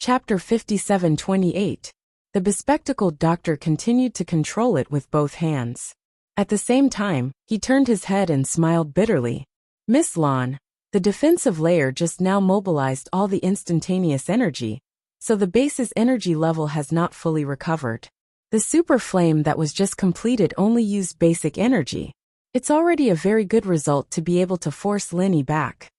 Chapter 57:28. The bespectacled doctor continued to control it with both hands. At the same time, he turned his head and smiled bitterly. Miss Lon, the defensive layer just now mobilized all the instantaneous energy, so the base's energy level has not fully recovered. The super flame that was just completed only used basic energy. It's already a very good result to be able to force Linny back.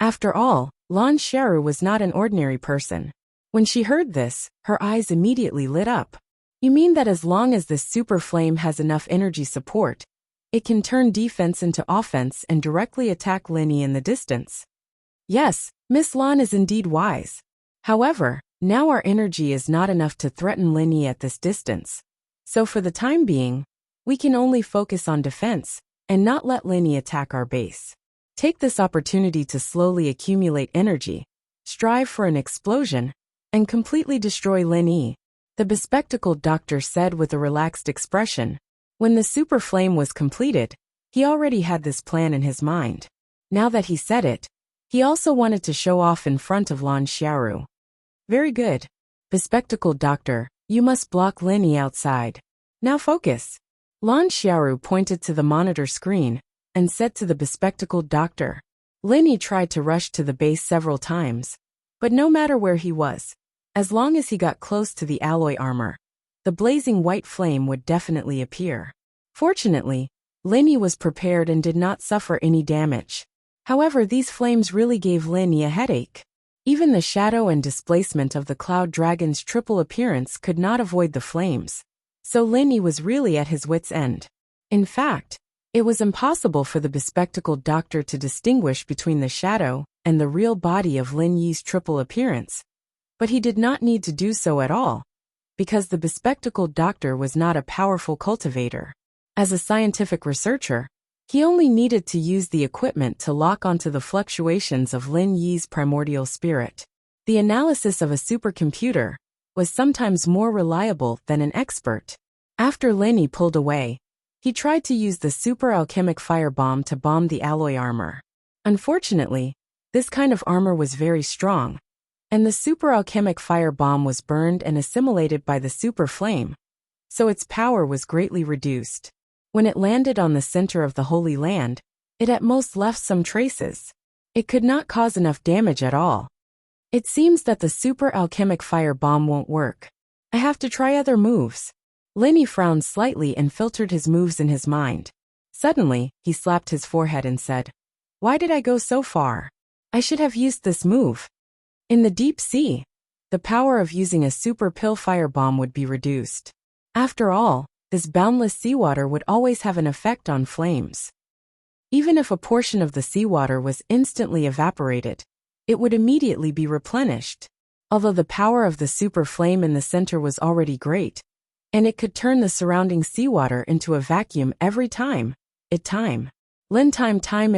After all, Lan Xiaoru was not an ordinary person. When she heard this, her eyes immediately lit up. You mean that as long as this super flame has enough energy support, it can turn defense into offense and directly attack Linny in the distance? Yes, Miss Lan is indeed wise. However, now our energy is not enough to threaten Linny at this distance. So for the time being, we can only focus on defense and not let Linny attack our base. Take this opportunity to slowly accumulate energy, strive for an explosion, and completely destroy Linny, the bespectacled doctor said with a relaxed expression. When the super flame was completed, he already had this plan in his mind. Now that he said it, he also wanted to show off in front of Lan Xiaoru. Very good. Bespectacled doctor, you must block Linny outside. Now focus. Lan Xiaoru pointed to the monitor screen and said to the bespectacled doctor. Linny tried to rush to the base several times, but no matter where he was, as long as he got close to the alloy armor, the blazing white flame would definitely appear. Fortunately, Linny was prepared and did not suffer any damage. However, these flames really gave Linny a headache. Even the shadow and displacement of the cloud dragon's triple appearance could not avoid the flames, so Linny was really at his wit's end. In fact, it was impossible for the bespectacled doctor to distinguish between the shadow and the real body of Lin Yi's triple appearance. But he did not need to do so at all, because the bespectacled doctor was not a powerful cultivator. As a scientific researcher, he only needed to use the equipment to lock onto the fluctuations of Lin Yi's primordial spirit. The analysis of a supercomputer was sometimes more reliable than an expert. After Lin Yi pulled away, he tried to use the super alchemic firebomb to bomb the alloy armor. Unfortunately, this kind of armor was very strong, and the super alchemic firebomb was burned and assimilated by the super flame, so its power was greatly reduced. When it landed on the center of the Holy Land, it at most left some traces. It could not cause enough damage at all. It seems that the super alchemic firebomb won't work. I have to try other moves. Linny frowned slightly and filtered his moves in his mind. Suddenly, he slapped his forehead and said, "Why did I go so far? I should have used this move. In the deep sea, the power of using a super pill firebomb would be reduced. After all, this boundless seawater would always have an effect on flames. Even if a portion of the seawater was instantly evaporated, it would immediately be replenished. Although the power of the super flame in the center was already great, and it could turn the surrounding seawater into a vacuum every time it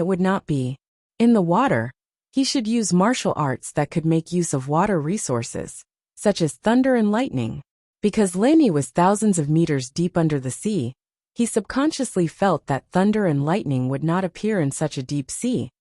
would not be. In the water, he should use martial arts that could make use of water resources, such as thunder and lightning. Because Linny was thousands of meters deep under the sea, he subconsciously felt that thunder and lightning would not appear in such a deep sea.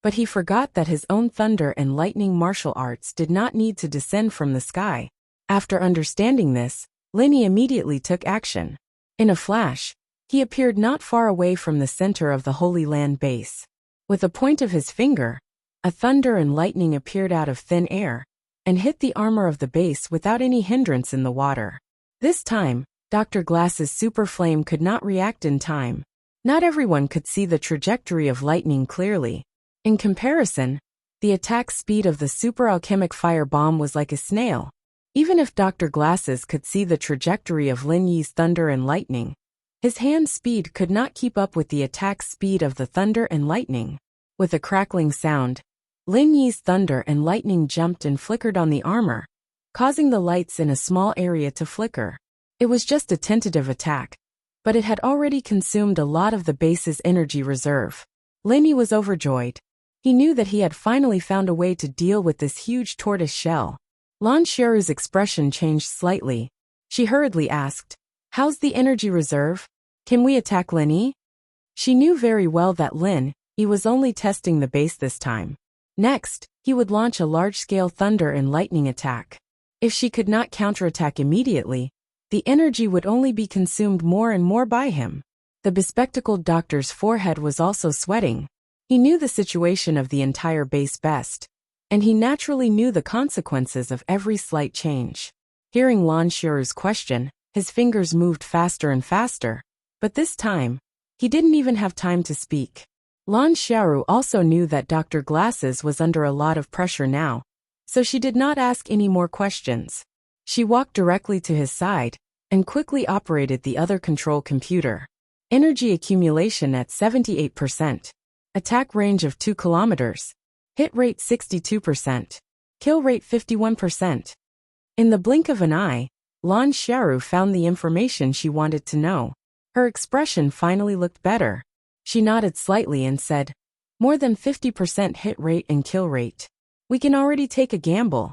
But he forgot that his own thunder and lightning martial arts did not need to descend from the sky. After understanding this, Linny immediately took action. In a flash, he appeared not far away from the center of the Holy Land base. With a point of his finger, a thunder and lightning appeared out of thin air and hit the armor of the base without any hindrance in the water. This time, Dr. Glass's super flame could not react in time. Not everyone could see the trajectory of lightning clearly. In comparison, the attack speed of the super alchemic fire bomb was like a snail. Even if Dr. Glasses could see the trajectory of Lin Yi's thunder and lightning, his hand speed could not keep up with the attack speed of the thunder and lightning. With a crackling sound, Lin Yi's thunder and lightning jumped and flickered on the armor, causing the lights in a small area to flicker. It was just a tentative attack, but it had already consumed a lot of the base's energy reserve. Lin Yi was overjoyed. He knew that he had finally found a way to deal with this huge tortoise shell. Lan Xiaoru's expression changed slightly. She hurriedly asked, "How's the energy reserve? Can we attack Lin Yi?" She knew very well that Lin Yi was only testing the base this time. Next, he would launch a large-scale thunder and lightning attack. If she could not counterattack immediately, the energy would only be consumed more and more by him. The bespectacled doctor's forehead was also sweating. He knew the situation of the entire base best, and he naturally knew the consequences of every slight change. Hearing Lan Xiaoru's question, his fingers moved faster and faster, but this time, he didn't even have time to speak. Lan Xiaoru also knew that Dr. Glasses was under a lot of pressure now, so she did not ask any more questions. She walked directly to his side and quickly operated the other control computer. Energy accumulation at 78%. Attack range of 2 kilometers. Hit rate 62%. Kill rate 51%. In the blink of an eye, Lan Xiaoru found the information she wanted to know. Her expression finally looked better. She nodded slightly and said, "More than 50% hit rate and kill rate. We can already take a gamble.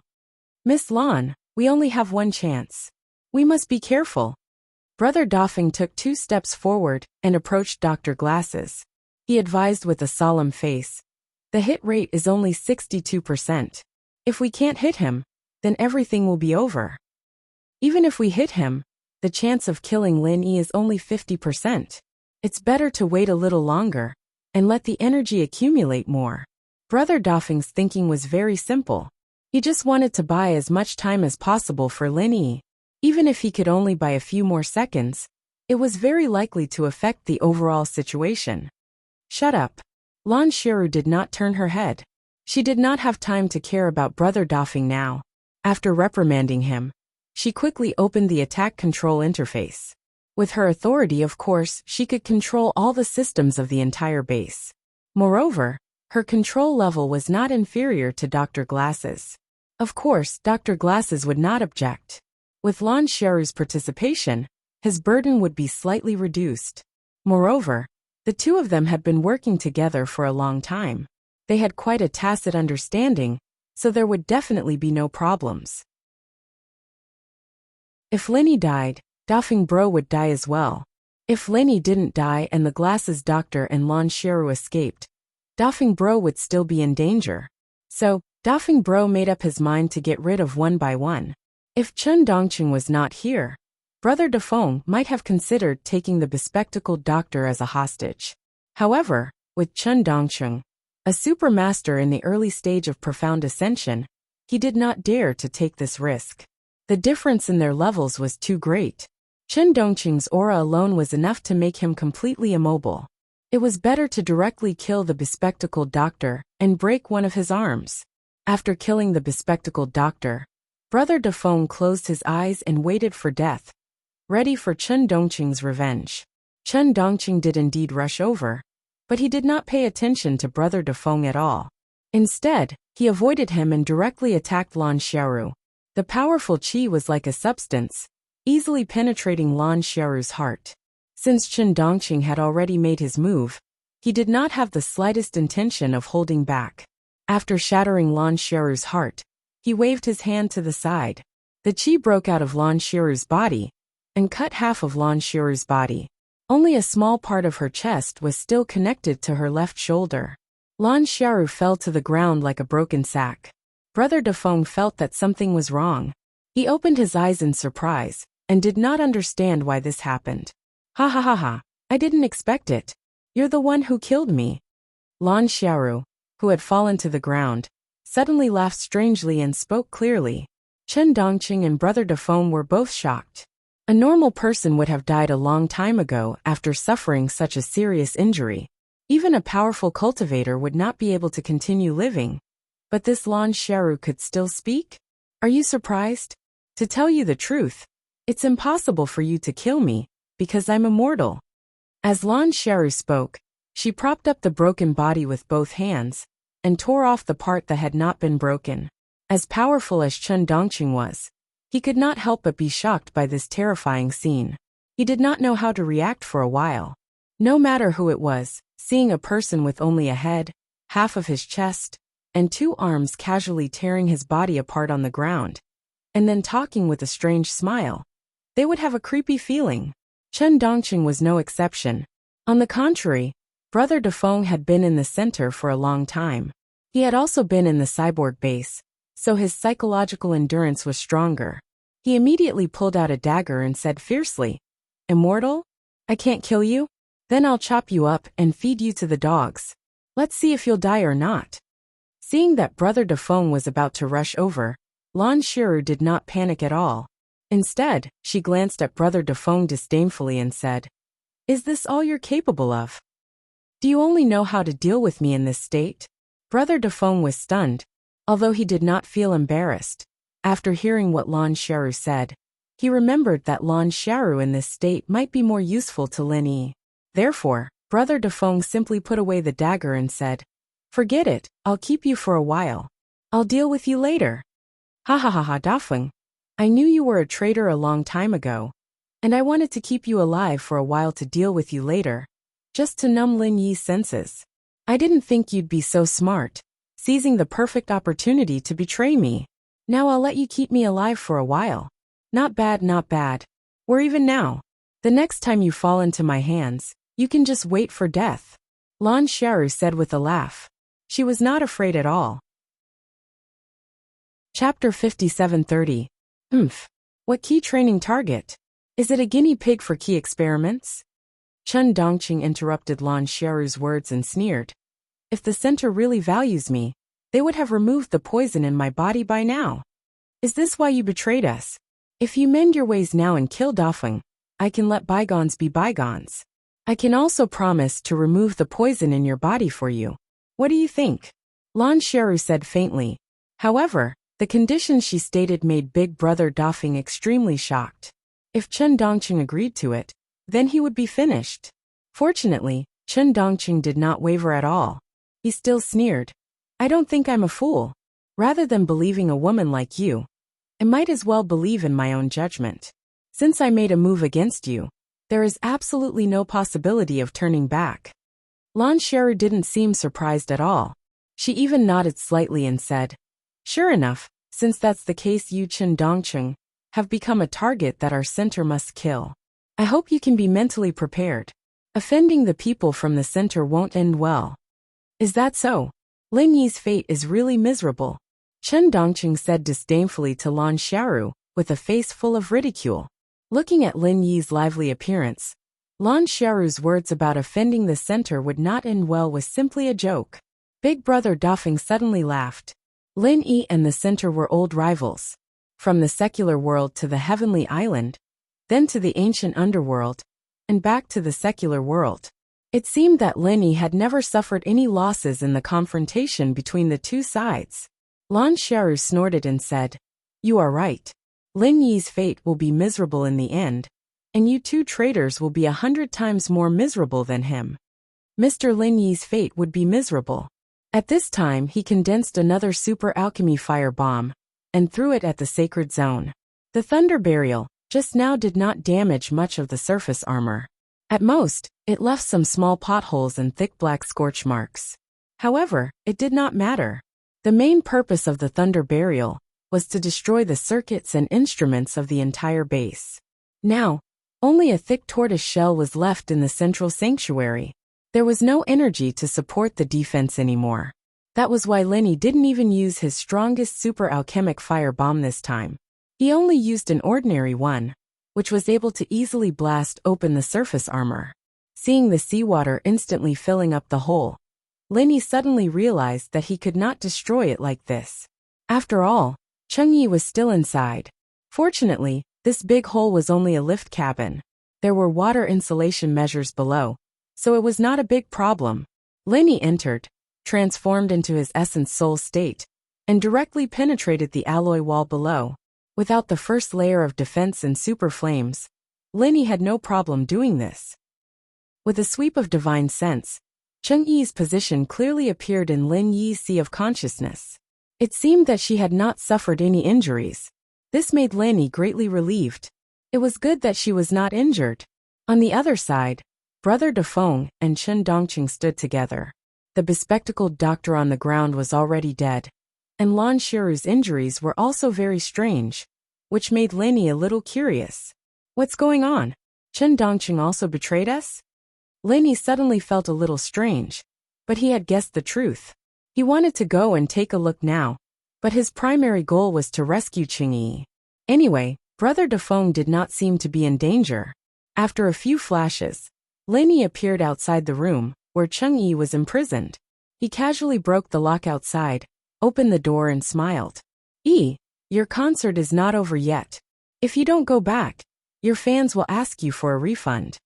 Miss Lan, we only have one chance. We must be careful." Brother Dafeng took 2 steps forward and approached Dr. Glasses. He advised with a solemn face, "The hit rate is only 62%. If we can't hit him, then everything will be over. Even if we hit him, the chance of killing Lin Yi is only 50%. It's better to wait a little longer and let the energy accumulate more." Brother Dafeng's thinking was very simple. He just wanted to buy as much time as possible for Lin Yi. Even if he could only buy a few more seconds, it was very likely to affect the overall situation. "Shut up." Lan Xiaoru did not turn her head. She did not have time to care about Brother Dafeng now. After reprimanding him, she quickly opened the attack control interface. With her authority, of course, she could control all the systems of the entire base. Moreover, her control level was not inferior to Dr. Glasses. Of course, Dr. Glasses would not object. With Lan Xiaoru's participation, his burden would be slightly reduced. Moreover, the two of them had been working together for a long time. They had quite a tacit understanding, so there would definitely be no problems. If Lin Yi died, Dafeng Bro would die as well. If Lin Yi didn't die and the Glasses doctor and Lan Xiaoru escaped, Dafeng Bro would still be in danger. So, Dafeng Bro made up his mind to get rid of one by one. If Chen Dongqing was not here, Brother Dafeng might have considered taking the bespectacled doctor as a hostage. However, with Chen Dongqing, a supermaster in the early stage of profound ascension, he did not dare to take this risk. The difference in their levels was too great. Chen Dongqing's aura alone was enough to make him completely immobile. It was better to directly kill the bespectacled doctor and break one of his arms. After killing the bespectacled doctor, Brother Dafeng closed his eyes and waited for death, ready for Chen Dongqing's revenge. Chen Dongqing did indeed rush over, but he did not pay attention to Brother Dafeng at all. Instead, he avoided him and directly attacked Lan Xiaoru. The powerful qi was like a substance, easily penetrating Lan Xiaoru's heart. Since Chen Dongqing had already made his move, he did not have the slightest intention of holding back. After shattering Lan Xiaoru's heart, he waved his hand to the side. The qi broke out of Lan Xiaoru's body and cut half of Lan Xiaoru's body. Only a small part of her chest was still connected to her left shoulder. Lan Xiaoru fell to the ground like a broken sack. Brother Dafeng felt that something was wrong. He opened his eyes in surprise and did not understand why this happened. "Ha ha ha ha, I didn't expect it. You're the one who killed me." Lan Xiaoru, who had fallen to the ground, suddenly laughed strangely and spoke clearly. Chen Dongqing and Brother Dafeng were both shocked. A normal person would have died a long time ago after suffering such a serious injury. Even a powerful cultivator would not be able to continue living. But this Lan Xiaoru could still speak? Are you surprised? To tell you the truth, it's impossible for you to kill me, because I'm immortal. As Lan Xiaoru spoke, she propped up the broken body with both hands and tore off the part that had not been broken. As powerful as Chen Dongqing was, he could not help but be shocked by this terrifying scene. He did not know how to react for a while. No matter who it was, seeing a person with only a head, half of his chest, and 2 arms casually tearing his body apart on the ground, and then talking with a strange smile, they would have a creepy feeling. Chen Dongqing was no exception. On the contrary, Brother Dafeng had been in the center for a long time. He had also been in the cyborg base, so his psychological endurance was stronger. He immediately pulled out a dagger and said fiercely, "Immortal? I can't kill you? Then I'll chop you up and feed you to the dogs. Let's see if you'll die or not." Seeing that Brother Dafeng was about to rush over, Lan Shiru did not panic at all. Instead, she glanced at Brother Dafeng disdainfully and said, "Is this all you're capable of? Do you only know how to deal with me in this state?" Brother Dafeng was stunned, although he did not feel embarrassed. After hearing what Lan Shiru said, he remembered that Lan Shiru in this state might be more useful to Lin Yi. Therefore, Brother Dafeng simply put away the dagger and said, "Forget it, I'll keep you for a while. I'll deal with you later." "Ha ha ha ha, Dafeng. I knew you were a traitor a long time ago, and I wanted to keep you alive for a while to deal with you later, just to numb Lin Yi's senses. I didn't think you'd be so smart, seizing the perfect opportunity to betray me. Now I'll let you keep me alive for a while. Not bad, not bad. We're even now. The next time you fall into my hands, you can just wait for death," Lan Shiru said with a laugh. She was not afraid at all. Chapter 5730. What key training target? Is it a guinea pig for key experiments? Chen Dongqing interrupted Lan Shiru's words and sneered. "If the center really values me, they would have removed the poison in my body by now. Is this why you betrayed us? If you mend your ways now and kill Dafeng, I can let bygones be bygones. I can also promise to remove the poison in your body for you. What do you think?" Lan Shiru said faintly. However, the conditions she stated made Big Brother Dafeng extremely shocked. If Chen Dongqing agreed to it, then he would be finished. Fortunately, Chen Dongqing did not waver at all. He still sneered. "I don't think I'm a fool. Rather than believing a woman like you, I might as well believe in my own judgment. Since I made a move against you, there is absolutely no possibility of turning back." Lan Shiru didn't seem surprised at all. She even nodded slightly and said, "Sure enough, since that's the case, you Chen Dongqing have become a target that our center must kill. I hope you can be mentally prepared. Offending the people from the center won't end well." "Is that so? Lin Yi's fate is really miserable," Chen Dongqing said disdainfully to Lan Shiru, with a face full of ridicule. Looking at Lin Yi's lively appearance, Lan Shiru's words about offending the center would not end well was simply a joke. Big Brother Dafeng suddenly laughed. Lin Yi and the center were old rivals. From the secular world to the heavenly island, then to the ancient underworld, and back to the secular world. It seemed that Lin Yi had never suffered any losses in the confrontation between the two sides. Lan Shiru snorted and said, "You are right. Lin Yi's fate will be miserable in the end, and you two traitors will be 100 times more miserable than him. Mr. Lin Yi's fate would be miserable." At this time he condensed another super alchemy fire bomb, and threw it at the sacred zone. The thunder burial, just now, did not damage much of the surface armor. At most, it left some small potholes and thick black scorch marks. However, it did not matter. The main purpose of the thunder burial was to destroy the circuits and instruments of the entire base. Now, only a thick tortoise shell was left in the central sanctuary. There was no energy to support the defense anymore. That was why Lin Yi didn't even use his strongest super alchemic fire bomb this time. He only used an ordinary one, which was able to easily blast open the surface armor. Seeing the seawater instantly filling up the hole, Lin Yi suddenly realized that he could not destroy it like this. After all, Cheng Yi was still inside. Fortunately, this big hole was only a lift cabin. There were water insulation measures below, so it was not a big problem. Lin Yi entered, transformed into his essence soul state, and directly penetrated the alloy wall below. Without the first layer of defense and super flames, Lin Yi had no problem doing this. With a sweep of divine sense, Cheng Yi's position clearly appeared in Lin Yi's sea of consciousness. It seemed that she had not suffered any injuries. This made Lin Yi greatly relieved. It was good that she was not injured. On the other side, Brother Dafeng and Chen Dongqing stood together. The bespectacled doctor on the ground was already dead, and Lan Shiru's injuries were also very strange, which made Lin Yi a little curious. What's going on? Chen Dongqing also betrayed us? Lin Yi suddenly felt a little strange, but he had guessed the truth. He wanted to go and take a look now, but his primary goal was to rescue Chang'e. Anyway, Brother Dafeng did not seem to be in danger. After a few flashes, Lin Yi appeared outside the room, where Chang'e was imprisoned. He casually broke the lock outside, opened the door and smiled. Your concert is not over yet. If you don't go back, your fans will ask you for a refund.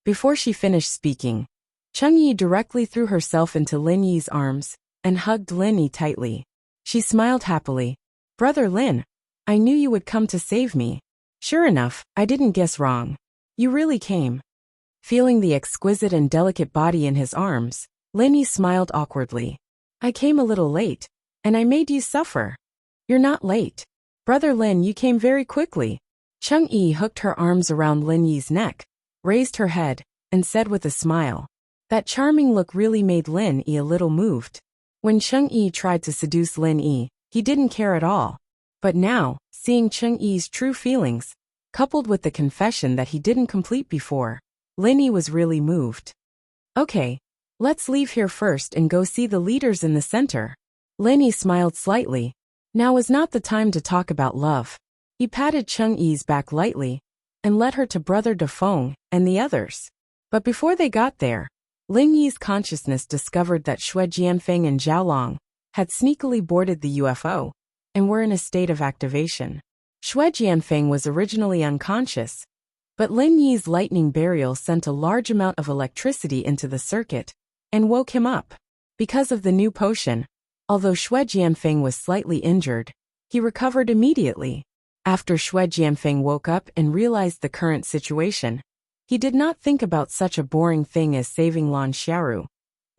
Before she finished speaking, Chang'e directly threw herself into Lin Yi's arms and hugged Lin Yi tightly. She smiled happily. Brother Lin, I knew you would come to save me. Sure enough, I didn't guess wrong. You really came. Feeling the exquisite and delicate body in his arms, Lin Yi smiled awkwardly. I came a little late, and I made you suffer. You're not late. Brother Lin, you came very quickly. Chang'e hooked her arms around Lin Yi's neck, raised her head, and said with a smile. That charming look really made Lin Yi a little moved. When Chang'e tried to seduce Lin Yi, he didn't care at all. But now, seeing Chang'e's true feelings, coupled with the confession that he didn't complete before, Lin Yi was really moved. Okay, let's leave here first and go see the leaders in the center. Lin Yi smiled slightly. Now is not the time to talk about love. He patted Chang'e's back lightly and led her to Brother Dafeng and the others. But before they got there, Lin Yi's consciousness discovered that Xue Jianfeng and Zhao Long had sneakily boarded the UFO and were in a state of activation. Xue Jianfeng was originally unconscious, but Lin Yi's lightning burial sent a large amount of electricity into the circuit and woke him up. Because of the new potion, although Xue Jianfeng was slightly injured, he recovered immediately. After Xue Jianfeng woke up and realized the current situation, he did not think about such a boring thing as saving Lan Xiaoru,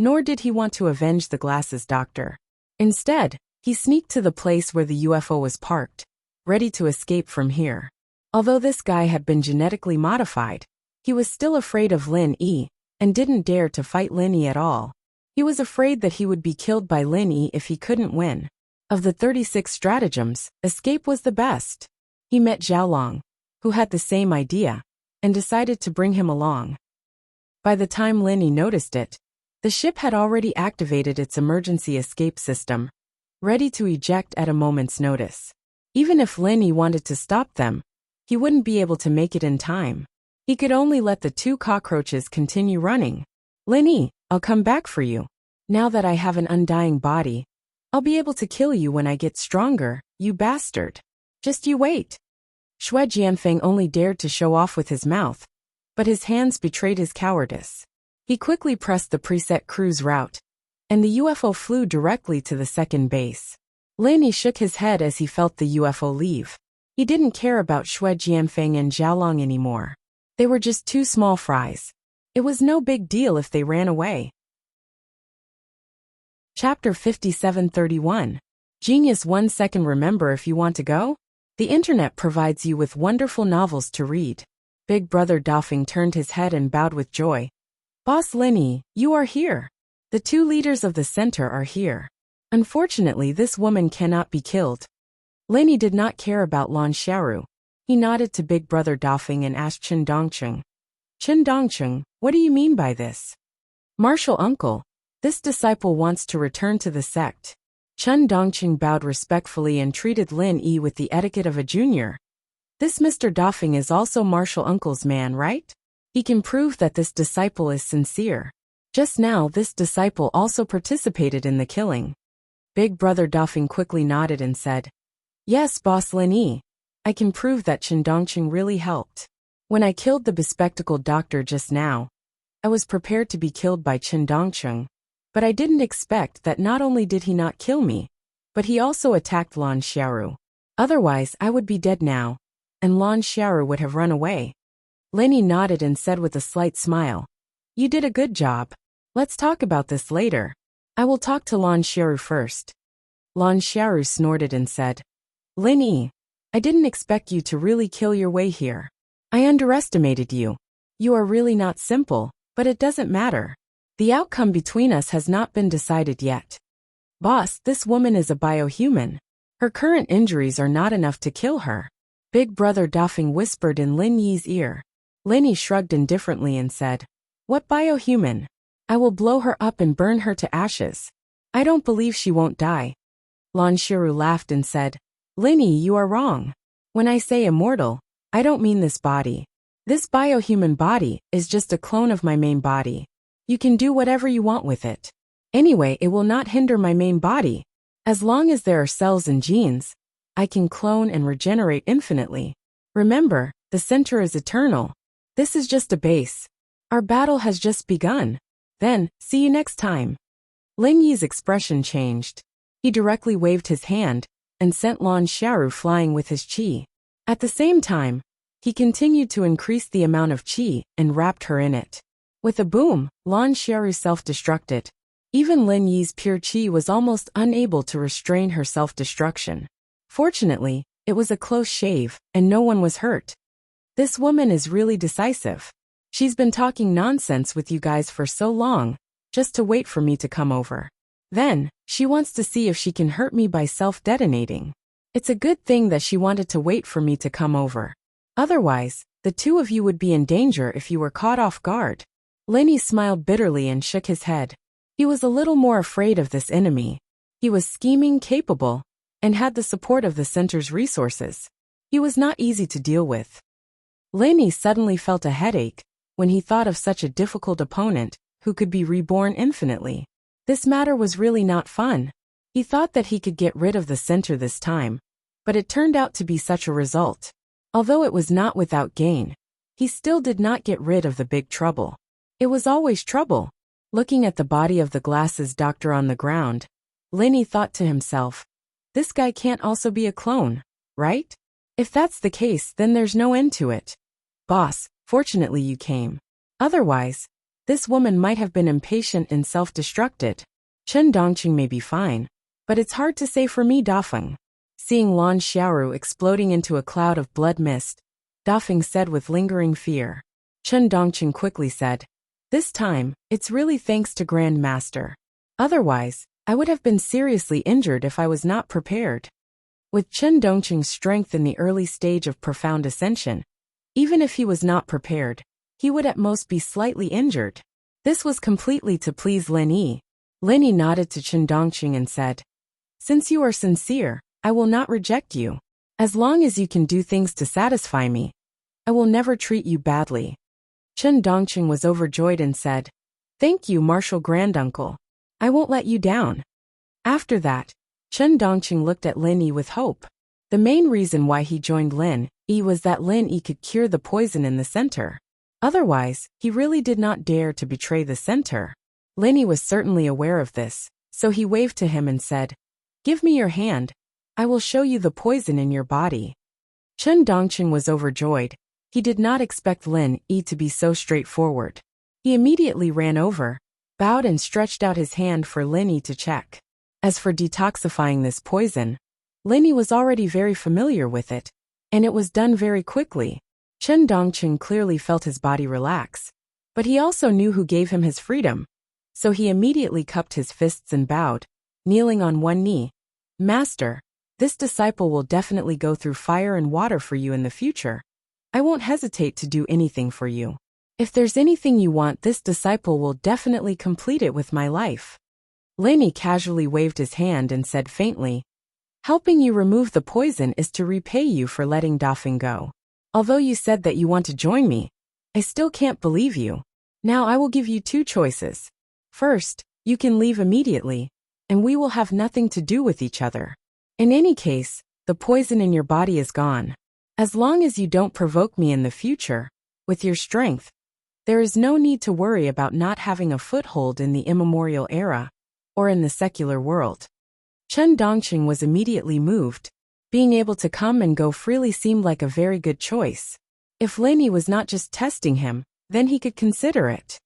nor did he want to avenge the glasses doctor. Instead, he sneaked to the place where the UFO was parked, ready to escape from here. Although this guy had been genetically modified, he was still afraid of Lin Yi and didn't dare to fight Lin Yi at all. He was afraid that he would be killed by Lin Yi if he couldn't win. Of the 36 stratagems, escape was the best. He met Zhao Long, who had the same idea, and decided to bring him along. By the time Lin Yi noticed it, the ship had already activated its emergency escape system, ready to eject at a moment's notice. Even if Lin Yi wanted to stop them, he wouldn't be able to make it in time. He could only let the two cockroaches continue running. Lin Yi, I'll come back for you. Now that I have an undying body, I'll be able to kill you when I get stronger, you bastard. Just you wait. Xue Jianfeng only dared to show off with his mouth, but his hands betrayed his cowardice. He quickly pressed the preset cruise route, and the UFO flew directly to the second base. Lin Yi shook his head as he felt the UFO leave. He didn't care about Xue Jianfeng and Zhaolong anymore. They were just two small fries. It was no big deal if they ran away. Chapter 5731. Genius 1 second. Remember, if you want to go? The internet provides you with wonderful novels to read. Big Brother Dafeng turned his head and bowed with joy. Boss Lin Yi, you are here. The two leaders of the center are here. Unfortunately, this woman cannot be killed. Lin Yi did not care about Lan Xiaoru. He nodded to Big Brother Dafeng and asked Chen Dongcheng. Chen Dongcheng, what do you mean by this? Martial uncle, this disciple wants to return to the sect. Chen Dongcheng bowed respectfully and treated Lin Yi with the etiquette of a junior. This Mr. Dafeng is also Martial uncle's man, right? He can prove that this disciple is sincere. Just now, this disciple also participated in the killing. Big Brother Dafeng quickly nodded and said, Yes, Boss Lin Yi. I can prove that Chen Dongcheng really helped. When I killed the bespectacled doctor just now, I was prepared to be killed by Chen Dongcheng, but I didn't expect that not only did he not kill me, but he also attacked Lan Xiaoru. Otherwise, I would be dead now, and Lan Xiaoru would have run away. Lin Yi nodded and said with a slight smile, You did a good job. Let's talk about this later. I will talk to Lan Xiaoru first. Lan Xiaoru snorted and said, Lin Yi, I didn't expect you to really kill your way here. I underestimated you. You are really not simple, but it doesn't matter. The outcome between us has not been decided yet. Boss, this woman is a biohuman. Her current injuries are not enough to kill her. Big Brother Dafeng whispered in Lin Yi's ear. Lin Yi shrugged indifferently and said, What biohuman? I will blow her up and burn her to ashes. I don't believe she won't die. Lan Shiru laughed and said, Lin Yi, you are wrong. When I say immortal, I don't mean this body. This biohuman body is just a clone of my main body. You can do whatever you want with it. Anyway, it will not hinder my main body. As long as there are cells and genes, I can clone and regenerate infinitely. Remember, the center is eternal. This is just a base. Our battle has just begun. Then, see you next time. Lin Yi's expression changed. He directly waved his hand and sent Lan Xiaoru flying with his qi. At the same time, he continued to increase the amount of qi and wrapped her in it. With a boom, Lan Xiaoru self-destructed. Even Lin Yi's pure qi was almost unable to restrain her self-destruction. Fortunately, it was a close shave, and no one was hurt. This woman is really decisive. She's been talking nonsense with you guys for so long, just to wait for me to come over. Then, she wants to see if she can hurt me by self-detonating. It's a good thing that she wanted to wait for me to come over. Otherwise, the two of you would be in danger if you were caught off guard. Lin Yi smiled bitterly and shook his head. He was a little more afraid of this enemy. He was scheming, capable, and had the support of the center's resources. He was not easy to deal with. Lin Yi suddenly felt a headache when he thought of such a difficult opponent who could be reborn infinitely. This matter was really not fun. He thought that he could get rid of the center this time, but it turned out to be such a result. Although it was not without gain, he still did not get rid of the big trouble. It was always trouble. Looking at the body of the glasses doctor on the ground, Lin Yi thought to himself, this guy can't also be a clone, right? If that's the case, then there's no end to it. Boss, fortunately you came. Otherwise, this woman might have been impatient and self-destructed. Chen Dongqing may be fine, but it's hard to say for me, Dafeng. Seeing Lan Xiaoru exploding into a cloud of blood mist, Dafeng said with lingering fear. Chen Dongqing quickly said, this time, it's really thanks to Grand Master. Otherwise, I would have been seriously injured if I was not prepared. With Chen Dongqing's strength in the early stage of profound ascension, even if he was not prepared, he would at most be slightly injured. This was completely to please Lin Yi. Lin Yi nodded to Chen Dongqing and said, since you are sincere, I will not reject you. As long as you can do things to satisfy me, I will never treat you badly. Chen Dongqing was overjoyed and said, thank you, Martial Granduncle. I won't let you down. After that, Chen Dongqing looked at Lin Yi with hope. The main reason why he joined Lin Yi was that Lin Yi could cure the poison in the center. Otherwise, he really did not dare to betray the center. Lin Yi was certainly aware of this, so he waved to him and said, give me your hand. I will show you the poison in your body. Chen Dongqing was overjoyed. He did not expect Lin Yi to be so straightforward. He immediately ran over, bowed and stretched out his hand for Lin Yi to check. As for detoxifying this poison, Lin Yi was already very familiar with it, and it was done very quickly. Chen Dongqing clearly felt his body relax, but he also knew who gave him his freedom, so he immediately cupped his fists and bowed, kneeling on one knee. Master, this disciple will definitely go through fire and water for you in the future. I won't hesitate to do anything for you. If there's anything you want, this disciple will definitely complete it with my life. Lin Yi casually waved his hand and said faintly, helping you remove the poison is to repay you for letting Dafeng go. Although you said that you want to join me, I still can't believe you. Now I will give you two choices. First, you can leave immediately, and we will have nothing to do with each other. In any case, the poison in your body is gone. As long as you don't provoke me in the future, with your strength, there is no need to worry about not having a foothold in the immemorial era, or in the secular world. Chen Dongqing was immediately moved. Being able to come and go freely seemed like a very good choice. If Lin Yi was not just testing him, then he could consider it.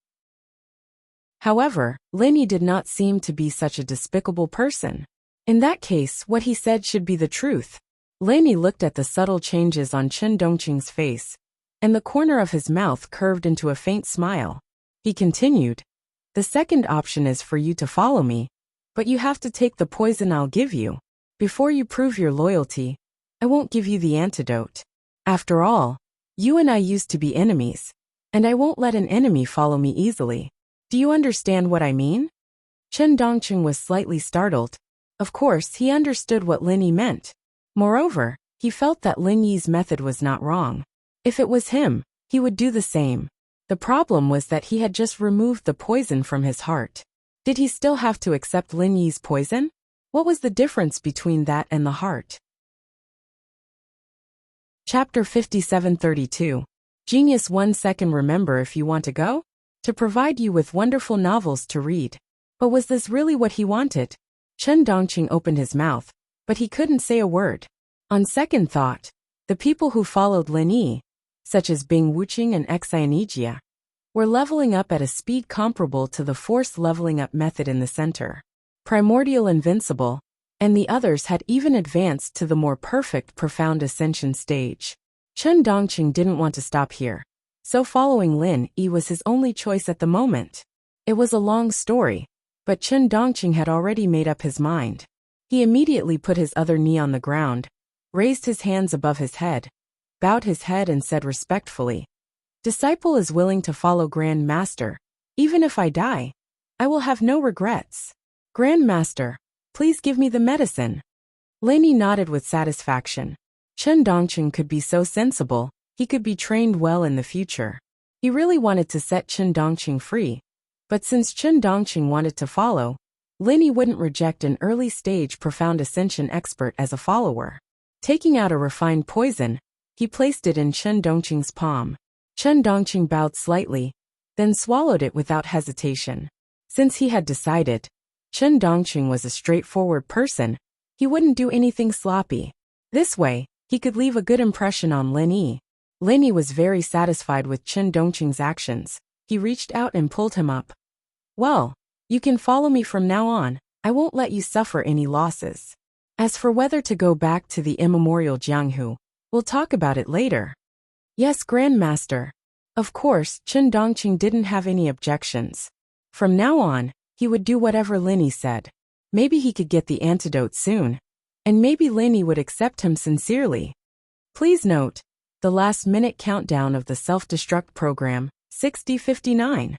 However, Lin Yi did not seem to be such a despicable person. In that case, what he said should be the truth. Lin Yi looked at the subtle changes on Chen Dongqing's face, and the corner of his mouth curved into a faint smile. He continued, the second option is for you to follow me, but you have to take the poison I'll give you. Before you prove your loyalty, I won't give you the antidote. After all, you and I used to be enemies, and I won't let an enemy follow me easily. Do you understand what I mean? Chen Dongqing was slightly startled. Of course, he understood what Lin Yi meant. Moreover, he felt that Lin Yi's method was not wrong. If it was him, he would do the same. The problem was that he had just removed the poison from his heart. Did he still have to accept Lin Yi's poison? What was the difference between that and the heart? Chapter 5732. Genius 1 second. Remember, if you want to go? To provide you with wonderful novels to read. But was this really what he wanted? Chen Dongqing opened his mouth, but he couldn't say a word. On second thought, the people who followed Lin Yi, such as Bing Wuqing and Xianijia, were leveling up at a speed comparable to the forced leveling up method in the center. Primordial Invincible, and the others had even advanced to the more perfect Profound Ascension stage. Chen Dongqing didn't want to stop here, so following Lin Yi was his only choice at the moment. It was a long story, but Chen Dongqing had already made up his mind. He immediately put his other knee on the ground, raised his hands above his head, bowed his head and said respectfully, "Disciple is willing to follow Grand Master. Even if I die, I will have no regrets. Grand Master, please give me the medicine." Lin Yi nodded with satisfaction. Chen Dongqing could be so sensible, he could be trained well in the future. He really wanted to set Chen Dongqing free, but since Chen Dongqing wanted to follow, Lin Yi wouldn't reject an early-stage Profound Ascension expert as a follower. Taking out a refined poison, he placed it in Chen Dongqing's palm. Chen Dongqing bowed slightly, then swallowed it without hesitation. Since he had decided, Chen Dongqing was a straightforward person, he wouldn't do anything sloppy. This way, he could leave a good impression on Lin Yi. Lin Yi was very satisfied with Chen Dongqing's actions. He reached out and pulled him up. "Well, you can follow me from now on. I won't let you suffer any losses. As for whether to go back to the immemorial Jianghu, we'll talk about it later." "Yes, Grand Master." Of course, Chen Dongqing didn't have any objections. From now on, he would do whatever Lin Yi said. Maybe he could get the antidote soon, and maybe Lin Yi would accept him sincerely. Please note, the last-minute countdown of the self-destruct program, 60:59.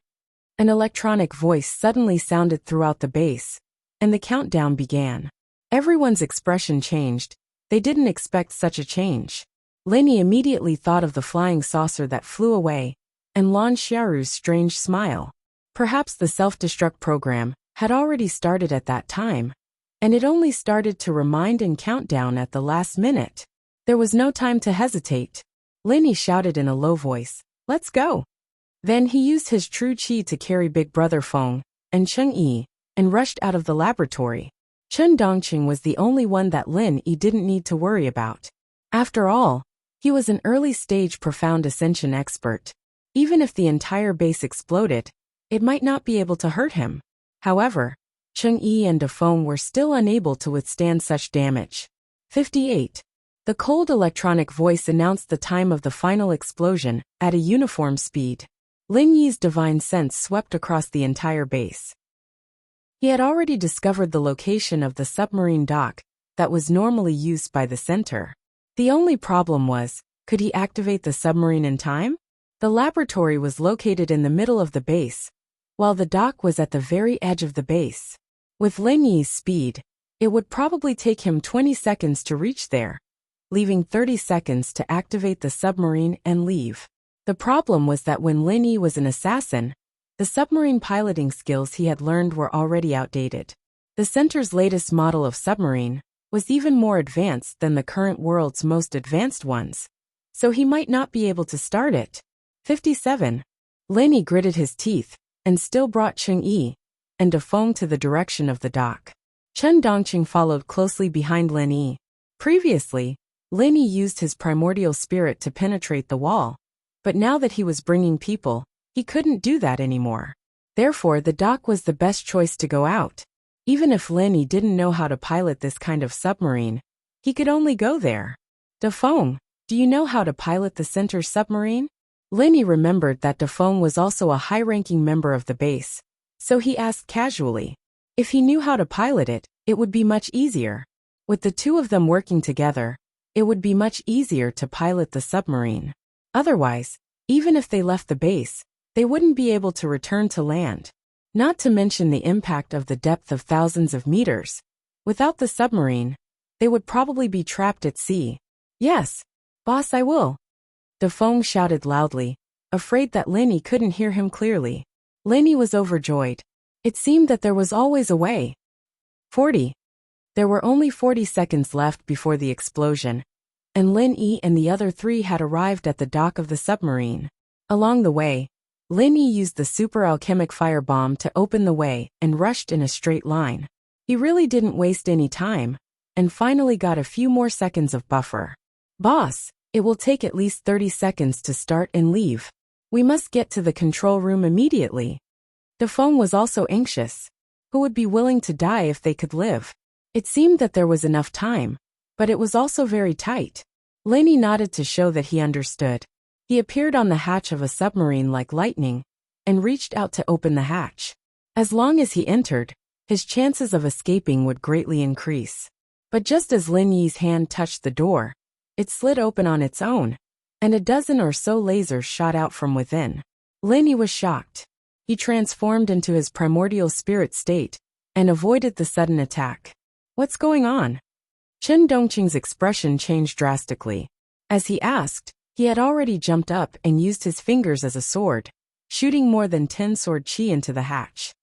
An electronic voice suddenly sounded throughout the base, and the countdown began. Everyone's expression changed. They didn't expect such a change. Lin Yi immediately thought of the flying saucer that flew away, and Lan Xiaoru's strange smile. Perhaps the self-destruct program had already started at that time, and it only started to remind and count down at the last minute. There was no time to hesitate. Lin Yi shouted in a low voice, "Let's go." Then he used his true qi to carry Big Brother Feng and Cheng Yi and rushed out of the laboratory. Chen Dongqing was the only one that Lin Yi didn't need to worry about. After all, he was an early-stage Profound Ascension expert. Even if the entire base exploded, it might not be able to hurt him. However, Cheng Yi and De Feng were still unable to withstand such damage. 58. The cold electronic voice announced the time of the final explosion at a uniform speed. Lin Yi's divine sense swept across the entire base. He had already discovered the location of the submarine dock that was normally used by the center. The only problem was, could he activate the submarine in time? The laboratory was located in the middle of the base, while the dock was at the very edge of the base. With Lin Yi's speed, it would probably take him 20 seconds to reach there, leaving 30 seconds to activate the submarine and leave. The problem was that when Lin Yi was an assassin, the submarine piloting skills he had learned were already outdated. The center's latest model of submarine was even more advanced than the current world's most advanced ones, so he might not be able to start it. 57. Lin Yi gritted his teeth and still brought Cheng Yi and De Feng to the direction of the dock. Chen Dongqing followed closely behind Lin Yi. Previously, Lin Yi used his primordial spirit to penetrate the wall, but now that he was bringing people, he couldn't do that anymore. Therefore, the dock was the best choice to go out. Even if Lin Yi didn't know how to pilot this kind of submarine, he could only go there. De Feng, do you know how to pilot the center submarine? Lin Yi remembered that De Feng was also a high-ranking member of the base, so he asked casually. If he knew how to pilot it, it would be much easier. With the two of them working together, it would be much easier to pilot the submarine. Otherwise, even if they left the base, they wouldn't be able to return to land. Not to mention the impact of the depth of thousands of meters. Without the submarine, they would probably be trapped at sea. Yes, boss, I will. Defoe shouted loudly, afraid that Lenny couldn't hear him clearly. Lenny was overjoyed. It seemed that there was always a way. 40. There were only 40 seconds left before the explosion, and Lenny and the other three had arrived at the dock of the submarine. Along the way, Lenny used the super alchemic firebomb to open the way and rushed in a straight line. He really didn't waste any time, and finally got a few more seconds of buffer. Boss, it will take at least 30 seconds to start and leave. We must get to the control room immediately. Defoe was also anxious. Who would be willing to die if they could live? It seemed that there was enough time, but it was also very tight. Lenny nodded to show that he understood. He appeared on the hatch of a submarine like lightning, and reached out to open the hatch. As long as he entered, his chances of escaping would greatly increase. But just as Lin Yi's hand touched the door, it slid open on its own, and a dozen or so lasers shot out from within. Lin Yi was shocked. He transformed into his primordial spirit state, and avoided the sudden attack. What's going on? Chen Dongqing's expression changed drastically. As he asked, he had already jumped up and used his fingers as a sword, shooting more than 10 sword chi into the hatch.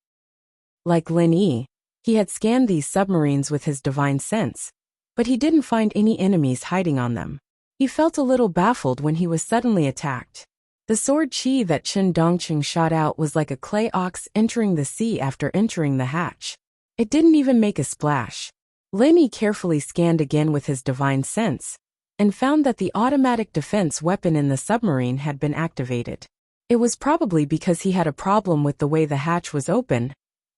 Like Lin Yi, he had scanned these submarines with his divine sense, but he didn't find any enemies hiding on them. He felt a little baffled when he was suddenly attacked. The sword chi that Chen Dongqing shot out was like a clay ox entering the sea after entering the hatch. It didn't even make a splash. Lin Yi carefully scanned again with his divine sense, and found that the automatic defense weapon in the submarine had been activated. It was probably because he had a problem with the way the hatch was open,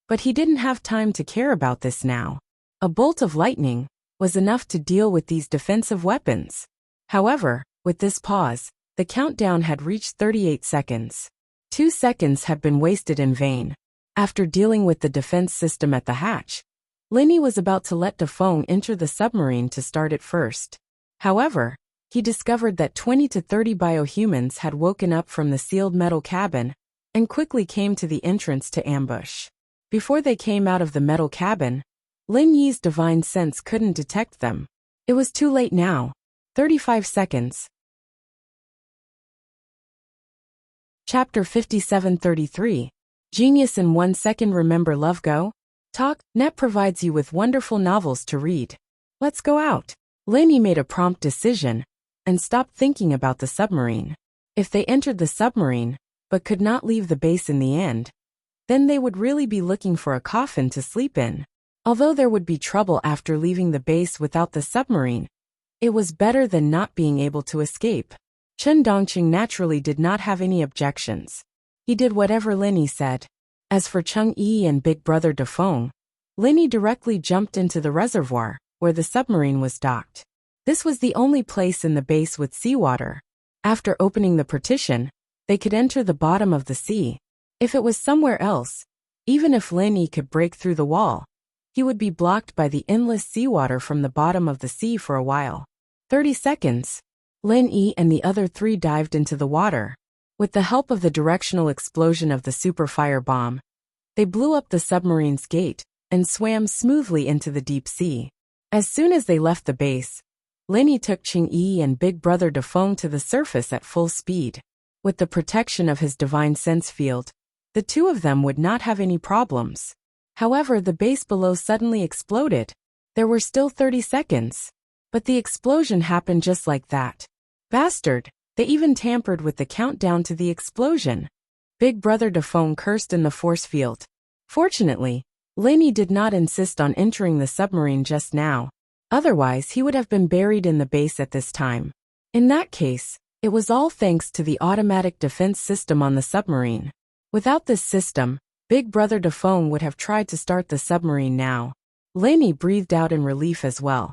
but he didn't have time to care about this now. A bolt of lightning was enough to deal with these defensive weapons. However, with this pause, the countdown had reached 38 seconds. 2 seconds had been wasted in vain. After dealing with the defense system at the hatch, Lin Yi was about to let Defoe enter the submarine to start it first. However, he discovered that 20 to 30 biohumans had woken up from the sealed metal cabin and quickly came to the entrance to ambush. Before they came out of the metal cabin, Lin Yi's divine sense couldn't detect them. It was too late now. 35 seconds. Chapter 57-33. Genius in 1 second. Remember Love Go? Talk. Net provides you with wonderful novels to read. Let's go out. Lin Yi made a prompt decision and stopped thinking about the submarine. If they entered the submarine, but could not leave the base in the end, then they would really be looking for a coffin to sleep in. Although there would be trouble after leaving the base without the submarine, it was better than not being able to escape. Chen Dongqing naturally did not have any objections. He did whatever Lin Yi said. As for Cheng Yi and big brother Defoe, Lin Yi directly jumped into the reservoir, where the submarine was docked. This was the only place in the base with seawater. After opening the partition, they could enter the bottom of the sea. If it was somewhere else, even if Lin Yi could break through the wall, he would be blocked by the endless seawater from the bottom of the sea for a while. 30 seconds. Lin Yi and the other three dived into the water. With the help of the directional explosion of the super fire bomb, they blew up the submarine's gate and swam smoothly into the deep sea. As soon as they left the base, Lin Yi took Cheng Yi and big brother Defoe to the surface at full speed. With the protection of his divine sense field, the two of them would not have any problems. However, the base below suddenly exploded. There were still 30 seconds. But the explosion happened just like that. Bastard! They even tampered with the countdown to the explosion. Big brother Defoe cursed in the force field. Fortunately, Lin Yi did not insist on entering the submarine just now. Otherwise, he would have been buried in the base at this time. In that case, it was all thanks to the automatic defense system on the submarine. Without this system, big brother Defoe would have tried to start the submarine now. Lin Yi breathed out in relief as well.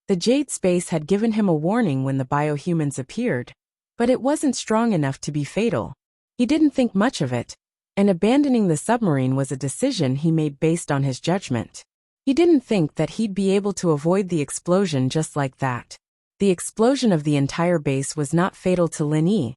The Jade Space had given him a warning when the biohumans appeared, but it wasn't strong enough to be fatal. He didn't think much of it, and abandoning the submarine was a decision he made based on his judgment. He didn't think that he'd be able to avoid the explosion just like that. The explosion of the entire base was not fatal to Lin Yi,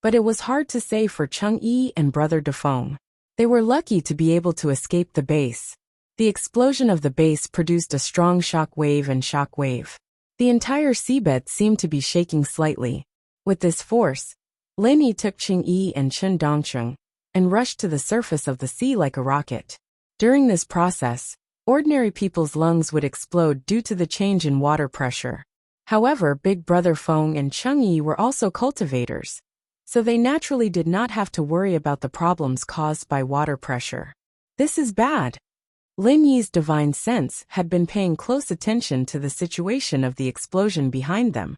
but it was hard to say for Cheng Yi and brother Defoe. They were lucky to be able to escape the base. The explosion of the base produced a strong shock wave and shock wave. The entire seabed seemed to be shaking slightly. With this force, Lin Yi took Qing Yi and Chen Dongcheng and rushed to the surface of the sea like a rocket. During this process, ordinary people's lungs would explode due to the change in water pressure. However, Big Brother Feng and Cheng Yi were also cultivators, so they naturally did not have to worry about the problems caused by water pressure. This is bad. Lin Yi's divine sense had been paying close attention to the situation of the explosion behind them.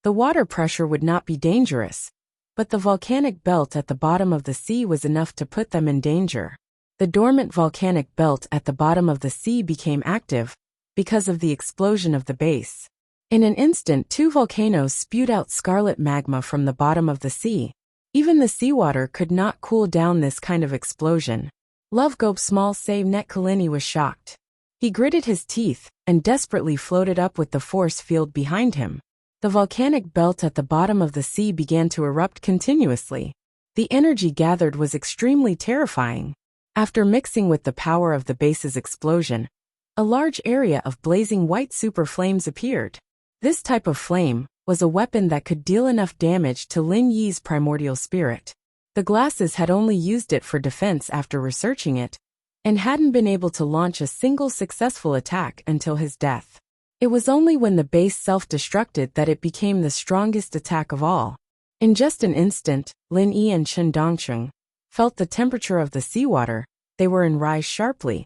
The water pressure would not be dangerous, but the volcanic belt at the bottom of the sea was enough to put them in danger. The dormant volcanic belt at the bottom of the sea became active because of the explosion of the base. In an instant, two volcanoes spewed out scarlet magma from the bottom of the sea. Even the seawater could not cool down this kind of explosion. Love Gope Small Say Net Kalini was shocked. He gritted his teeth and desperately floated up with the force field behind him. The volcanic belt at the bottom of the sea began to erupt continuously. The energy gathered was extremely terrifying. After mixing with the power of the base's explosion, a large area of blazing white super flames appeared. This type of flame was a weapon that could deal enough damage to Lin Yi's primordial spirit. The glasses had only used it for defense after researching it, and hadn't been able to launch a single successful attack until his death. It was only when the base self-destructed that it became the strongest attack of all. In just an instant, Lin Yi and Chen Dongcheng felt the temperature of the seawater. They were in rise sharply,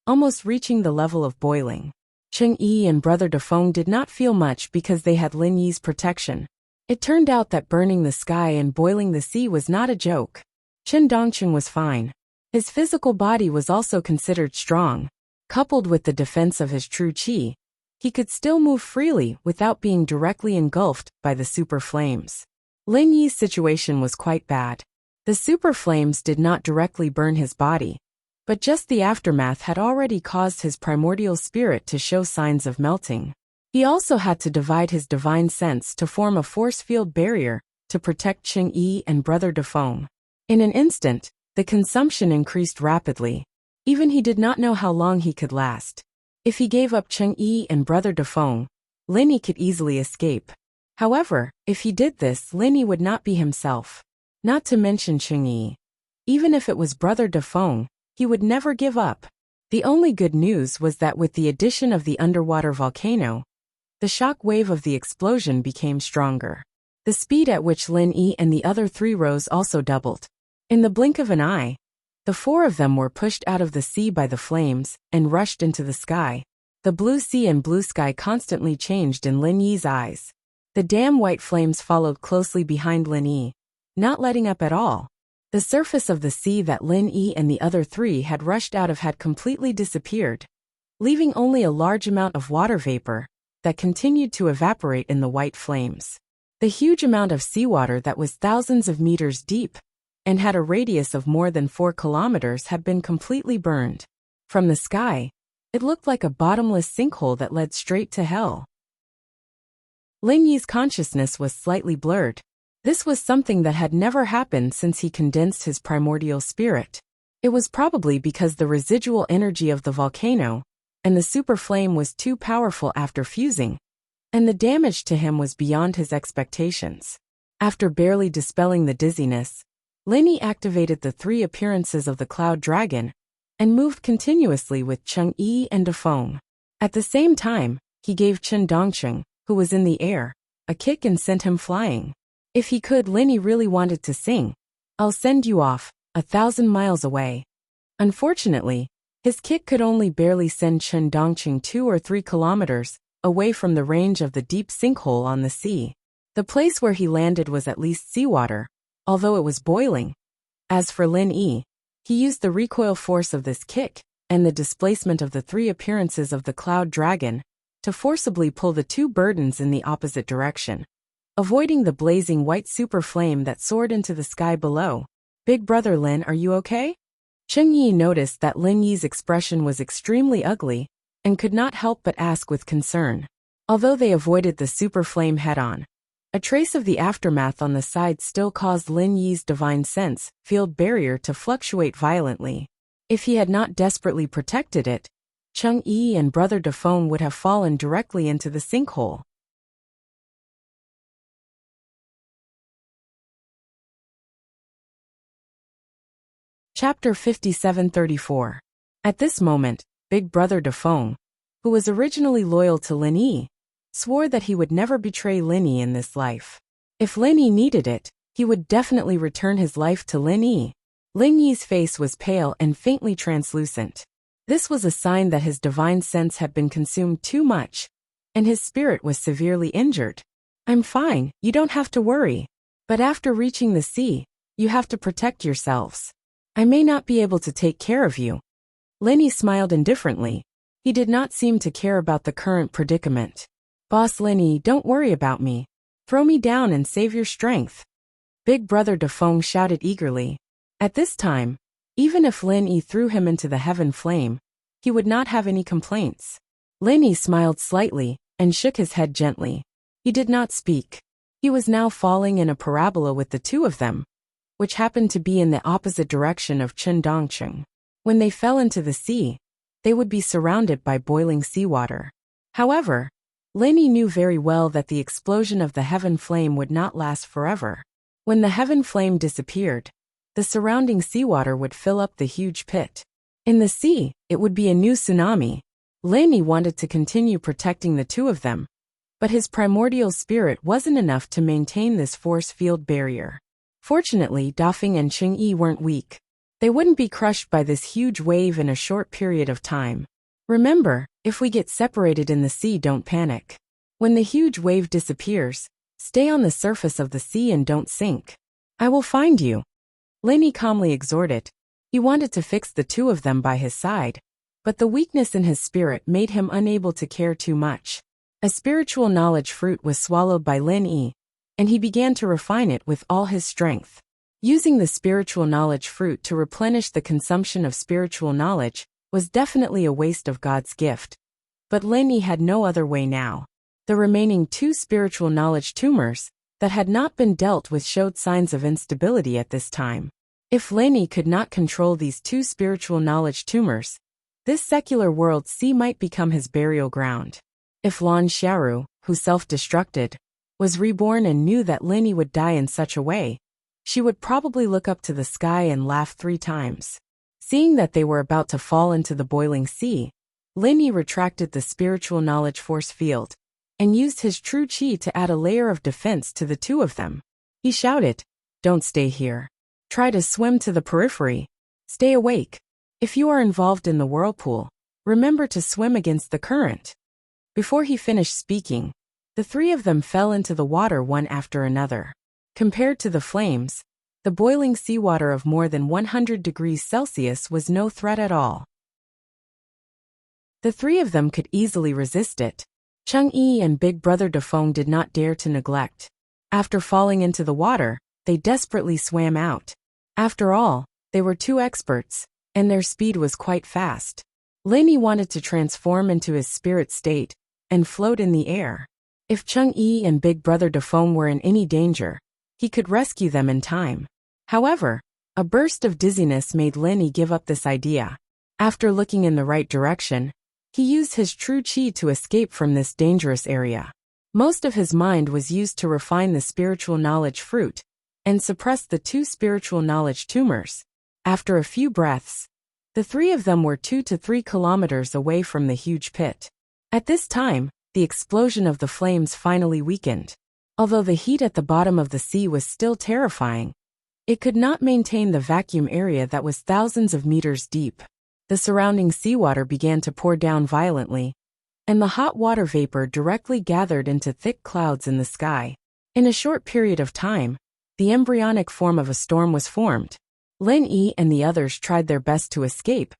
almost reaching the level of boiling. Cheng Yi and Brother Defeng did not feel much because they had Lin Yi's protection. It turned out that burning the sky and boiling the sea was not a joke. Chen Dongcheng was fine. His physical body was also considered strong. Coupled with the defense of his true qi, he could still move freely without being directly engulfed by the super flames. Lin Yi's situation was quite bad. The super flames did not directly burn his body, but just the aftermath had already caused his primordial spirit to show signs of melting. He also had to divide his divine sense to form a force field barrier to protect Cheng Yi and Brother Defeng. In an instant, the consumption increased rapidly. Even he did not know how long he could last. If he gave up Cheng Yi and Brother Defeng, Lin Yi could easily escape. However, if he did this, Lin Yi would not be himself. Not to mention Cheng Yi. Even if it was Brother Defeng, he would never give up. The only good news was that with the addition of the underwater volcano, the shock wave of the explosion became stronger. The speed at which Lin Yi and the other three rose also doubled. In the blink of an eye, the four of them were pushed out of the sea by the flames and rushed into the sky. The blue sea and blue sky constantly changed in Lin Yi's eyes. The damn white flames followed closely behind Lin Yi, not letting up at all. The surface of the sea that Lin Yi and the other three had rushed out of had completely disappeared, leaving only a large amount of water vapor that continued to evaporate in the white flames. The huge amount of seawater that was thousands of meters deep and had a radius of more than 4 kilometers had been completely burned. From the sky, it looked like a bottomless sinkhole that led straight to hell. Lin Yi's consciousness was slightly blurred. This was something that had never happened since he condensed his primordial spirit. It was probably because the residual energy of the volcano and the super flame was too powerful after fusing, and the damage to him was beyond his expectations. After barely dispelling the dizziness, Lin Yi activated the 3 appearances of the Cloud Dragon and moved continuously with Cheng Yi and Defeng. At the same time, he gave Chen Dongcheng, who was in the air, a kick and sent him flying. If he could, Lin Yi really wanted to sing, "I'll send you off, 1,000 miles away." Unfortunately, his kick could only barely send Chen Dongcheng 2 or 3 kilometers away from the range of the deep sinkhole on the sea. The place where he landed was at least seawater, although it was boiling. As for Lin Yi, he used the recoil force of this kick and the displacement of the 3 appearances of the Cloud Dragon to forcibly pull the 2 burdens in the opposite direction, avoiding the blazing white super flame that soared into the sky below. "Big Brother Lin, are you okay?" Cheng Yi noticed that Lin Yi's expression was extremely ugly and could not help but ask with concern. Although they avoided the super flame head-on, a trace of the aftermath on the side still caused Lin Yi's divine sense field barrier to fluctuate violently. If he had not desperately protected it, Cheng-Yi and Brother Dafeng would have fallen directly into the sinkhole. Chapter 5734. At this moment, Big Brother Dafeng, who was originally loyal to Lin Yi, swore that he would never betray Lin Yi in this life. If Lin Yi needed it, he would definitely return his life to Lin Yi. Lin Yi's face was pale and faintly translucent. This was a sign that his divine sense had been consumed too much, and his spirit was severely injured. "I'm fine, you don't have to worry. But after reaching the sea, you have to protect yourselves. I may not be able to take care of you." Lin Yi smiled indifferently. He did not seem to care about the current predicament. "Boss Lin Yi, don't worry about me. Throw me down and save your strength." Big Brother Dafeng shouted eagerly. At this time, even if Lin Yi threw him into the heaven flame, he would not have any complaints. Lin Yi smiled slightly and shook his head gently. He did not speak. He was now falling in a parabola with the two of them, which happened to be in the opposite direction of Chindongcheng. When they fell into the sea, they would be surrounded by boiling seawater. However, Lin Yi knew very well that the explosion of the heaven flame would not last forever. When the heaven flame disappeared, the surrounding seawater would fill up the huge pit. In the sea, it would be a new tsunami. Lin Yi wanted to continue protecting the two of them, but his primordial spirit wasn't enough to maintain this force field barrier. Fortunately, Dafeng and Cheng-Yi weren't weak. They wouldn't be crushed by this huge wave in a short period of time. "Remember, if we get separated in the sea, don't panic. When the huge wave disappears, stay on the surface of the sea and don't sink. I will find you." Lin Yi calmly exhorted. He wanted to fix the two of them by his side, but the weakness in his spirit made him unable to care too much. A spiritual knowledge fruit was swallowed by Lin Yi, and he began to refine it with all his strength. Using the spiritual knowledge fruit to replenish the consumption of spiritual knowledge was definitely a waste of God's gift. But Lin Yi had no other way now. The remaining two spiritual knowledge tumors that had not been dealt with showed signs of instability at this time. If Lin Yi could not control these two spiritual knowledge tumors, this secular world sea might become his burial ground. If Lan Xiaoru, who self-destructed, was reborn and knew that Lin Yi would die in such a way, she would probably look up to the sky and laugh 3 times. Seeing that they were about to fall into the boiling sea, Lin Yi retracted the spiritual knowledge force field and used his true qi to add a layer of defense to the two of them. He shouted, "Don't stay here. Try to swim to the periphery. Stay awake. If you are involved in the whirlpool, remember to swim against the current." Before he finished speaking, the 3 of them fell into the water one after another. Compared to the flames, the boiling seawater of more than 100 degrees Celsius was no threat at all. The 3 of them could easily resist it. Cheng-Yi and Big Brother Dafeng did not dare to neglect. After falling into the water, they desperately swam out. After all, they were 2 experts, and their speed was quite fast. Lin Yi wanted to transform into his spirit state and float in the air. If Cheng-Yi and Big Brother Dafeng were in any danger, he could rescue them in time. However, a burst of dizziness made Lin Yi give up this idea. After looking in the right direction, he used his true qi to escape from this dangerous area. Most of his mind was used to refine the spiritual knowledge fruit and suppress the 2 spiritual knowledge tumors. After a few breaths, the 3 of them were 2 to 3 kilometers away from the huge pit. At this time, the explosion of the flames finally weakened. Although the heat at the bottom of the sea was still terrifying, it could not maintain the vacuum area that was thousands of meters deep. The surrounding seawater began to pour down violently, and the hot water vapor directly gathered into thick clouds in the sky. In a short period of time, the embryonic form of a storm was formed. Lin Yi and the others tried their best to escape,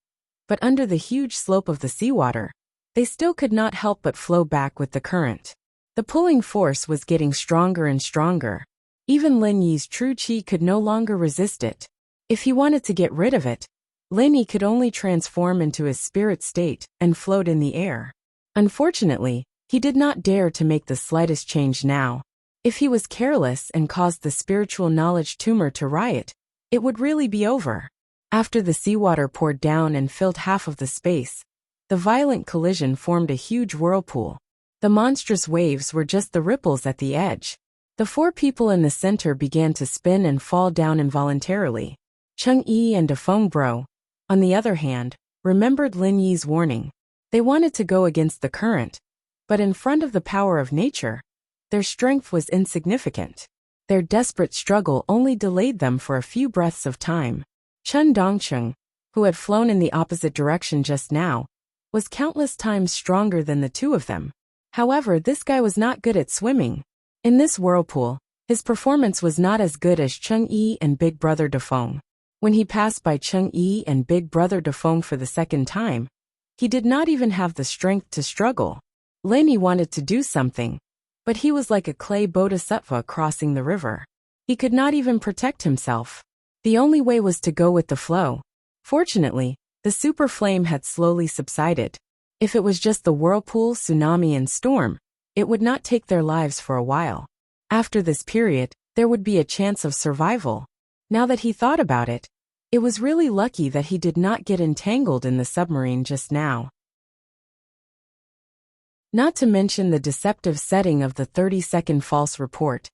but under the huge slope of the seawater, they still could not help but flow back with the current. The pulling force was getting stronger and stronger. Even Lin Yi's true qi could no longer resist it. If he wanted to get rid of it, Lin Yi could only transform into his spirit state and float in the air. Unfortunately, he did not dare to make the slightest change now. If he was careless and caused the spiritual knowledge tumor to riot, it would really be over. After the seawater poured down and filled half of the space, the violent collision formed a huge whirlpool. The monstrous waves were just the ripples at the edge. The four people in the center began to spin and fall down involuntarily. Cheng-Yi and Dafeng Bro, on the other hand, remembered Lin Yi's warning. They wanted to go against the current, but in front of the power of nature, their strength was insignificant. Their desperate struggle only delayed them for a few breaths of time. Chen Dongcheng, who had flown in the opposite direction just now, was countless times stronger than the two of them. However, this guy was not good at swimming. In this whirlpool, his performance was not as good as Cheng-Yi and Big Brother Dafeng. When he passed by Cheng-Yi and Big Brother Dafeng for the second time, he did not even have the strength to struggle. Lin Yi wanted to do something, but he was like a clay bodhisattva crossing the river. He could not even protect himself. The only way was to go with the flow. Fortunately, the super flame had slowly subsided. If it was just the whirlpool, tsunami and storm, it would not take their lives for a while. After this period, there would be a chance of survival. Now that he thought about it, it was really lucky that he did not get entangled in the submarine just now. Not to mention the deceptive setting of the 30-second false report.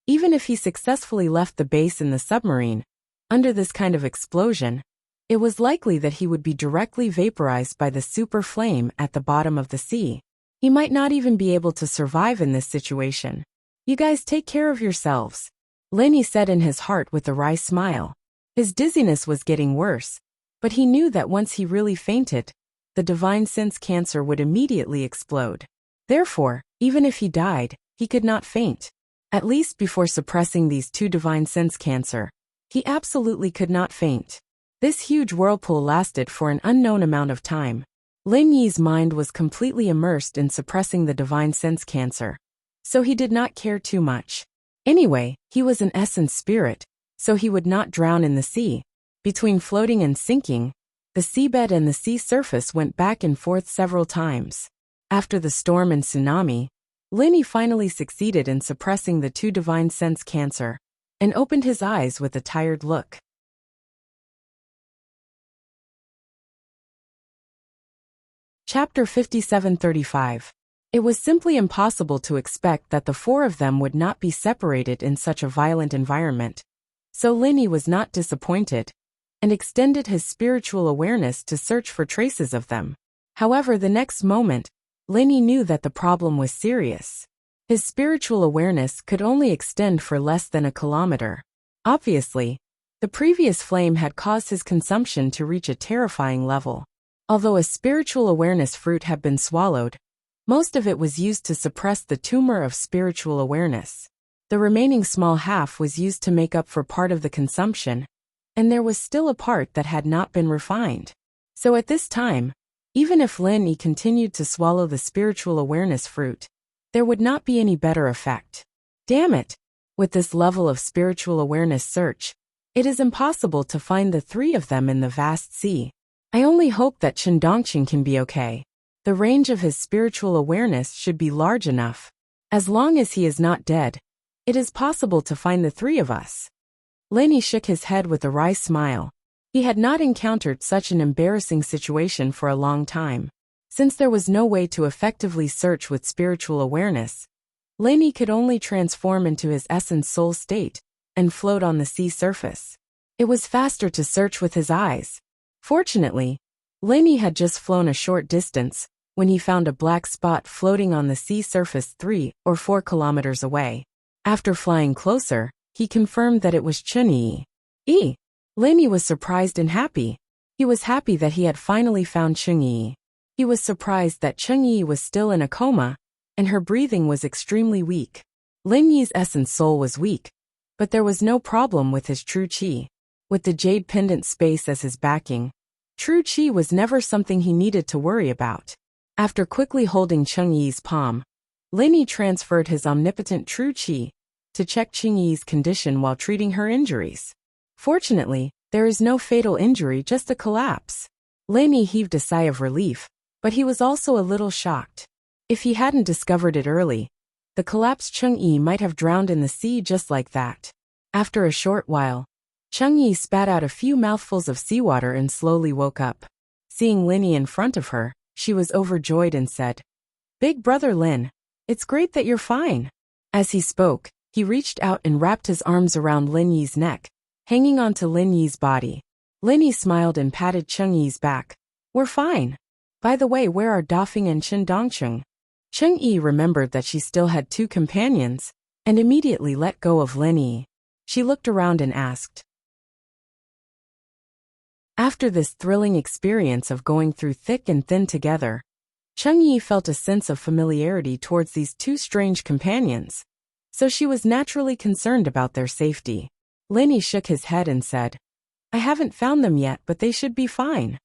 Even if he successfully left the base in the submarine, under this kind of explosion, it was likely that he would be directly vaporized by the super flame at the bottom of the sea. He might not even be able to survive in this situation. You guys take care of yourselves, Lin Yi said in his heart with a wry smile. His dizziness was getting worse, but he knew that once he really fainted, the divine sense cancer would immediately explode. Therefore, even if he died, he could not faint. At least before suppressing these two divine sense cancer, he absolutely could not faint. This huge whirlpool lasted for an unknown amount of time. Lin Yi's mind was completely immersed in suppressing the divine sense cancer, so he did not care too much. Anyway, he was an essence spirit, so he would not drown in the sea. Between floating and sinking, the seabed and the sea surface went back and forth several times. After the storm and tsunami, Lin Yi finally succeeded in suppressing the two divine sense cancer, and opened his eyes with a tired look. Chapter 5735. It was simply impossible to expect that the four of them would not be separated in such a violent environment. So Lin Yi was not disappointed, and extended his spiritual awareness to search for traces of them. However, the next moment, Lin Yi knew that the problem was serious. His spiritual awareness could only extend for less than a kilometer. Obviously, the previous flame had caused his consumption to reach a terrifying level. Although a spiritual awareness fruit had been swallowed, most of it was used to suppress the tumor of spiritual awareness. The remaining small half was used to make up for part of the consumption, and there was still a part that had not been refined. So at this time, even if Lin Yi continued to swallow the spiritual awareness fruit, there would not be any better effect. Damn it! With this level of spiritual awareness search, it is impossible to find the three of them in the vast sea. I only hope that Chen Dongqing can be okay. The range of his spiritual awareness should be large enough. As long as he is not dead, it is possible to find the three of us. Lin Yi shook his head with a wry smile. He had not encountered such an embarrassing situation for a long time. Since there was no way to effectively search with spiritual awareness, Lin Yi could only transform into his essence soul state and float on the sea surface. It was faster to search with his eyes. Fortunately, Lin Yi had just flown a short distance when he found a black spot floating on the sea surface 3 or 4 kilometers away. After flying closer, he confirmed that it was Cheng-Yi. Lin Yi was surprised and happy. He was happy that he had finally found Cheng-Yi. He was surprised that Cheng-Yi was still in a coma, and her breathing was extremely weak. Lin Yi's essence soul was weak, but there was no problem with his true qi. With the jade pendant space as his backing, true qi was never something he needed to worry about. After quickly holding Cheng-Yi's palm, Lin Yi transferred his omnipotent true qi to check Cheng-Yi's condition while treating her injuries. Fortunately, there is no fatal injury, just a collapse. Lin Yi heaved a sigh of relief, but he was also a little shocked. If he hadn't discovered it early, the collapsed Cheng-Yi might have drowned in the sea just like that. After a short while, Changyi spat out a few mouthfuls of seawater and slowly woke up. Seeing Linny in front of her, she was overjoyed and said, "Big brother Lin, it's great that you're fine." As he spoke, he reached out and wrapped his arms around Lin Yi's neck, hanging onto Lin Yi's body. Lin Yi smiled and patted Cheng Yi's back. "We're fine. By the way, where are Dafeng and Chen Dongcheng?" Cheng Yi remembered that she still had two companions, and immediately let go of Lin Yi. She looked around and asked. After this thrilling experience of going through thick and thin together, Cheng Yi felt a sense of familiarity towards these two strange companions, so she was naturally concerned about their safety. Lin Yi shook his head and said, "I haven't found them yet, but they should be fine."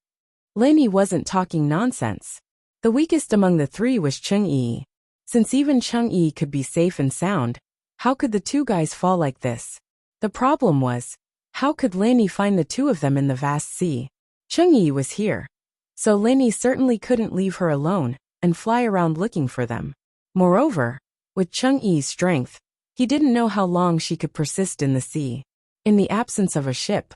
Lin Yi wasn't talking nonsense. The weakest among the three was Cheng Yi. Since even Cheng Yi could be safe and sound, how could the two guys fall like this? The problem was, how could Lin Yi find the two of them in the vast sea? Cheng Yi was here, so Lin Yi certainly couldn't leave her alone and fly around looking for them. Moreover, with Cheng Yi's strength, he didn't know how long she could persist in the sea. In the absence of a ship,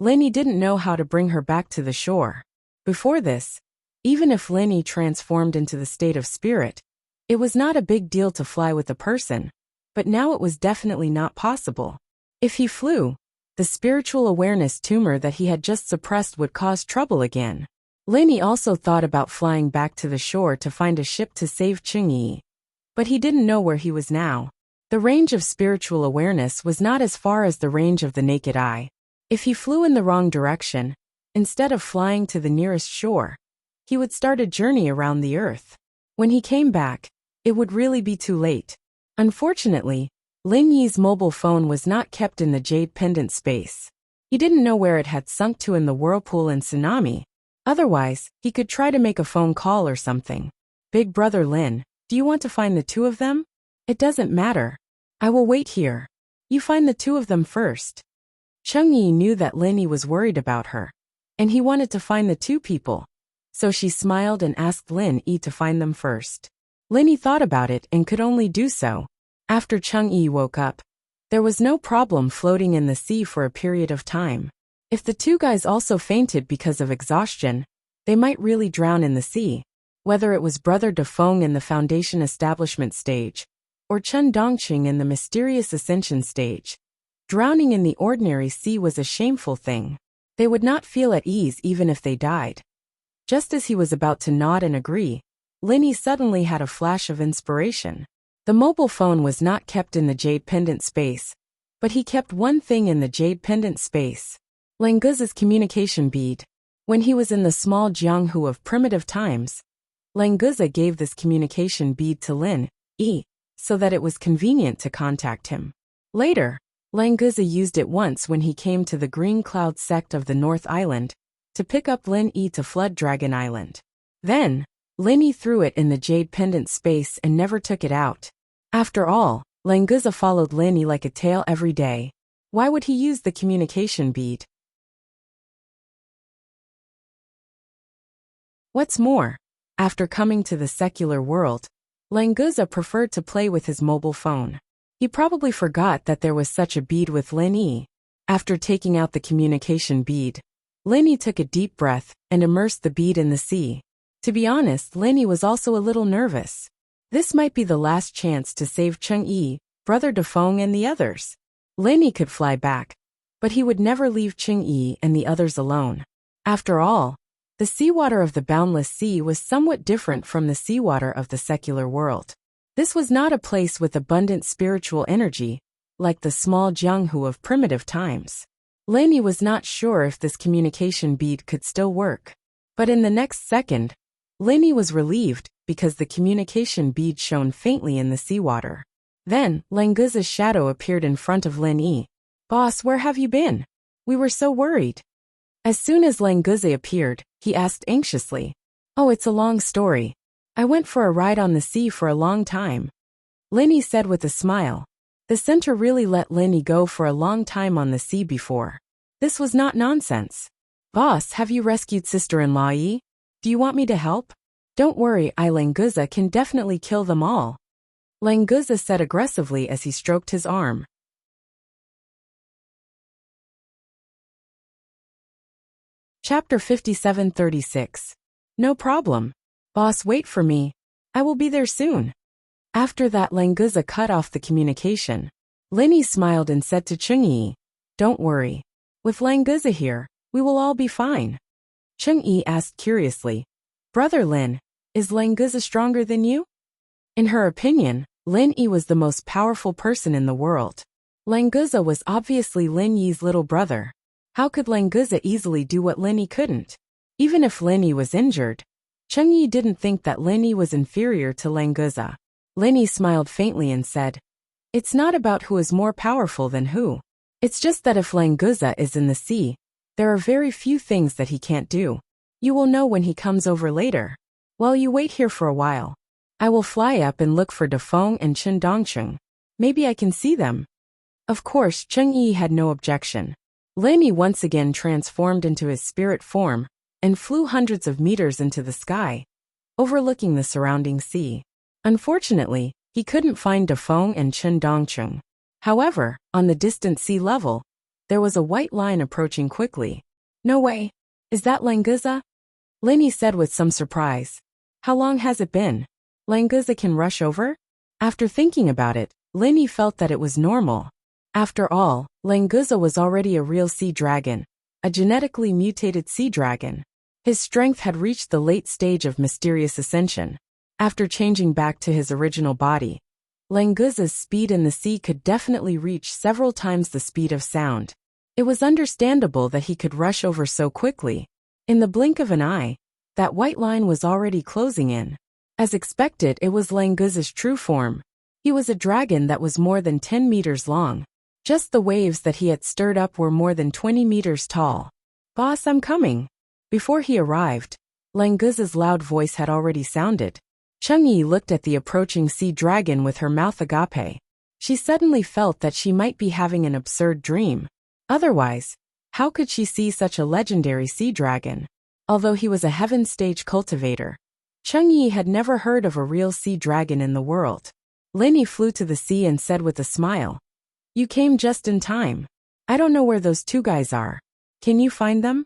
Lin Yi didn't know how to bring her back to the shore. Before this, even if Lin Yi transformed into the state of spirit, it was not a big deal to fly with a person, but now it was definitely not possible. If he flew, the spiritual awareness tumor that he had just suppressed would cause trouble again. Lin Yi also thought about flying back to the shore to find a ship to save Cheng Yi, but he didn't know where he was now. The range of spiritual awareness was not as far as the range of the naked eye. If he flew in the wrong direction, instead of flying to the nearest shore, he would start a journey around the earth. When he came back, it would really be too late. Unfortunately, Lin Yi's mobile phone was not kept in the jade pendant space. He didn't know where it had sunk to in the whirlpool and tsunami. Otherwise, he could try to make a phone call or something. "Big brother Lin, do you want to find the two of them?" "It doesn't matter. I will wait here. You find the two of them first." Cheng Yi knew that Lin Yi was worried about her, and he wanted to find the two people, so she smiled and asked Lin Yi to find them first. Lin Yi thought about it and could only do so. After Cheng Yi woke up, there was no problem floating in the sea for a period of time. If the two guys also fainted because of exhaustion, they might really drown in the sea. Whether it was Brother Dafeng in the Foundation establishment stage, or Chen Dongqing in the mysterious ascension stage, drowning in the ordinary sea was a shameful thing. They would not feel at ease even if they died. Just as he was about to nod and agree, Lin Yi suddenly had a flash of inspiration. The mobile phone was not kept in the jade pendant space, but he kept one thing in the jade pendant space: Languza's communication bead. When he was in the small Jianghu of primitive times, Languza gave this communication bead to Lin Yi, so that it was convenient to contact him. Later, Languza used it once when he came to the Green Cloud sect of the North Island to pick up Lin Yi to flood Dragon Island. Then, Lin Yi threw it in the jade pendant space and never took it out. After all, Languza followed Lin Yi like a tail every day. Why would he use the communication bead? What's more, after coming to the secular world, Languza preferred to play with his mobile phone. He probably forgot that there was such a bead with Lin Yi. After taking out the communication bead, Lin Yi took a deep breath and immersed the bead in the sea. To be honest, Lin Yi was also a little nervous. This might be the last chance to save Cheng Yi, Brother Dafeng and the others. Lin Yi could fly back, but he would never leave Cheng Yi and the others alone. After all, the seawater of the boundless sea was somewhat different from the seawater of the secular world. This was not a place with abundant spiritual energy, like the small Jianghu of primitive times. Lin Yi was not sure if this communication bead could still work. But in the next second, Lin Yi was relieved because the communication bead shone faintly in the seawater. Then, Languza's shadow appeared in front of Lin Yi. "Boss, where have you been? We were so worried." As soon as Languza appeared, he asked anxiously, "Oh, it's a long story. I went for a ride on the sea for a long time," Lin Yi said with a smile. The center really let Lin Yi go for a long time on the sea before. This was not nonsense. "Boss, have you rescued sister-in-law Yi? Do you want me to help?" "Don't worry, Languza can definitely kill them all," Languza said aggressively as he stroked his arm. Chapter 5736. No problem. Boss, wait for me. I will be there soon. After that, Languza cut off the communication. Linny smiled and said to Changyi, "Don't worry. With Languza here, we will all be fine." Changyi asked curiously, "Brother Lin, is Languza stronger than you?" In her opinion, Lin Yi was the most powerful person in the world. Languza was obviously Lin Yi's little brother. How could Languza easily do what Lin Yi couldn't? Even if Lin Yi was injured, Changyi didn't think that Lin Yi was inferior to Languza. Lin Yi smiled faintly and said, "It's not about who is more powerful than who. It's just that if Languza is in the sea, there are very few things that he can't do. You will know when he comes over later. While you wait here for a while, I will fly up and look for Defeng and Chen Dongcheng. Maybe I can see them." Of course, Changyi had no objection. Lin Yi once again transformed into his spirit form and flew hundreds of meters into the sky, overlooking the surrounding sea. Unfortunately, he couldn't find Defeng and Chen Dongcheng. However, on the distant sea level, there was a white line approaching quickly. "No way. Is that Languza?" Lin Yi said with some surprise. "How long has it been? Languza can rush over?" After thinking about it, Lin Yi felt that it was normal. After all, Languza was already a real sea dragon, a genetically mutated sea dragon. His strength had reached the late stage of mysterious ascension. After changing back to his original body, Languza's speed in the sea could definitely reach several times the speed of sound. It was understandable that he could rush over so quickly. In the blink of an eye, that white line was already closing in. As expected, it was Languza's true form. He was a dragon that was more than 10 meters long. Just the waves that he had stirred up were more than 20 meters tall. "Boss, I'm coming." Before he arrived, Languza's loud voice had already sounded. Changyi looked at the approaching sea dragon with her mouth agape. She suddenly felt that she might be having an absurd dream. Otherwise, how could she see such a legendary sea dragon? Although he was a heaven stage cultivator, Changyi had never heard of a real sea dragon in the world. Lin Yi flew to the sea and said with a smile, "You came just in time. I don't know where those two guys are. Can you find them?"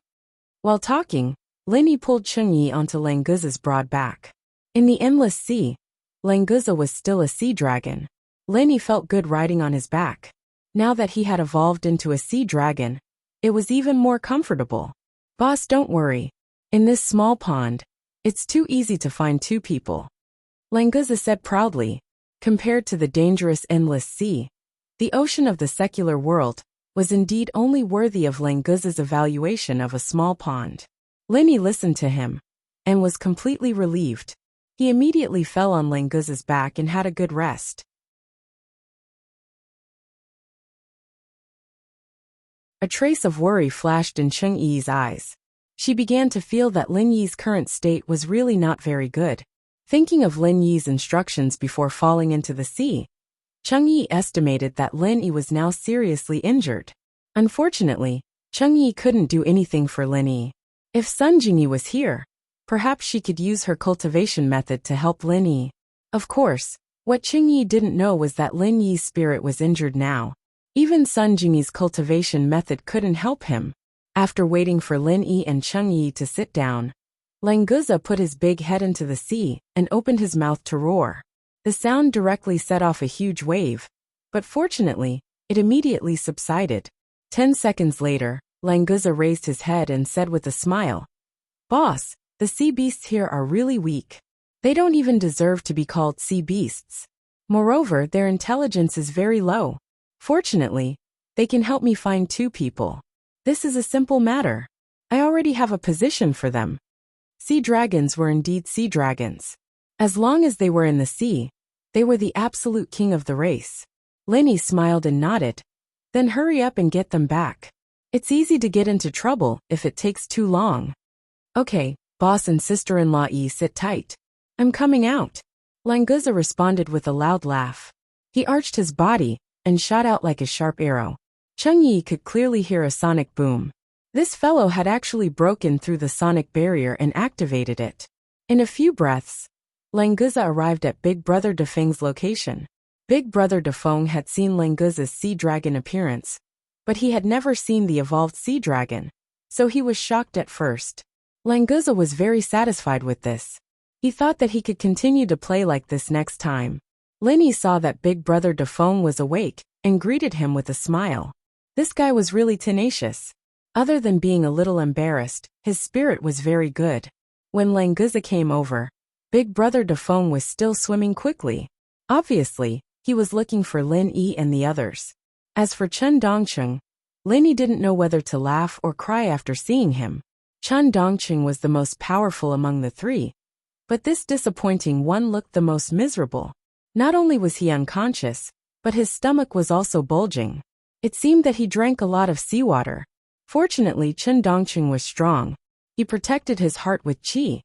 While talking, Lin Yi pulled Changyi onto Languza's broad back. In the endless sea, Languza was still a sea dragon. Lin Yi felt good riding on his back. Now that he had evolved into a sea dragon, it was even more comfortable. "Boss, don't worry. In this small pond, it's too easy to find two people," Languza said proudly. Compared to the dangerous endless sea, the ocean of the secular world was indeed only worthy of Languza's evaluation of a small pond. Lin Yi listened to him and was completely relieved. He immediately fell on Languza's back and had a good rest. A trace of worry flashed in Changyi's eyes. She began to feel that Lin Yi's current state was really not very good. Thinking of Lin Yi's instructions before falling into the sea, Changyi estimated that Lin Yi was now seriously injured. Unfortunately, Changyi couldn't do anything for Lin Yi. If Sun Jingyi was here, perhaps she could use her cultivation method to help Lin Yi. Of course, what Changyi didn't know was that Lin Yi's spirit was injured now. Even Sun Jingyi's cultivation method couldn't help him. After waiting for Lin Yi and Changyi to sit down, Languza put his big head into the sea and opened his mouth to roar. The sound directly set off a huge wave, but fortunately, it immediately subsided. 10 seconds later, Languza raised his head and said with a smile, "Boss, the sea beasts here are really weak. They don't even deserve to be called sea beasts. Moreover, their intelligence is very low. Fortunately, they can help me find two people. This is a simple matter. I already have a position for them." Sea dragons were indeed sea dragons. As long as they were in the sea, they were the absolute king of the race. Lin Yi smiled and nodded. "Then hurry up and get them back. It's easy to get into trouble if it takes too long." "Okay, boss and sister-in-law Yi, sit tight. I'm coming out." Languza responded with a loud laugh. He arched his body and shot out like a sharp arrow. Changyi could clearly hear a sonic boom. This fellow had actually broken through the sonic barrier and activated it. In a few breaths, Languza arrived at Big Brother Defeng's location. Big Brother Defeng had seen Languza's sea dragon appearance, but he had never seen the evolved sea dragon, so he was shocked at first. Languza was very satisfied with this. He thought that he could continue to play like this next time. Linny saw that Big Brother Defoe was awake and greeted him with a smile. This guy was really tenacious. Other than being a little embarrassed, his spirit was very good. When Languza came over, Big Brother Defoe was still swimming quickly. Obviously, he was looking for Lin Yi and the others. As for Chen Dongcheng, Linny didn't know whether to laugh or cry after seeing him. Chen Dongcheng was the most powerful among the three, but this disappointing one looked the most miserable. Not only was he unconscious, but his stomach was also bulging. It seemed that he drank a lot of seawater. Fortunately, Chen Dongcheng was strong. He protected his heart with qi,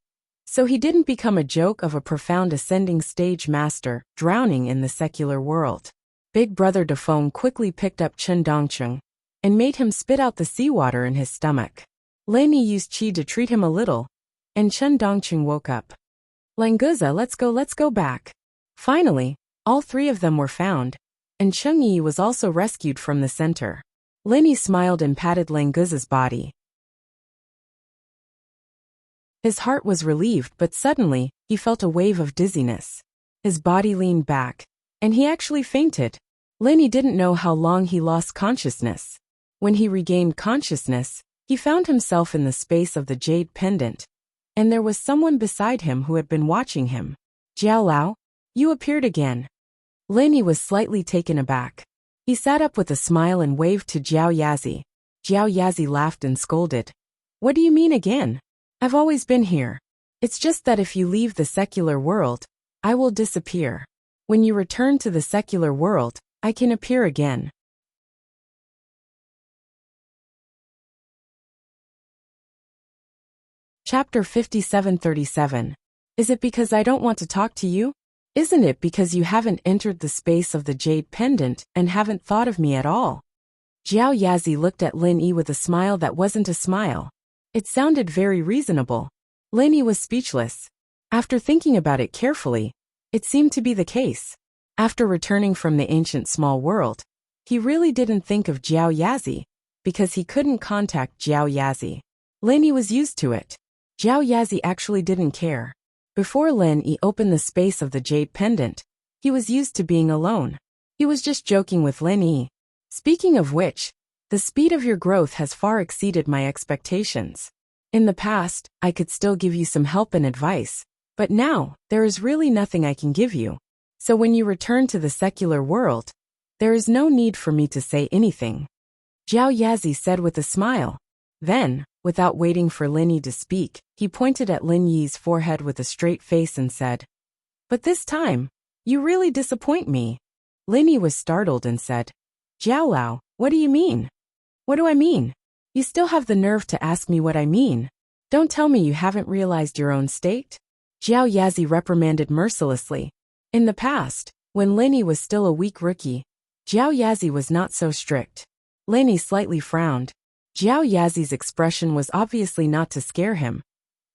so he didn't become a joke of a profound ascending stage master, drowning in the secular world. Big Brother Defoe quickly picked up Chen Dongcheng and made him spit out the seawater in his stomach. Lin Yi used qi to treat him a little, and Chen Dongcheng woke up. Languza, let's go back. Finally, all three of them were found, and Cheng Yi was also rescued from the center. Lin Yi smiled and patted Languza's body. His heart was relieved, but suddenly, he felt a wave of dizziness. His body leaned back, and he actually fainted. Lin Yi didn't know how long he lost consciousness. When he regained consciousness, he found himself in the space of the jade pendant, and there was someone beside him who had been watching him. Jiao Lao, you appeared again. Lin Yi was slightly taken aback. He sat up with a smile and waved to Jiao Yazi. Jiao Yazi laughed and scolded. What do you mean again? I've always been here. It's just that if you leave the secular world, I will disappear. When you return to the secular world, I can appear again. Chapter 57:37. Is it because I don't want to talk to you? Isn't it because you haven't entered the space of the jade pendant and haven't thought of me at all? Jiao Yazi looked at Lin Yi with a smile that wasn't a smile. It sounded very reasonable. Lin Yi was speechless. After thinking about it carefully, it seemed to be the case. After returning from the ancient small world, he really didn't think of Jiao Yazi, because he couldn't contact Jiao Yazi. Lin Yi was used to it. Jiao Yazi actually didn't care. Before Lin Yi opened the space of the jade pendant, he was used to being alone. He was just joking with Lin Yi. Speaking of which, the speed of your growth has far exceeded my expectations. In the past, I could still give you some help and advice, but now, there is really nothing I can give you. So when you return to the secular world, there is no need for me to say anything. Jiao Yazi said with a smile. Then, without waiting for Lin Yi to speak, he pointed at Lin Yi's forehead with a straight face and said, But this time, you really disappoint me. Lin Yi was startled and said, Jiao Lao, what do you mean? What do I mean? You still have the nerve to ask me what I mean. Don't tell me you haven't realized your own state? Jiao Yazi reprimanded mercilessly. In the past, when Lin Yi was still a weak rookie, Jiao Yazi was not so strict. Lin Yi slightly frowned. Jiao Yazi's expression was obviously not to scare him,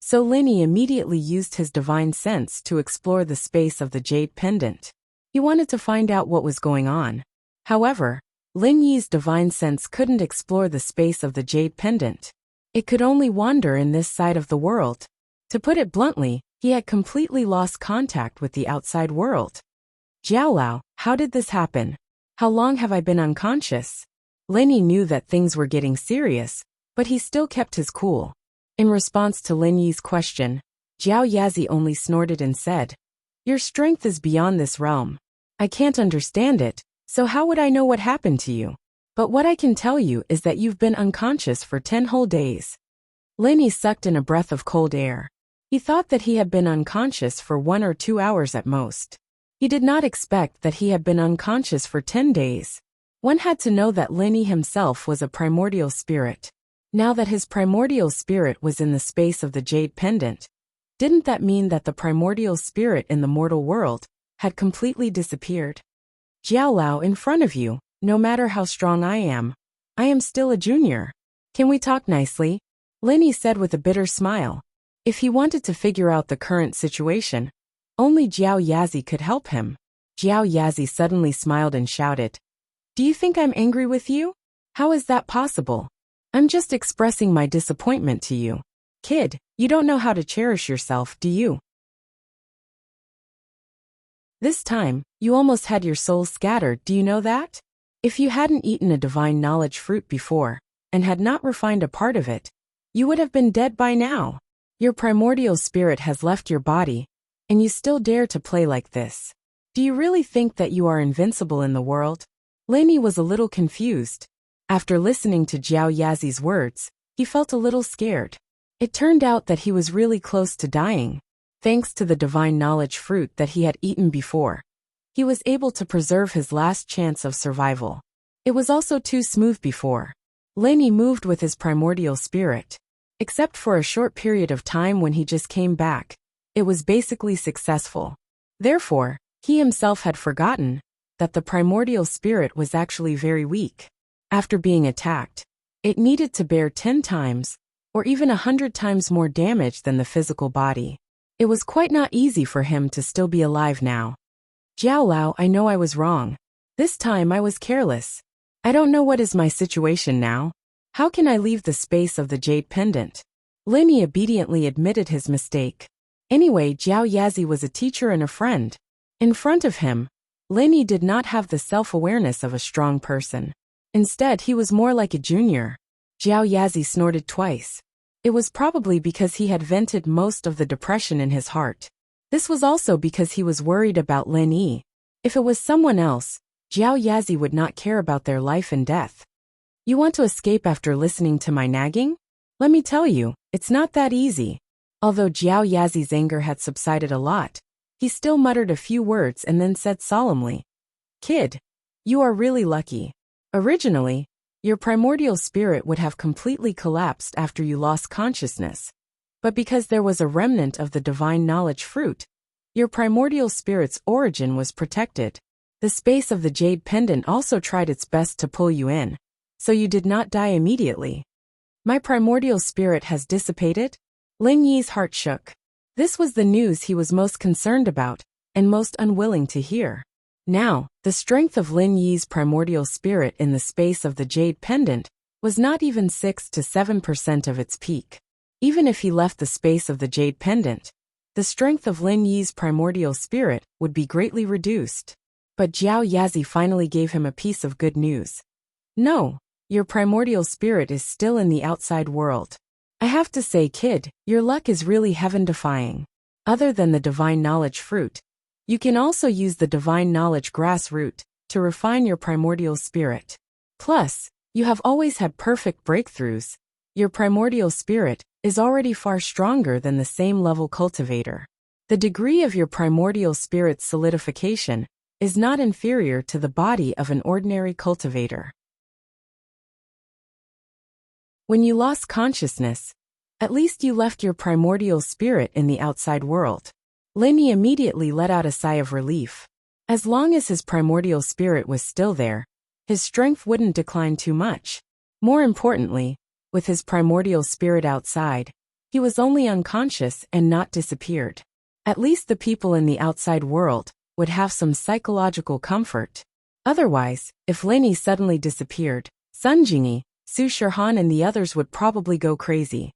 so Lin Yi immediately used his divine sense to explore the space of the jade pendant. He wanted to find out what was going on. However, Lin Yi's divine sense couldn't explore the space of the jade pendant. It could only wander in this side of the world. To put it bluntly, he had completely lost contact with the outside world. Jiao Lao, how did this happen? How long have I been unconscious? Lin Yi knew that things were getting serious, but he still kept his cool. In response to Lin Yi's question, Jiao Yazi only snorted and said, Your strength is beyond this realm. I can't understand it, so how would I know what happened to you? But what I can tell you is that you've been unconscious for 10 whole days. Lin Yi sucked in a breath of cold air. He thought that he had been unconscious for 1 or 2 hours at most. He did not expect that he had been unconscious for 10 days. One had to know that Lin Yi himself was a primordial spirit. Now that his primordial spirit was in the space of the jade pendant, didn't that mean that the primordial spirit in the mortal world had completely disappeared? Jiao Lao, in front of you, no matter how strong I am still a junior. Can we talk nicely? Lin Yi said with a bitter smile. If he wanted to figure out the current situation, only Jiao Yazi could help him. Jiao Yazi suddenly smiled and shouted, Do you think I'm angry with you? How is that possible? I'm just expressing my disappointment to you. Kid, you don't know how to cherish yourself, do you? This time, you almost had your soul scattered, do you know that? If you hadn't eaten a divine knowledge fruit before, and had not refined a part of it, you would have been dead by now. Your primordial spirit has left your body, and you still dare to play like this. Do you really think that you are invincible in the world? Laney was a little confused. After listening to Jiao Yazi's words, he felt a little scared. It turned out that he was really close to dying. Thanks to the divine knowledge fruit that he had eaten before, he was able to preserve his last chance of survival. It was also too smooth before. Laney moved with his primordial spirit. Except for a short period of time when he just came back, it was basically successful. Therefore, he himself had forgotten that the primordial spirit was actually very weak. After being attacked, it needed to bear 10 times, or even 100 times more damage than the physical body. It was quite not easy for him to still be alive now. Jiao Lao, I know I was wrong. This time I was careless. I don't know what is my situation now. How can I leave the space of the jade pendant? Laney obediently admitted his mistake. Anyway, Jiao Yazi was a teacher and a friend. In front of him, Laney did not have the self-awareness of a strong person. Instead, he was more like a junior. Jiao Yazi snorted twice. It was probably because he had vented most of the depression in his heart. This was also because he was worried about Lin Yi. If it was someone else, Jiao Yazi would not care about their life and death. You want to escape after listening to my nagging? Let me tell you, it's not that easy. Although Jiao Yazi's anger had subsided a lot, he still muttered a few words and then said solemnly, Kid, you are really lucky. Originally, your primordial spirit would have completely collapsed after you lost consciousness. But because there was a remnant of the divine knowledge fruit, your primordial spirit's origin was protected. The space of the jade pendant also tried its best to pull you in, so you did not die immediately. My primordial spirit has dissipated? Ling Yi's heart shook. This was the news he was most concerned about, and most unwilling to hear. Now, the strength of Lin Yi's primordial spirit in the space of the jade pendant was not even 6 to 7% of its peak. Even if he left the space of the jade pendant, the strength of Lin Yi's primordial spirit would be greatly reduced. But Jiao Yazi finally gave him a piece of good news. No, your primordial spirit is still in the outside world. I have to say, kid, your luck is really heaven-defying. Other than the divine knowledge fruit, you can also use the divine knowledge grass root to refine your primordial spirit. Plus, you have always had perfect breakthroughs. Your primordial spirit is already far stronger than the same level cultivator. The degree of your primordial spirit's solidification is not inferior to the body of an ordinary cultivator. When you lost consciousness, at least you left your primordial spirit in the outside world. Lin Yi immediately let out a sigh of relief. As long as his primordial spirit was still there, his strength wouldn't decline too much. More importantly, with his primordial spirit outside, he was only unconscious and not disappeared. At least the people in the outside world would have some psychological comfort. Otherwise, if Lin Yi suddenly disappeared, Sun Jingyi, Su Shihan and the others would probably go crazy.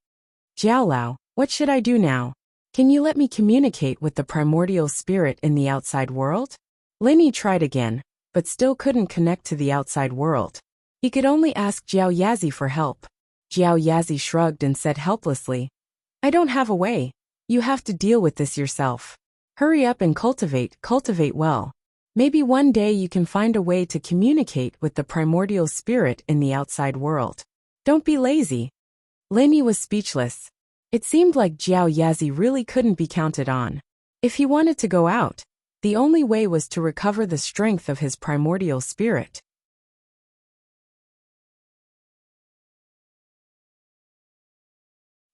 Jiao Lao, what should I do now? Can you let me communicate with the primordial spirit in the outside world? Lin Yi tried again, but still couldn't connect to the outside world. He could only ask Jiao Yazi for help. Jiao Yazi shrugged and said helplessly, I don't have a way. You have to deal with this yourself. Hurry up and cultivate well. Maybe one day you can find a way to communicate with the primordial spirit in the outside world. Don't be lazy. Lin Yi was speechless. It seemed like Jiao Yazi really couldn't be counted on. If he wanted to go out, the only way was to recover the strength of his primordial spirit.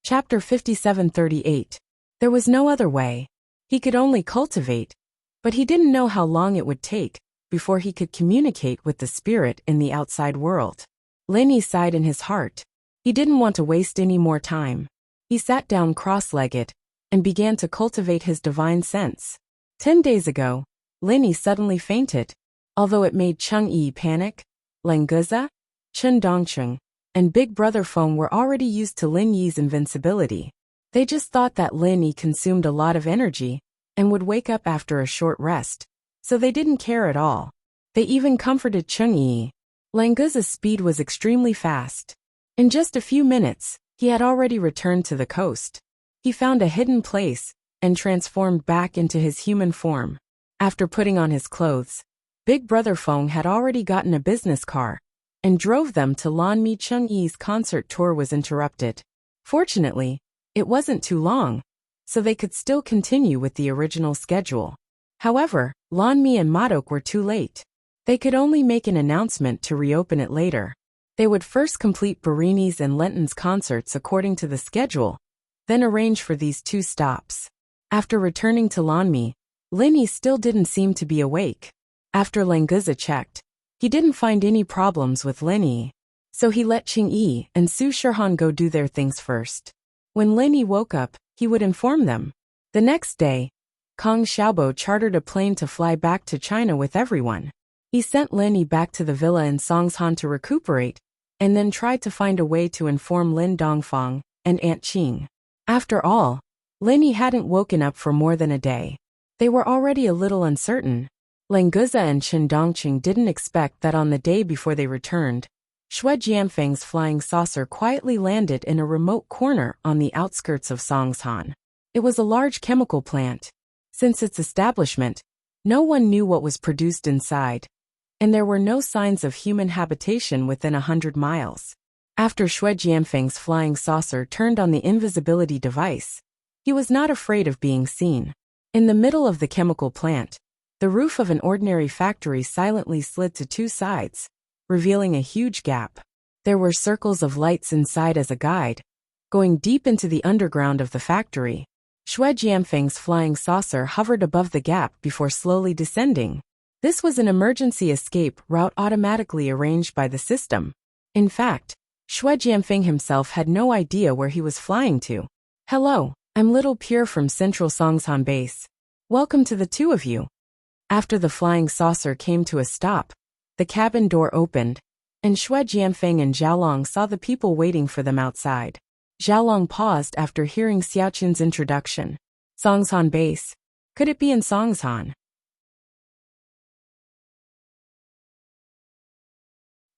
Chapter 57:38. There was no other way. He could only cultivate, but he didn't know how long it would take before he could communicate with the spirit in the outside world. Lin Yi sighed in his heart. He didn't want to waste any more time. He sat down cross-legged and began to cultivate his divine sense. 10 days ago, Lin Yi suddenly fainted. Although it made Cheng Yi panic, Lang Guza, Chen Dongcheng, and Big Brother Feng were already used to Lin Yi's invincibility. They just thought that Lin Yi consumed a lot of energy and would wake up after a short rest, so they didn't care at all. They even comforted Cheng Yi. Languza's speed was extremely fast. In just a few minutes, he had already returned to the coast. He found a hidden place and transformed back into his human form. After putting on his clothes, Big Brother Feng had already gotten a business car and drove them to Lan Mi. Cheng Yi's concert tour was interrupted. Fortunately, it wasn't too long, so they could still continue with the original schedule. However, Lan Mi and Madok were too late. They could only make an announcement to reopen it later. They would first complete Barini's and Lenton's concerts according to the schedule, then arrange for these two stops. After returning to Lan Mi, Lin Yi still didn't seem to be awake. After Languza checked, he didn't find any problems with Lin Yi, so he let Qing Yi and Su Shihan go do their things first. When Lin Yi woke up, he would inform them. The next day, Kong Xiaobo chartered a plane to fly back to China with everyone. He sent Lin Yi back to the villa in Songshan to recuperate, and then tried to find a way to inform Lin Dongfang and Aunt Qing. After all, Lin Yi hadn't woken up for more than a day. They were already a little uncertain. Languza and Chen Dongqing didn't expect that on the day before they returned, Xue Jianfeng's flying saucer quietly landed in a remote corner on the outskirts of Songshan. It was a large chemical plant. Since its establishment, no one knew what was produced inside, and there were no signs of human habitation within 100 miles. After Xue Jianfeng's flying saucer turned on the invisibility device, he was not afraid of being seen. In the middle of the chemical plant, the roof of an ordinary factory silently slid to two sides, revealing a huge gap. There were circles of lights inside as a guide, going deep into the underground of the factory. Xue Jianfeng's flying saucer hovered above the gap before slowly descending. This was an emergency escape route automatically arranged by the system. In fact, Xue Jianfeng himself had no idea where he was flying to. "Hello, I'm Little Pure from Central Songshan Base. Welcome to the two of you." After the flying saucer came to a stop, the cabin door opened, and Xue Jianfeng and Zhaolong saw the people waiting for them outside. Zhaolong paused after hearing Xiaoqun's introduction. Songshan Base. Could it be in Songshan?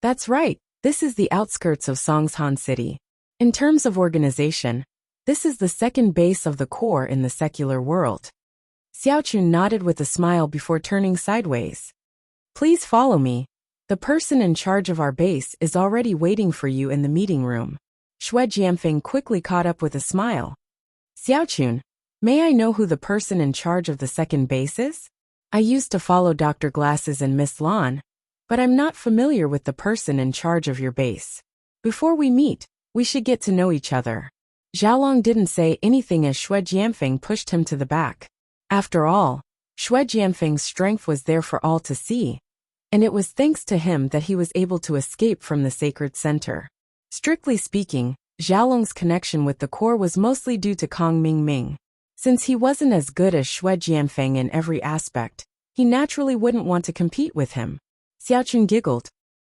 That's right, this is the outskirts of Songshan City. In terms of organization, this is the second base of the core in the secular world. Xiaoqun nodded with a smile before turning sideways. "Please follow me. The person in charge of our base is already waiting for you in the meeting room." Xue Jianfeng quickly caught up with a smile. "Xiaoqun, may I know who the person in charge of the second base is? I used to follow Dr. Glasses and Miss Lan, but I'm not familiar with the person in charge of your base. Before we meet, we should get to know each other." Zhaolong didn't say anything as Xue Jianfeng pushed him to the back. After all, Xue Jianfeng's strength was there for all to see, and it was thanks to him that he was able to escape from the sacred center. Strictly speaking, Zhaolong's connection with the core was mostly due to Kong Mingming. Since he wasn't as good as Xue Jianfeng in every aspect, he naturally wouldn't want to compete with him. Xiaoqun giggled.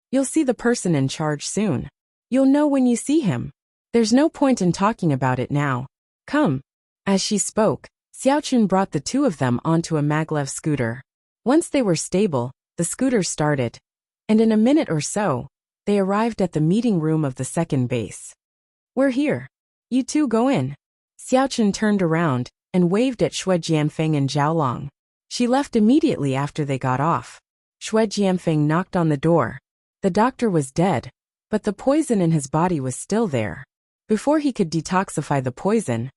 "You'll see the person in charge soon. You'll know when you see him. There's no point in talking about it now. Come." As she spoke, Xiaoqun brought the two of them onto a maglev scooter. Once they were stable, the scooter started, and in a minute or so, they arrived at the meeting room of the second base. "We're here. You two go in." Xiaoqun turned around and waved at Xue Jianfeng and Zhaolong. She left immediately after they got off. Xue Jianfeng knocked on the door. The doctor was dead, but the poison in his body was still there. Before he could detoxify the poison,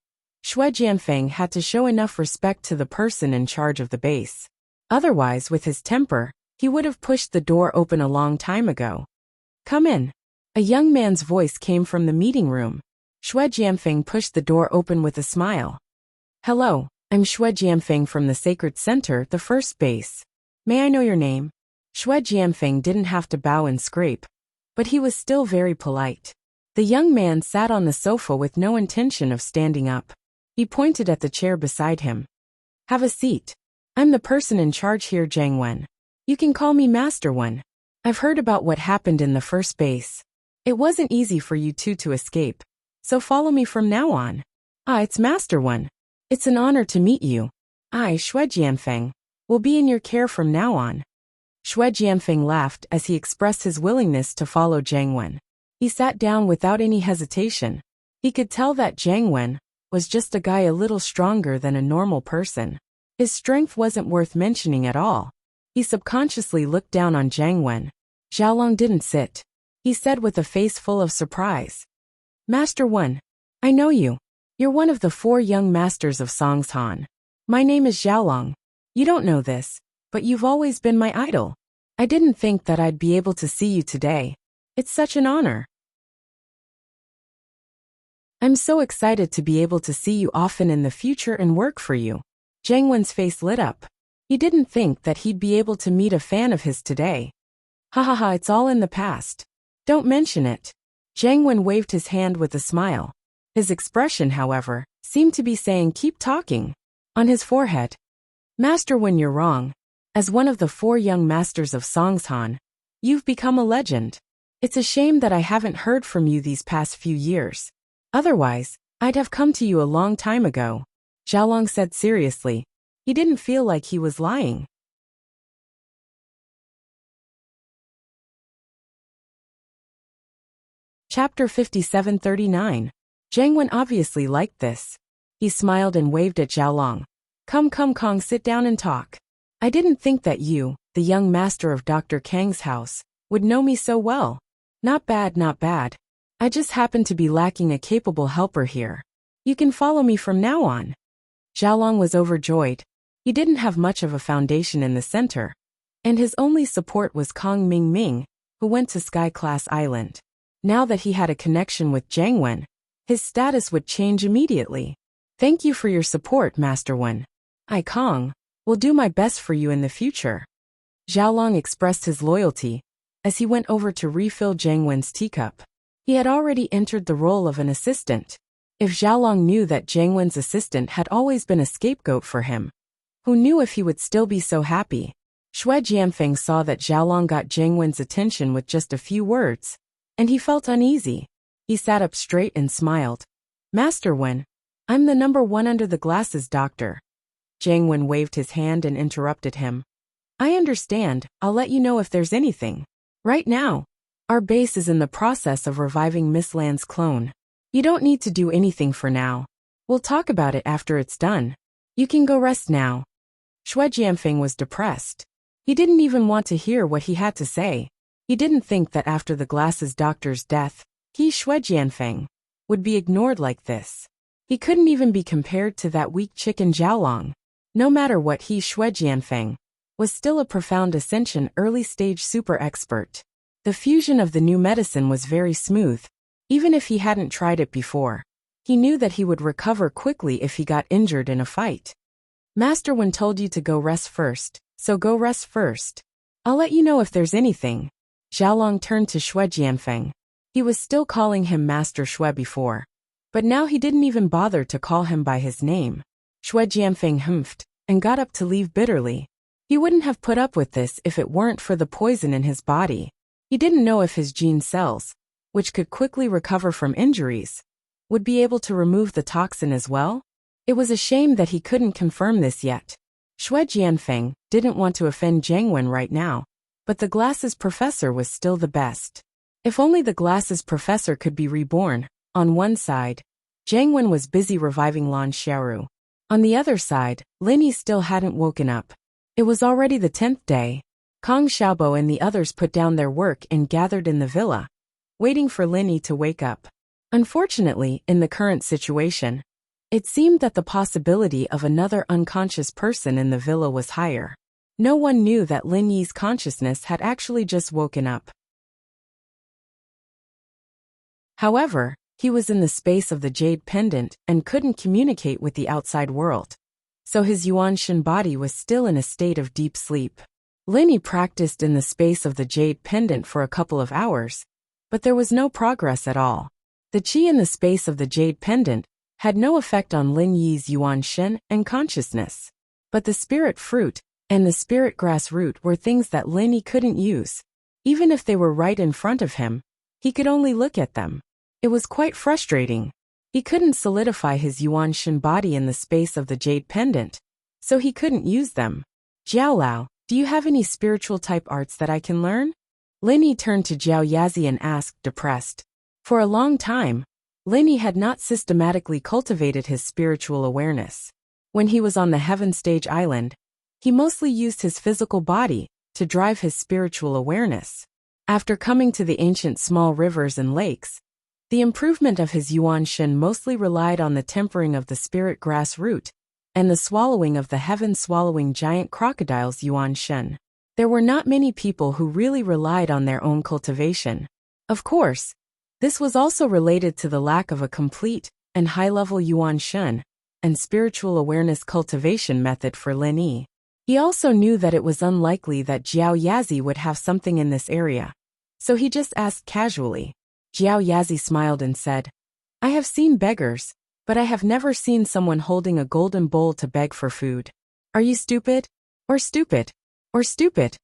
Xue Jianfeng had to show enough respect to the person in charge of the base. Otherwise, with his temper, he would have pushed the door open a long time ago. "Come in." A young man's voice came from the meeting room. Xue Jianfeng pushed the door open with a smile. "Hello, I'm Xue Jianfeng from the Sacred Center, the first base. May I know your name?" Xue Jianfeng didn't have to bow and scrape, but he was still very polite. The young man sat on the sofa with no intention of standing up. He pointed at the chair beside him. "Have a seat. I'm the person in charge here, Zhang Wen. You can call me Master Wen. I've heard about what happened in the first base. It wasn't easy for you two to escape, so follow me from now on. Ah, it's Master One. It's an honor to meet you. I, Xue Jianfeng, will be in your care from now on. Xue Jianfeng laughed as he expressed his willingness to follow Jiang Wen. He sat down without any hesitation. He could tell that Jiang Wen was just a guy a little stronger than a normal person. His strength wasn't worth mentioning at all. He subconsciously looked down on Jiang Wen. Xiaolong didn't sit. He said with a face full of surprise. Master Wen, I know you. You're one of the 4 young masters of Songshan. My name is Xiaolong. You don't know this, but you've always been my idol. I didn't think that I'd be able to see you today. It's such an honor. I'm so excited to be able to see you often in the future and work for you. Jiang Wen's face lit up. He didn't think that he'd be able to meet a fan of his today. Ha ha ha, it's all in the past. Don't mention it. Jiang Wen waved his hand with a smile. His expression, however, seemed to be saying keep talking. On his forehead. Master Wen, you're wrong. As one of the 4 young masters of Songshan, you've become a legend. It's a shame that I haven't heard from you these past few years. Otherwise, I'd have come to you a long time ago. Xiaolong said seriously. He didn't feel like he was lying. Chapter 5739. Jiang Wen obviously liked this. He smiled and waved at Xiaolong. Come Kong, sit down and talk. I didn't think that you, the young master of Dr. Kang's house, would know me so well. Not bad, not bad. I just happen to be lacking a capable helper here. You can follow me from now on. Xiaolong was overjoyed. He didn't have much of a foundation in the center, and his only support was Kong Ming, who went to Sky Class Island. Now that he had a connection with Jiang Wen, his status would change immediately. Thank you for your support, Master Wen. I, Kong, will do my best for you in the future. Xiaolong expressed his loyalty as he went over to refill Jiang Wen's teacup. He had already entered the role of an assistant. If Xiaolong knew that Jiang Wen's assistant had always been a scapegoat for him, who knew if he would still be so happy? Xue Jianfeng saw that Xiaolong got Jiang Wen's attention with just a few words, and he felt uneasy. He sat up straight and smiled. Master Wen, I'm the number 1 under the glasses doctor. Jiang Wen waved his hand and interrupted him. I understand, I'll let you know if there's anything. Right now, our base is in the process of reviving Miss Lan's clone. You don't need to do anything for now. We'll talk about it after it's done. You can go rest now. Xue Jianfeng was depressed. He didn't even want to hear what he had to say. He didn't think that after the glasses doctor's death, he, Xue Jianfeng, would be ignored like this. He couldn't even be compared to that weak chicken Xiaolong. No matter what, he, Xue Jianfeng, was still a profound ascension early-stage super expert. The fusion of the new medicine was very smooth. Even if he hadn't tried it before, he knew that he would recover quickly if he got injured in a fight. Master Wen told you to go rest first, so go rest first. I'll let you know if there's anything. Xiaolong turned to Xue Jianfeng. He was still calling him Master Xue before, but now he didn't even bother to call him by his name. Xue Jianfeng humphed and got up to leave bitterly. He wouldn't have put up with this if it weren't for the poison in his body. He didn't know if his gene cells, which could quickly recover from injuries, would be able to remove the toxin as well. It was a shame that he couldn't confirm this yet. Xue Jianfeng didn't want to offend Jiang Wen right now, but the glasses professor was still the best. If only the glasses professor could be reborn. On one side, Jiang Wen was busy reviving Lan Xiaoru. On the other side, Lin Yi still hadn't woken up. It was already the 10th day. Kong Xiaobo and the others put down their work and gathered in the villa, waiting for Lin Yi to wake up. Unfortunately, in the current situation, it seemed that the possibility of another unconscious person in the villa was higher. No one knew that Lin Yi's consciousness had actually just woken up. However, he was in the space of the jade pendant and couldn't communicate with the outside world, so his Yuanshan body was still in a state of deep sleep. Lin Yi practiced in the space of the jade pendant for a couple of hours, but there was no progress at all. The qi in the space of the jade pendant had no effect on Lin Yi's Yuanshan and consciousness. But the spirit fruit and the spirit grass root were things that Lin Yi couldn't use. Even if they were right in front of him, He could only look at them. It was quite frustrating. He couldn't solidify his Yuan Shen body in the space of the jade pendant, so he couldn't use them. Jiao Lao, do you have any spiritual type arts that I can learn? Lin Yi turned to Jiao Yazi and asked, depressed. For a long time, Lin Yi had not systematically cultivated his spiritual awareness. When he was on the Heaven Stage Island, he mostly used his physical body to drive his spiritual awareness. After coming to the ancient small rivers and lakes, the improvement of his Yuan Shen mostly relied on the tempering of the spirit grass root and the swallowing of the heaven-swallowing giant crocodile's Yuan Shen. There were not many people who really relied on their own cultivation. Of course, this was also related to the lack of a complete and high-level Yuan Shen and spiritual awareness cultivation method for Lin Yi. He also knew that it was unlikely that Jiao Yazi would have something in this area, so he just asked casually. Jiao Yazi smiled and said, I have seen beggars, but I have never seen someone holding a golden bowl to beg for food. Are you stupid? Or stupid? Or stupid?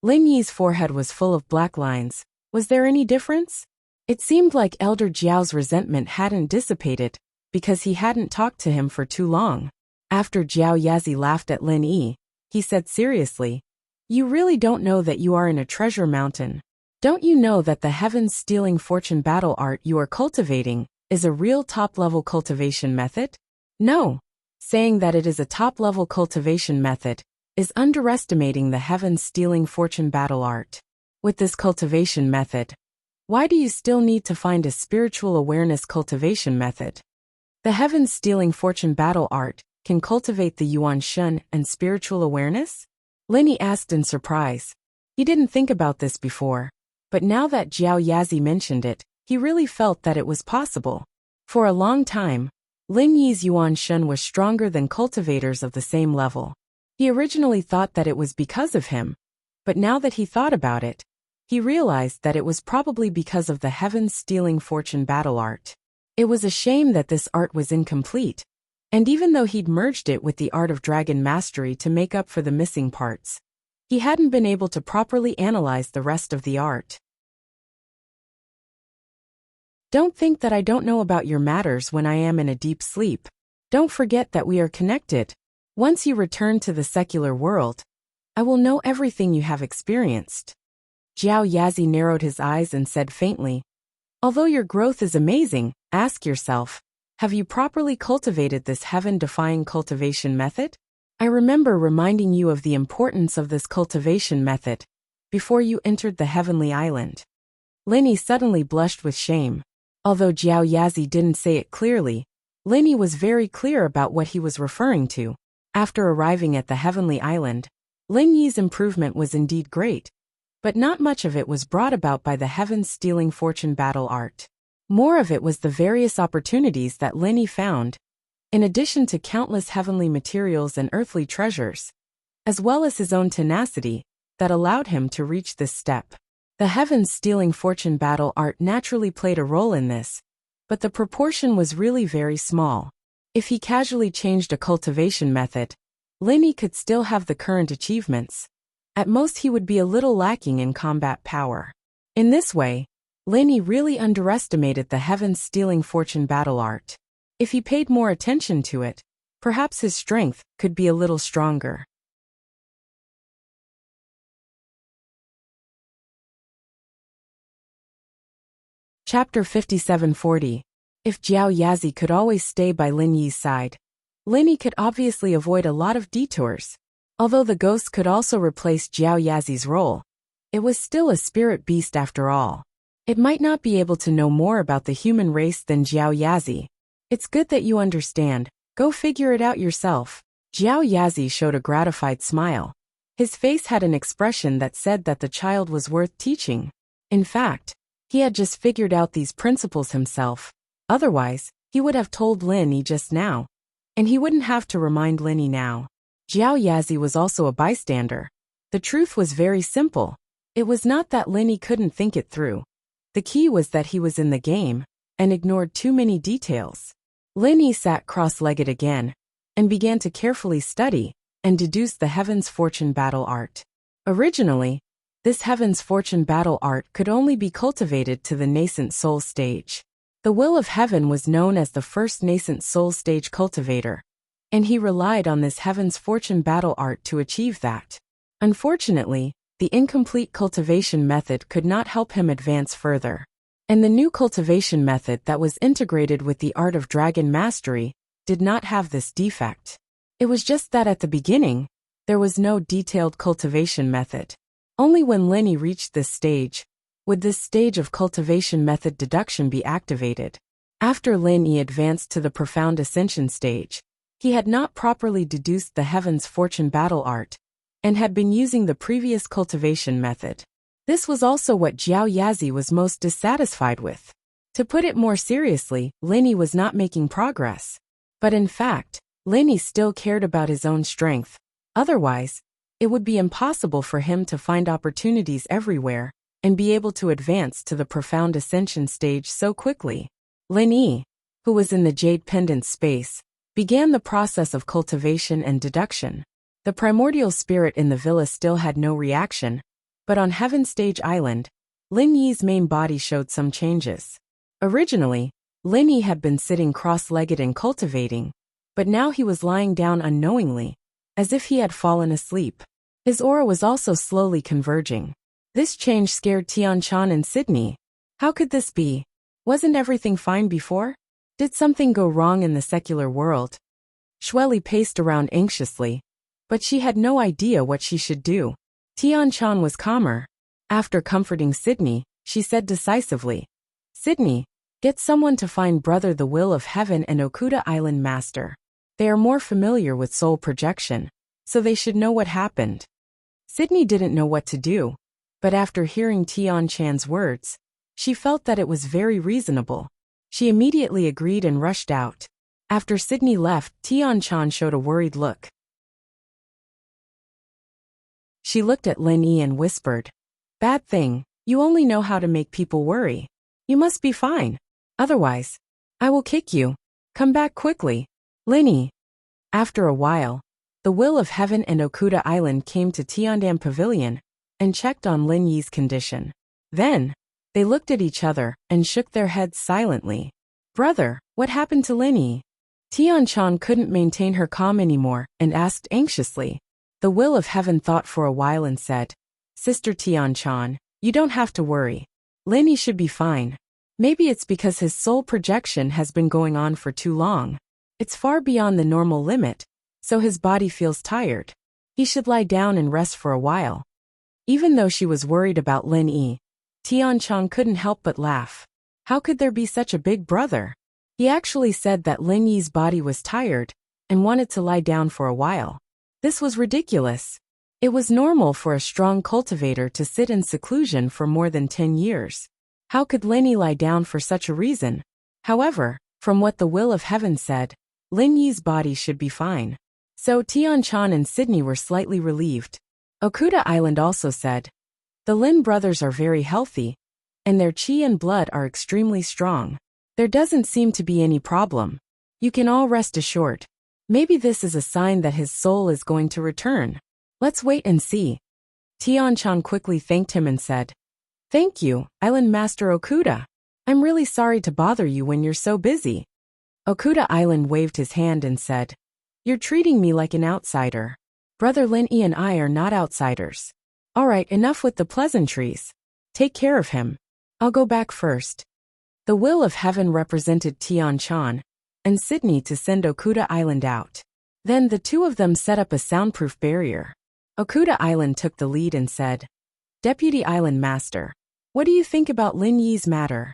Lin Yi's forehead was full of black lines. Was there any difference? It seemed like Elder Jiao's resentment hadn't dissipated, because he hadn't talked to him for too long. After Jiao Yazi laughed at Lin Yi, he said seriously, You really don't know that you are in a treasure mountain. Don't you know that the heaven-stealing fortune battle art you are cultivating is a real top-level cultivation method? No. Saying that it is a top-level cultivation method is underestimating the heaven-stealing fortune battle art. With this cultivation method, why do you still need to find a spiritual awareness cultivation method? The heaven-stealing fortune battle art can cultivate the Yuan Shen and spiritual awareness? Lin Yi asked in surprise. He didn't think about this before, but now that Jiao Yazi mentioned it, he really felt that it was possible. For a long time, Lin Yi's Yuan Shen was stronger than cultivators of the same level. He originally thought that it was because of him, but now that he thought about it, he realized that it was probably because of the heaven-stealing fortune battle art. It was a shame that this art was incomplete, and even though he'd merged it with the art of dragon mastery to make up for the missing parts, he hadn't been able to properly analyze the rest of the art. Don't think that I don't know about your matters when I am in a deep sleep. Don't forget that we are connected. Once you return to the secular world, I will know everything you have experienced. Jiao Yazi narrowed his eyes and said faintly, Although your growth is amazing, ask yourself, have you properly cultivated this heaven-defying cultivation method? I remember reminding you of the importance of this cultivation method before you entered the heavenly island. Lin Yi suddenly blushed with shame. Although Jiao Yazi didn't say it clearly, Lin Yi was very clear about what he was referring to. After arriving at the heavenly island, Lin Yi's improvement was indeed great, but not much of it was brought about by the heaven-stealing fortune battle art. More of it was the various opportunities that Lin Yi found, in addition to countless heavenly materials and earthly treasures, as well as his own tenacity, that allowed him to reach this step. The heaven-stealing fortune battle art naturally played a role in this, but the proportion was really very small. If he casually changed a cultivation method, Lin Yi could still have the current achievements. At most he would be a little lacking in combat power. In this way, Lin Yi really underestimated the heaven-stealing fortune battle art. If he paid more attention to it, perhaps his strength could be a little stronger. Chapter 5740. If Jiao Yazi could always stay by Lin Yi's side, Lin Yi could obviously avoid a lot of detours. Although the ghost could also replace Jiao Yazi's role, it was still a spirit beast after all. It might not be able to know more about the human race than Jiao Yazi. It's good that you understand. Go figure it out yourself. Jiao Yazi showed a gratified smile. His face had an expression that said that the child was worth teaching. In fact, he had just figured out these principles himself. Otherwise, he would have told Lin Yi just now, and he wouldn't have to remind Lin Yi now. Jiao Yazi was also a bystander. The truth was very simple. It was not that Lin Yi couldn't think it through. The key was that he was in the game and ignored too many details. Lin Yi sat cross-legged again and began to carefully study and deduce the heavens fortune battle art. Originally, This heaven's fortune battle art could only be cultivated to the nascent soul stage. The will of heaven was known as the first nascent soul stage cultivator, and he relied on this heaven's fortune battle art to achieve that. Unfortunately, the incomplete cultivation method could not help him advance further. And the new cultivation method that was integrated with the art of dragon mastery did not have this defect. It was just that at the beginning, there was no detailed cultivation method. Only when Linny reached this stage would this stage of cultivation method deduction be activated. After Linny advanced to the profound ascension stage, he had not properly deduced the heaven's fortune battle art and had been using the previous cultivation method. This was also what Jiao Yazi was most dissatisfied with. To put it more seriously, Linny was not making progress. But in fact, Linny still cared about his own strength. Otherwise, it would be impossible for him to find opportunities everywhere and be able to advance to the profound ascension stage so quickly. Linny, who was in the jade pendant space, began the process of cultivation and deduction. The primordial spirit in the villa still had no reaction, but on Heaven Stage Island, Lin Yi's main body showed some changes. Originally, Lin Yi had been sitting cross-legged and cultivating, but now he was lying down unknowingly, as if he had fallen asleep. His aura was also slowly converging. This change scared Tianchan and Sydney. How could this be? Wasn't everything fine before? Did something go wrong in the secular world? Shueli paced around anxiously, but she had no idea what she should do. Tianchan was calmer. After comforting Sydney, she said decisively, "Sydney, get someone to find Brother the Will of Heaven and Okuda Island Master. They are more familiar with soul projection, so they should know what happened." Sydney didn't know what to do, but after hearing Tianchan's words, she felt that it was very reasonable. She immediately agreed and rushed out. After Sydney left, Tianchan showed a worried look. She looked at Lin Yi and whispered, "Bad thing, you only know how to make people worry. You must be fine. Otherwise, I will kick you. Come back quickly." Lin Yi. After a while, the Will of Heaven and Okuda Island came to Tiandam Pavilion and checked on Lin Yi's condition. Then, they looked at each other and shook their heads silently. "Brother, what happened to Lin Yi?" Tianchan couldn't maintain her calm anymore and asked anxiously. The Will of Heaven thought for a while and said, "Sister Tianchan, you don't have to worry. Lin Yi should be fine. Maybe it's because his soul projection has been going on for too long. It's far beyond the normal limit, so his body feels tired. He should lie down and rest for a while." Even though she was worried about Lin Yi, Tianchan couldn't help but laugh. How could there be such a big brother? He actually said that Lin Yi's body was tired and wanted to lie down for a while. This was ridiculous. It was normal for a strong cultivator to sit in seclusion for more than 10 years. How could Lin Yi lie down for such a reason? However, from what the Will of Heaven said, Lin Yi's body should be fine. So Tianchan and Sydney were slightly relieved. Okuda Island also said, "The Lin brothers are very healthy, and their chi and blood are extremely strong. There doesn't seem to be any problem. You can all rest assured. Maybe this is a sign that his soul is going to return. Let's wait and see." Tianchan quickly thanked him and said, "Thank you, Island Master Okuda. I'm really sorry to bother you when you're so busy." Okuda Island waved his hand and said, "You're treating me like an outsider. Brother Lin Yi and I are not outsiders. All right, enough with the pleasantries. Take care of him. I'll go back first." The Will of Heaven represented Tianchan and Sydney to send Okuda Island out. Then the two of them set up a soundproof barrier. Okuda Island took the lead and said, "Deputy Island Master, what do you think about Lin Yi's matter?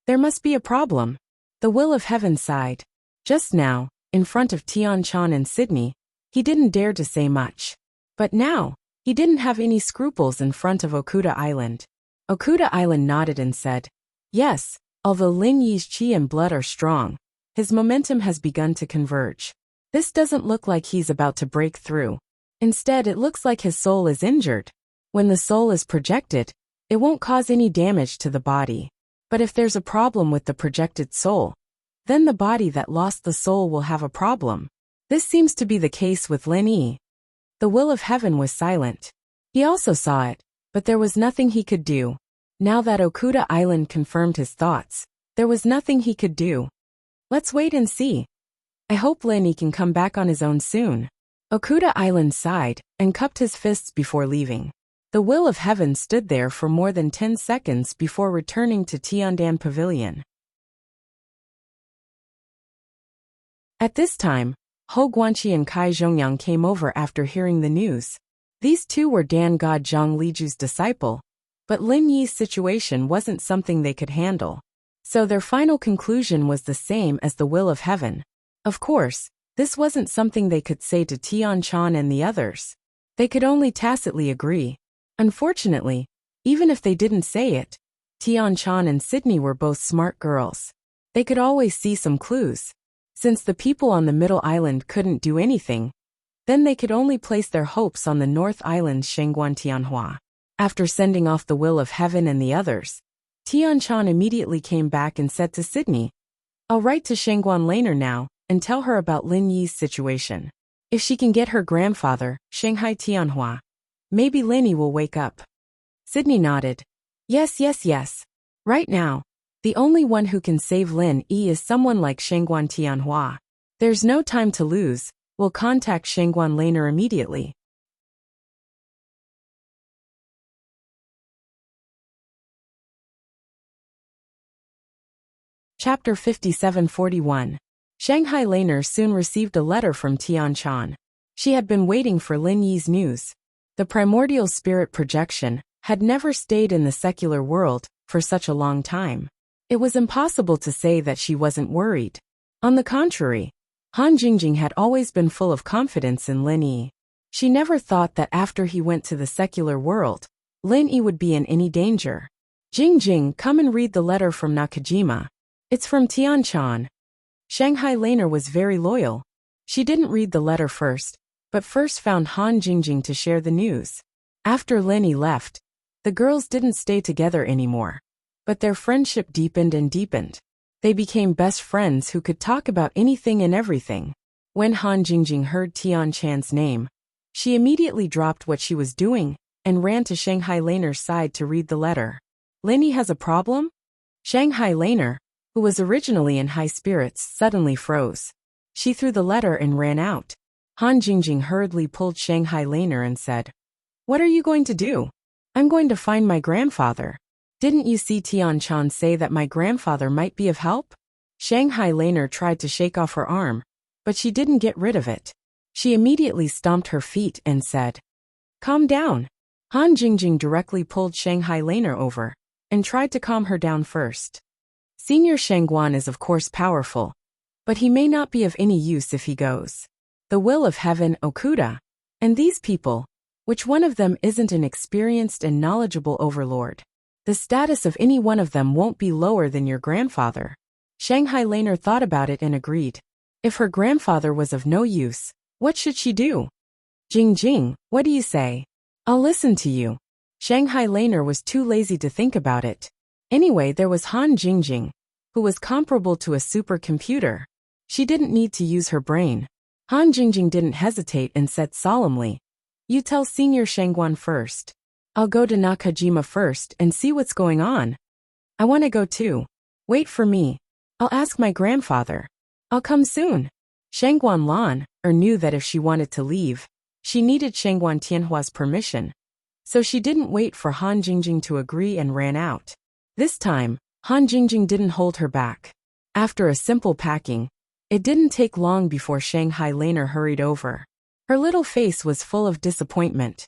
There must be a problem." The Will of Heaven sighed. Just now, in front of Tianchan and Sydney, he didn't dare to say much. But now, he didn't have any scruples in front of Okuda Island. Okuda Island nodded and said, "Yes, although Lin Yi's chi and blood are strong, his momentum has begun to converge. This doesn't look like he's about to break through. Instead, it looks like his soul is injured. When the soul is projected, it won't cause any damage to the body. But if there's a problem with the projected soul, then the body that lost the soul will have a problem. This seems to be the case with Lin Yi." The Will of Heaven was silent. He also saw it, But there was nothing he could do. Now that Okuda Island confirmed his thoughts, there was nothing he could do. Let's wait and see. I hope Lin can come back on his own soon. Okuda Island sighed and cupped his fists before leaving. The will of heaven stood there for more than 10 seconds before returning to Tiandan Pavilion. At this time, Hou Guanqi and Kai Zhongyang came over after hearing the news. These two were Dan God Zhang Liju's disciple, but Lin Yi's situation wasn't something they could handle. So their final conclusion was the same as the will of heaven. Of course, this wasn't something they could say to Tian Chan and the others. They could only tacitly agree. Unfortunately, even if they didn't say it, Tian Chan and Sydney were both smart girls. They could always see some clues. Since the people on the Middle Island couldn't do anything, then they could only place their hopes on the North Island's Shengguan Tianhua. After sending off the will of heaven and the others, Tian Chan immediately came back and said to Sydney, I'll write to Shengguan Laner now and tell her about Lin Yi's situation. If she can get her grandfather, Shanghai Tianhua, maybe Lin Yi will wake up. Sydney nodded. Yes. Right now, the only one who can save Lin Yi is someone like Shengguan Tianhua. There's no time to lose. We'll contact Shengguan Laner immediately. Chapter 5741. Shanghai Laner soon received a letter from Tian Chan. She had been waiting for Lin Yi's news. The primordial spirit projection had never stayed in the secular world for such a long time. It was impossible to say that she wasn't worried. On the contrary, Han Jingjing had always been full of confidence in Lin Yi. She never thought that after he went to the secular world, Lin Yi would be in any danger. Jingjing, come and read the letter from Nakajima. It's from Tian Chan. Shanghai Laner was very loyal. She didn't read the letter first, but first found Han Jingjing to share the news. After Lin Yi left, the girls didn't stay together anymore, but their friendship deepened and deepened. They became best friends who could talk about anything and everything. When Han Jingjing heard Tian Chan's name, she immediately dropped what she was doing and ran to Shanghai Laner's side to read the letter. Lin Yi has a problem? Shanghai Laner, who was originally in high spirits, suddenly froze. She threw the letter and ran out. Han Jingjing hurriedly pulled Shanghai Laner and said, What are you going to do? I'm going to find my grandfather. Didn't you see Tian Chan say that my grandfather might be of help? Shanghai Laner tried to shake off her arm, but she didn't get rid of it. She immediately stomped her feet and said, Calm down. Han Jingjing directly pulled Shanghai Laner over and tried to calm her down first. Senior Shengguan is of course powerful, but he may not be of any use if he goes. The will of heaven, Okuda, and these people, which one of them isn't an experienced and knowledgeable overlord? The status of any one of them won't be lower than your grandfather. Shanghai Laner thought about it and agreed. If her grandfather was of no use, what should she do? Jingjing, what do you say? I'll listen to you. Shanghai Laner was too lazy to think about it. Anyway, there was Han Jingjing, who was comparable to a supercomputer. She didn't need to use her brain. Han Jingjing didn't hesitate and said solemnly, You tell Senior Shengguan first. I'll go to Nakajima first and see what's going on. I want to go too. Wait for me. I'll ask my grandfather. I'll come soon. Shengguan Lan knew that if she wanted to leave, she needed Shengguan Tianhua's permission. So she didn't wait for Han Jingjing to agree and ran out. This time, Han Jingjing didn't hold her back. After a simple packing, it didn't take long before Shanghai Laner hurried over. Her little face was full of disappointment.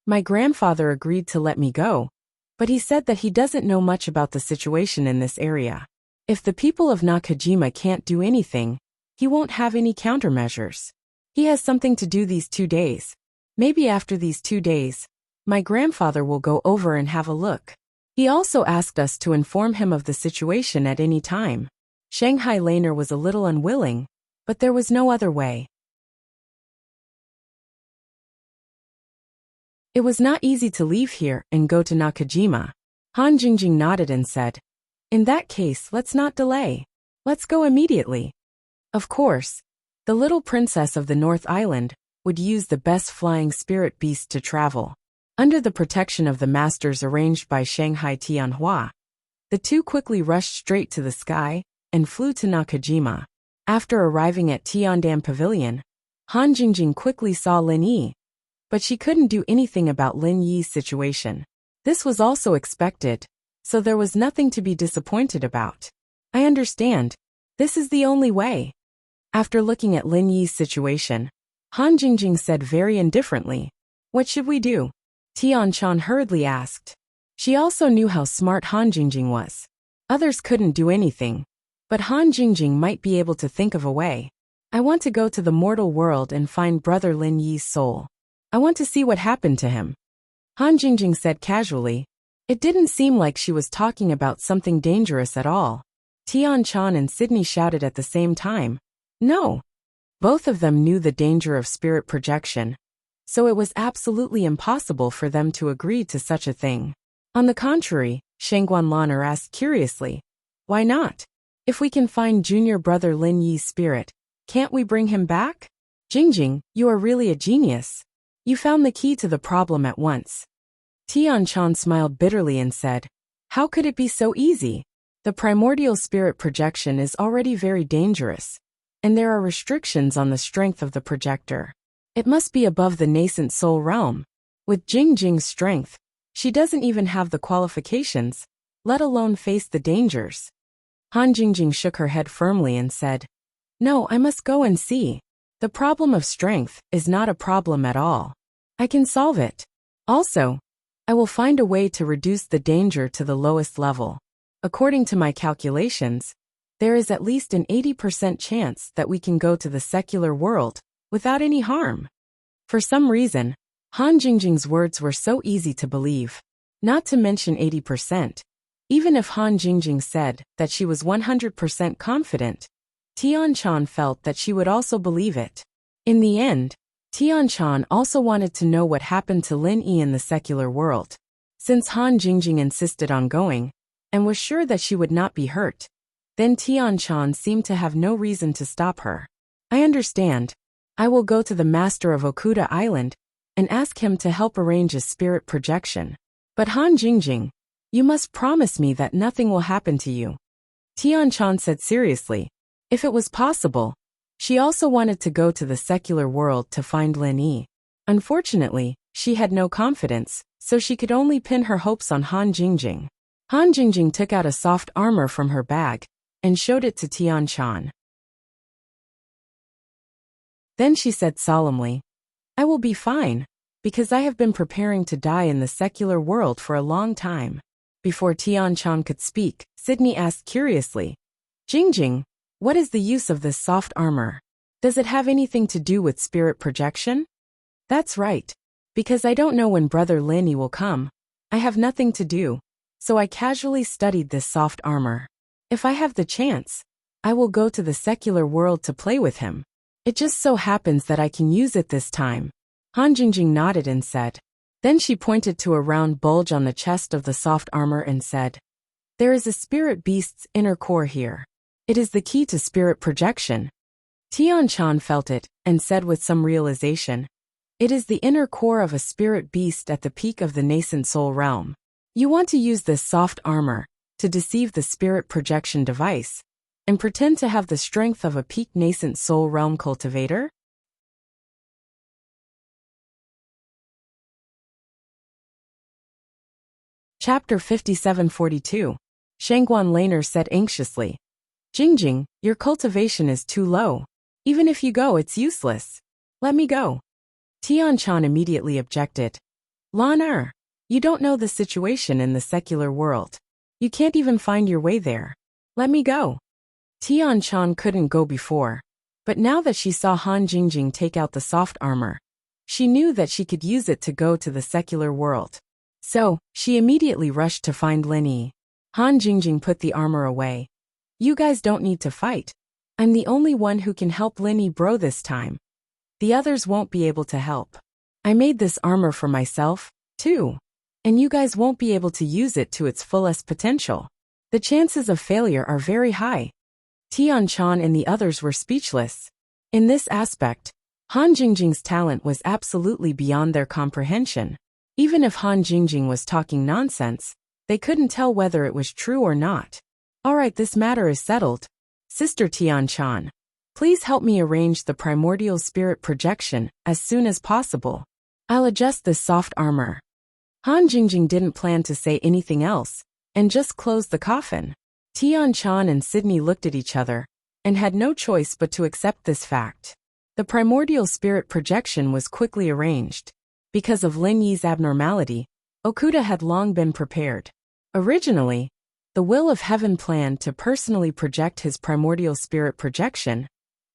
My grandfather agreed to let me go, but he said that he doesn't know much about the situation in this area. If the people of Nakajima can't do anything, he won't have any countermeasures. He has something to do these 2 days. Maybe after these 2 days, my grandfather will go over and have a look. He also asked us to inform him of the situation at any time. Shanghai Laner was a little unwilling, but there was no other way. It was not easy to leave here and go to Nakajima. Han Jingjing nodded and said, In that case, let's not delay. Let's go immediately. Of course, the little princess of the North Island would use the best flying spirit beast to travel. Under the protection of the masters arranged by Shanghai Tianhua, the two quickly rushed straight to the sky and flew to Nakajima. After arriving at Tiandam Pavilion, Han Jingjing quickly saw Lin Yi, but she couldn't do anything about Lin Yi's situation. This was also expected, so there was nothing to be disappointed about. I understand. This is the only way. After looking at Lin Yi's situation, Han Jingjing said very indifferently, "What should we do?" Tian Chan hurriedly asked. She also knew how smart Han Jingjing was. Others couldn't do anything, but Han Jingjing might be able to think of a way. "I want to go to the mortal world and find brother Lin Yi's soul. I want to see what happened to him," Han Jingjing said casually. It didn't seem like she was talking about something dangerous at all. Tian Chan and Sydney shouted at the same time, "No!" Both of them knew the danger of spirit projection, so it was absolutely impossible for them to agree to such a thing. On the contrary, Shangguan Lan'er asked curiously, "Why not? If we can find junior brother Lin Yi's spirit, can't we bring him back?" "Jingjing, you are really a genius. You found the key to the problem at once." Tian Chan smiled bitterly and said, "How could it be so easy? The primordial spirit projection is already very dangerous, and there are restrictions on the strength of the projector. It must be above the nascent soul realm. With Jingjing's strength, she doesn't even have the qualifications, let alone face the dangers." Han Jingjing shook her head firmly and said, "No, I must go and see. The problem of strength is not a problem at all. I can solve it. Also, I will find a way to reduce the danger to the lowest level. According to my calculations, there is at least an 80% chance that we can go to the secular world without any harm." For some reason, Han Jingjing's words were so easy to believe. Not to mention 80%. Even if Han Jingjing said that she was 100% confident, Tian Chan felt that she would also believe it. In the end, Tian Chan also wanted to know what happened to Lin Yi in the secular world. Since Han Jingjing insisted on going, and was sure that she would not be hurt, then Tian Chan seemed to have no reason to stop her. "I understand. I will go to the master of Okuda Island and ask him to help arrange a spirit projection. But Han Jingjing, you must promise me that nothing will happen to you," Tian Chan said seriously. If it was possible, she also wanted to go to the secular world to find Lin Yi. Unfortunately, she had no confidence, so she could only pin her hopes on Han Jingjing. Han Jingjing took out a soft armor from her bag and showed it to Tian Chan. Then she said solemnly, "I will be fine, because I have been preparing to die in the secular world for a long time." Before Tian Chan could speak, Sydney asked curiously, "Jingjing, what is the use of this soft armor? Does it have anything to do with spirit projection?" "That's right. Because I don't know when brother Lin Yi will come, I have nothing to do, so I casually studied this soft armor. If I have the chance, I will go to the secular world to play with him. It just so happens that I can use it this time." Han Jingjing nodded and said. Then she pointed to a round bulge on the chest of the soft armor and said, "There is a spirit beast's inner core here. It is the key to spirit projection." Tian Chan felt it and said with some realization, "It is the inner core of a spirit beast at the peak of the nascent soul realm. You want to use this soft armor to deceive the spirit projection device and pretend to have the strength of a peak nascent soul realm cultivator?" Chapter 5742. Shangguan Lan'er said anxiously, "Jingjing, your cultivation is too low. Even if you go, it's useless. Let me go." Tian Chan immediately objected. "Lan'er, you don't know the situation in the secular world. You can't even find your way there. Let me go." Tian Chan couldn't go before, but now that she saw Han Jingjing take out the soft armor, she knew that she could use it to go to the secular world. So, she immediately rushed to find Lin Yi. Han Jingjing put the armor away. "You guys don't need to fight. I'm the only one who can help Lin Yi bro this time. The others won't be able to help. I made this armor for myself, too. And you guys won't be able to use it to its fullest potential. The chances of failure are very high." Tian Chan and the others were speechless. In this aspect, Han Jingjing's talent was absolutely beyond their comprehension. Even if Han Jingjing was talking nonsense, they couldn't tell whether it was true or not. All right, this matter is settled. Sister Tian-chan, please help me arrange the primordial spirit projection as soon as possible. I'll adjust this soft armor. Han Jingjing didn't plan to say anything else, and just closed the coffin. Tian-chan and Sydney looked at each other, and had no choice but to accept this fact. The primordial spirit projection was quickly arranged. Because of Lin Yi's abnormality, Okuda had long been prepared. Originally, the Will of Heaven planned to personally project his primordial spirit projection,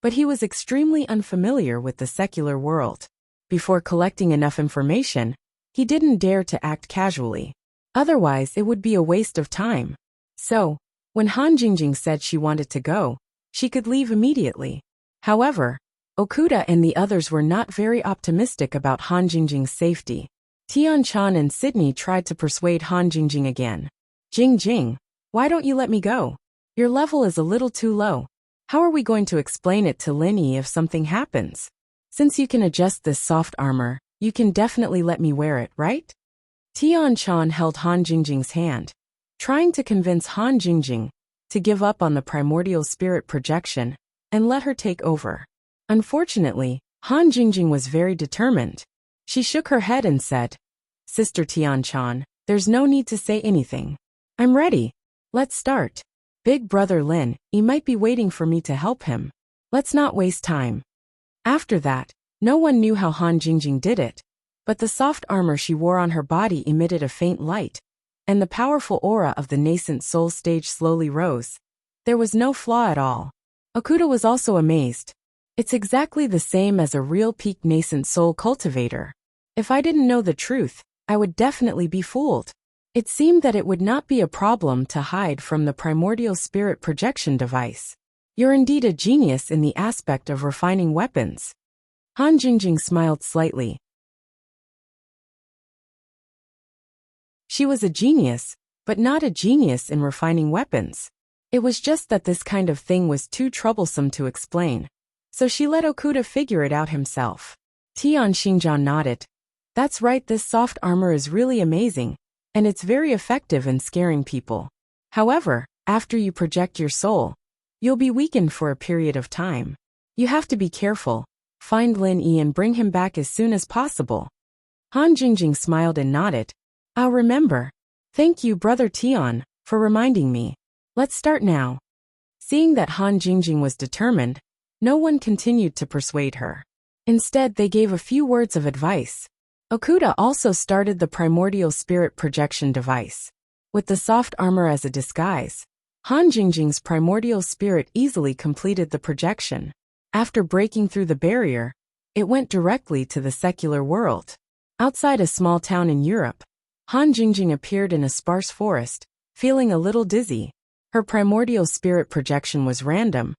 but he was extremely unfamiliar with the secular world. Before collecting enough information, he didn't dare to act casually. Otherwise, it would be a waste of time. So, when Han Jingjing said she wanted to go, she could leave immediately. However, Okuda and the others were not very optimistic about Han Jingjing's safety. Tian-chan and Sydney tried to persuade Han Jingjing again. Jingjing, why don't you let me go? Your level is a little too low. How are we going to explain it to Lin Yi if something happens? Since you can adjust this soft armor, you can definitely let me wear it, right? Tian-chan held Han Jingjing's hand, trying to convince Han Jingjing to give up on the primordial spirit projection and let her take over. Unfortunately, Han Jingjing was very determined. She shook her head and said, Sister Tian-chan, there's no need to say anything. I'm ready. Let's start. Big brother Lin Yi might be waiting for me to help him. Let's not waste time. After that, no one knew how Han Jingjing did it, but the soft armor she wore on her body emitted a faint light, and the powerful aura of the nascent soul stage slowly rose. There was no flaw at all. Okuda was also amazed. It's exactly the same as a real peak nascent soul cultivator. If I didn't know the truth, I would definitely be fooled. It seemed that it would not be a problem to hide from the primordial spirit projection device. You're indeed a genius in the aspect of refining weapons. Han Jingjing smiled slightly. She was a genius, but not a genius in refining weapons. It was just that this kind of thing was too troublesome to explain. So she let Okuda figure it out himself. Tian Xingjian nodded. That's right, this soft armor is really amazing, and it's very effective in scaring people. However, after you project your soul, you'll be weakened for a period of time. You have to be careful. Find Lin Yi and bring him back as soon as possible. Han Jingjing smiled and nodded. I'll remember. Thank you, Brother Tian, for reminding me. Let's start now. Seeing that Han Jingjing was determined, no one continued to persuade her. Instead, they gave a few words of advice. Okuda also started the primordial spirit projection device. With the soft armor as a disguise, Han Jingjing's primordial spirit easily completed the projection. After breaking through the barrier, it went directly to the secular world. Outside a small town in Europe, Han Jingjing appeared in a sparse forest, feeling a little dizzy. Her primordial spirit projection was random,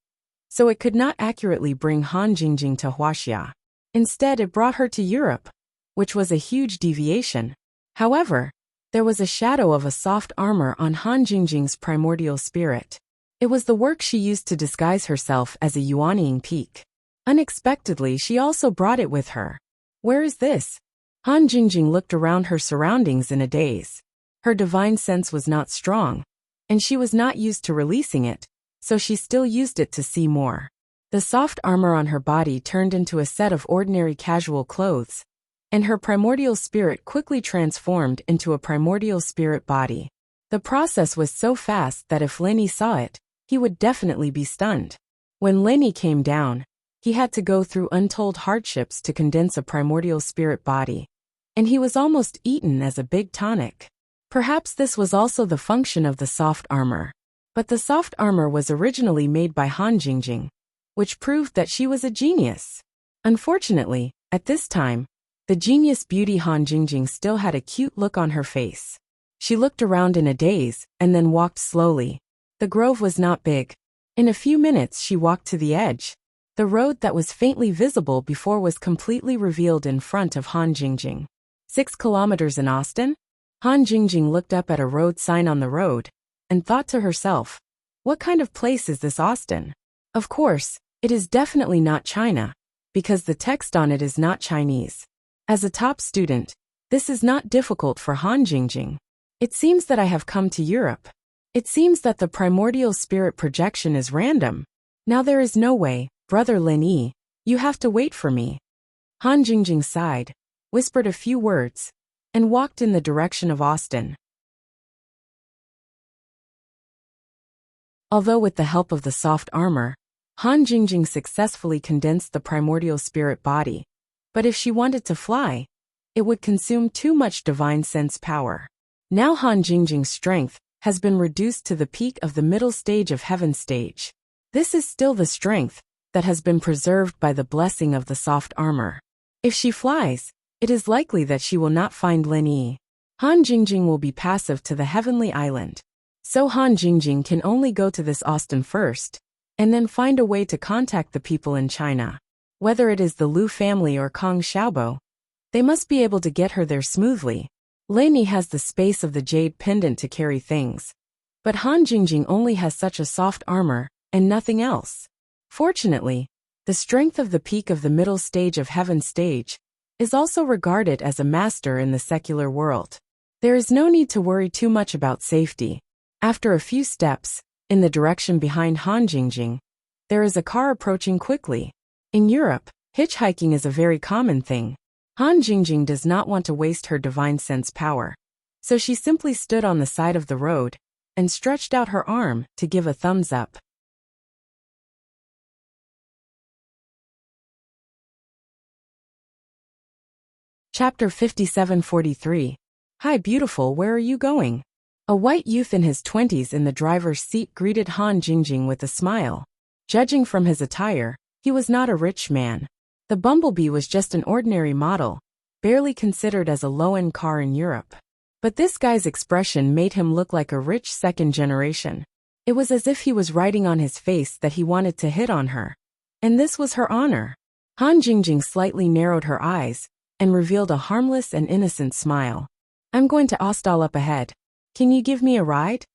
so it could not accurately bring Han Jingjing to Huaxia. Instead, it brought her to Europe, which was a huge deviation. However, there was a shadow of a soft armor on Han Jingjing's primordial spirit. It was the work she used to disguise herself as a Yuanying peak. Unexpectedly, she also brought it with her. Where is this? Han Jingjing looked around her surroundings in a daze. Her divine sense was not strong, and she was not used to releasing it, so she still used it to see more. The soft armor on her body turned into a set of ordinary casual clothes, and her primordial spirit quickly transformed into a primordial spirit body. The process was so fast that if Lin Yi saw it, he would definitely be stunned. When Lin Yi came down, he had to go through untold hardships to condense a primordial spirit body, and he was almost eaten as a big tonic. Perhaps this was also the function of the soft armor. But the soft armor was originally made by Han Jingjing, which proved that she was a genius. Unfortunately, at this time, the genius beauty Han Jingjing still had a cute look on her face. She looked around in a daze, and then walked slowly. The grove was not big. In a few minutes she walked to the edge. The road that was faintly visible before was completely revealed in front of Han Jingjing. 6 kilometers in Austin? Han Jingjing looked up at a road sign on the road, and thought to herself, what kind of place is this Austin? Of course, it is definitely not China, because the text on it is not Chinese. As a top student, This is not difficult for Han Jingjing. It seems that I have come to Europe. It seems that the primordial spirit projection is random. Now there is no way, Brother Lin Yi. You have to wait for me. Han Jingjing sighed, whispered a few words, and walked in the direction of Austin. Although with the help of the soft armor, Han Jingjing successfully condensed the primordial spirit body, but if she wanted to fly, it would consume too much divine sense power. Now Han Jingjing's strength has been reduced to the peak of the middle stage of heaven stage. This is still the strength that has been preserved by the blessing of the soft armor. If she flies, it is likely that she will not find Lin Yi. Han Jingjing will be passive to the heavenly island. So Han Jingjing can only go to this Austin first, and then find a way to contact the people in China. Whether it is the Liu family or Kong Xiaobo, they must be able to get her there smoothly. Lin Yi has the space of the jade pendant to carry things, but Han Jingjing only has such a soft armor, and nothing else. Fortunately, the strength of the peak of the middle stage of heaven stage is also regarded as a master in the secular world. There is no need to worry too much about safety. After a few steps, in the direction behind Han Jingjing, there is a car approaching quickly. In Europe, hitchhiking is a very common thing. Han Jingjing does not want to waste her divine sense power, so she simply stood on the side of the road and stretched out her arm to give a thumbs up. Chapter 57:43. Hi beautiful, where are you going? A white youth in his 20s in the driver's seat greeted Han Jingjing with a smile. Judging from his attire, he was not a rich man. The Bumblebee was just an ordinary model, barely considered as a low-end car in Europe. But this guy's expression made him look like a rich second generation. It was as if he was writing on his face that he wanted to hit on her. And this was her honor. Han Jingjing slightly narrowed her eyes and revealed a harmless and innocent smile. I'm going to Ostal up ahead. Can you give me a ride?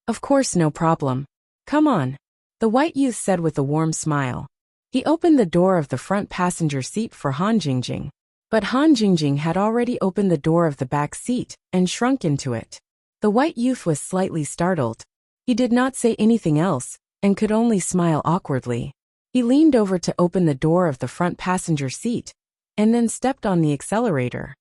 Of course, no problem. Come on, the white youth said with a warm smile. He opened the door of the front passenger seat for Han Jingjing. But Han Jingjing had already opened the door of the back seat and shrunk into it. The white youth was slightly startled. He did not say anything else and could only smile awkwardly. He leaned over to open the door of the front passenger seat and then stepped on the accelerator.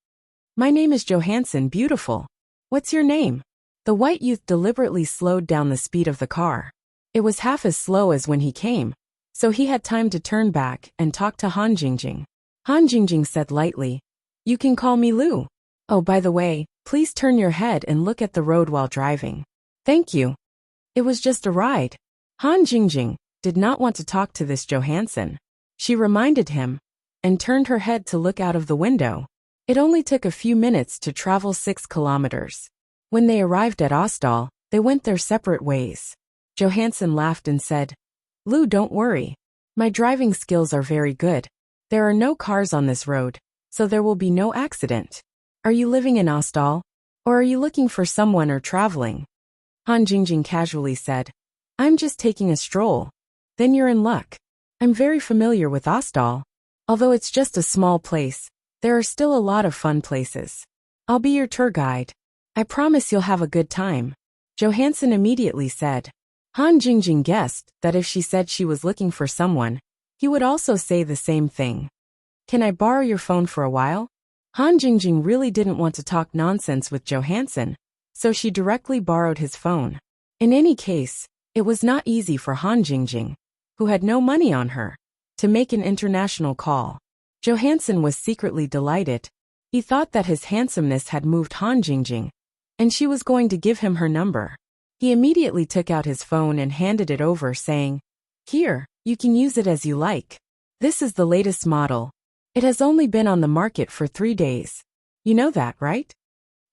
My name is Johansson, beautiful. What's your name? The white youth deliberately slowed down the speed of the car. It was half as slow as when he came, so he had time to turn back and talk to Han Jingjing. Han Jingjing said lightly, You can call me Liu. Oh, by the way, please turn your head and look at the road while driving. Thank you. It was just a ride. Han Jingjing did not want to talk to this Johansson. She reminded him and turned her head to look out of the window. It only took a few minutes to travel 6 kilometers. When they arrived at Ostal, they went their separate ways. Johansson laughed and said, Liu, don't worry. My driving skills are very good. There are no cars on this road, so there will be no accident. Are you living in Ostal? Or are you looking for someone or traveling? Han Jingjing casually said, I'm just taking a stroll. Then you're in luck. I'm very familiar with Ostal. Although it's just a small place, there are still a lot of fun places. I'll be your tour guide. I promise you'll have a good time. Johansson immediately said. Han Jingjing guessed that if she said she was looking for someone, he would also say the same thing. Can I borrow your phone for a while? Han Jingjing really didn't want to talk nonsense with Johansson, so she directly borrowed his phone. In any case, it was not easy for Han Jingjing, who had no money on her, to make an international call. Johansson was secretly delighted. He thought that his handsomeness had moved Han Jingjing, and she was going to give him her number. He immediately took out his phone and handed it over, saying, Here, you can use it as you like. This is the latest model. It has only been on the market for 3 days. You know that, right?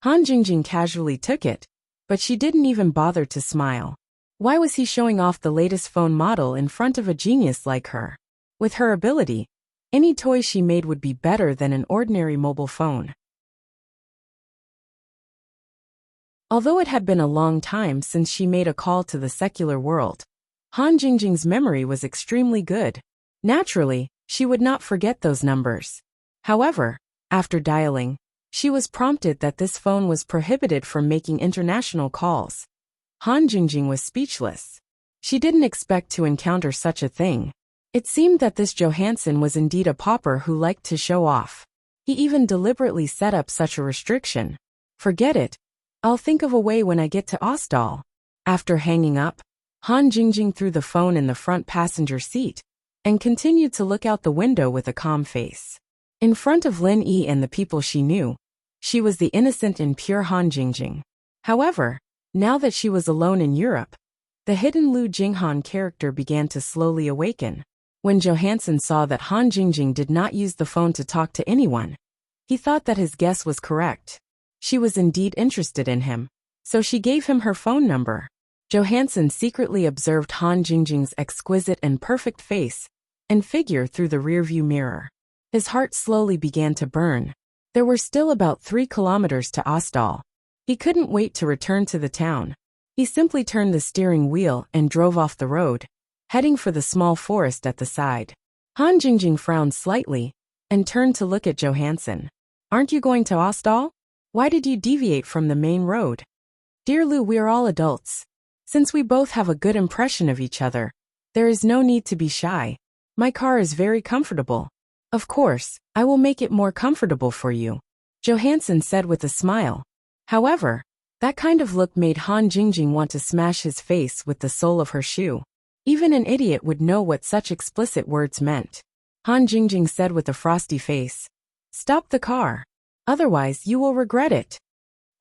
Han Jingjing casually took it, but she didn't even bother to smile. Why was he showing off the latest phone model in front of a genius like her? With her ability, any toy she made would be better than an ordinary mobile phone. Although it had been a long time since she made a call to the secular world, Han Jingjing's memory was extremely good. Naturally, she would not forget those numbers. However, after dialing, She was prompted that this phone was prohibited from making international calls. Han Jingjing was speechless. She didn't expect to encounter such a thing. It seemed that this Johansson was indeed a pauper who liked to show off. He even deliberately set up such a restriction. Forget it. I'll think of a way when I get to Ostall. After hanging up, Han Jingjing threw the phone in the front passenger seat and continued to look out the window with a calm face. In front of Lin Yi and the people she knew, she was the innocent and pure Han Jingjing. However, now that she was alone in Europe, the hidden Lu Jinghan character began to slowly awaken. When Johansson saw that Han Jingjing did not use the phone to talk to anyone, he thought that his guess was correct. She was indeed interested in him, so she gave him her phone number. Johansson secretly observed Han Jingjing's exquisite and perfect face and figure through the rearview mirror. His heart slowly began to burn. There were still about 3 kilometers to Ostall. He couldn't wait to return to the town. He simply turned the steering wheel and drove off the road, heading for the small forest at the side. Han Jingjing frowned slightly and turned to look at Johansson. Aren't you going to Ostall? Why did you deviate from the main road? Dear Lu, we're all adults. Since we both have a good impression of each other, there is no need to be shy. My car is very comfortable. Of course, I will make it more comfortable for you, Johansson said with a smile. However, that kind of look made Han Jingjing want to smash his face with the sole of her shoe. Even an idiot would know what such explicit words meant. Han Jingjing said with a frosty face. Stop the car. Otherwise you will regret it.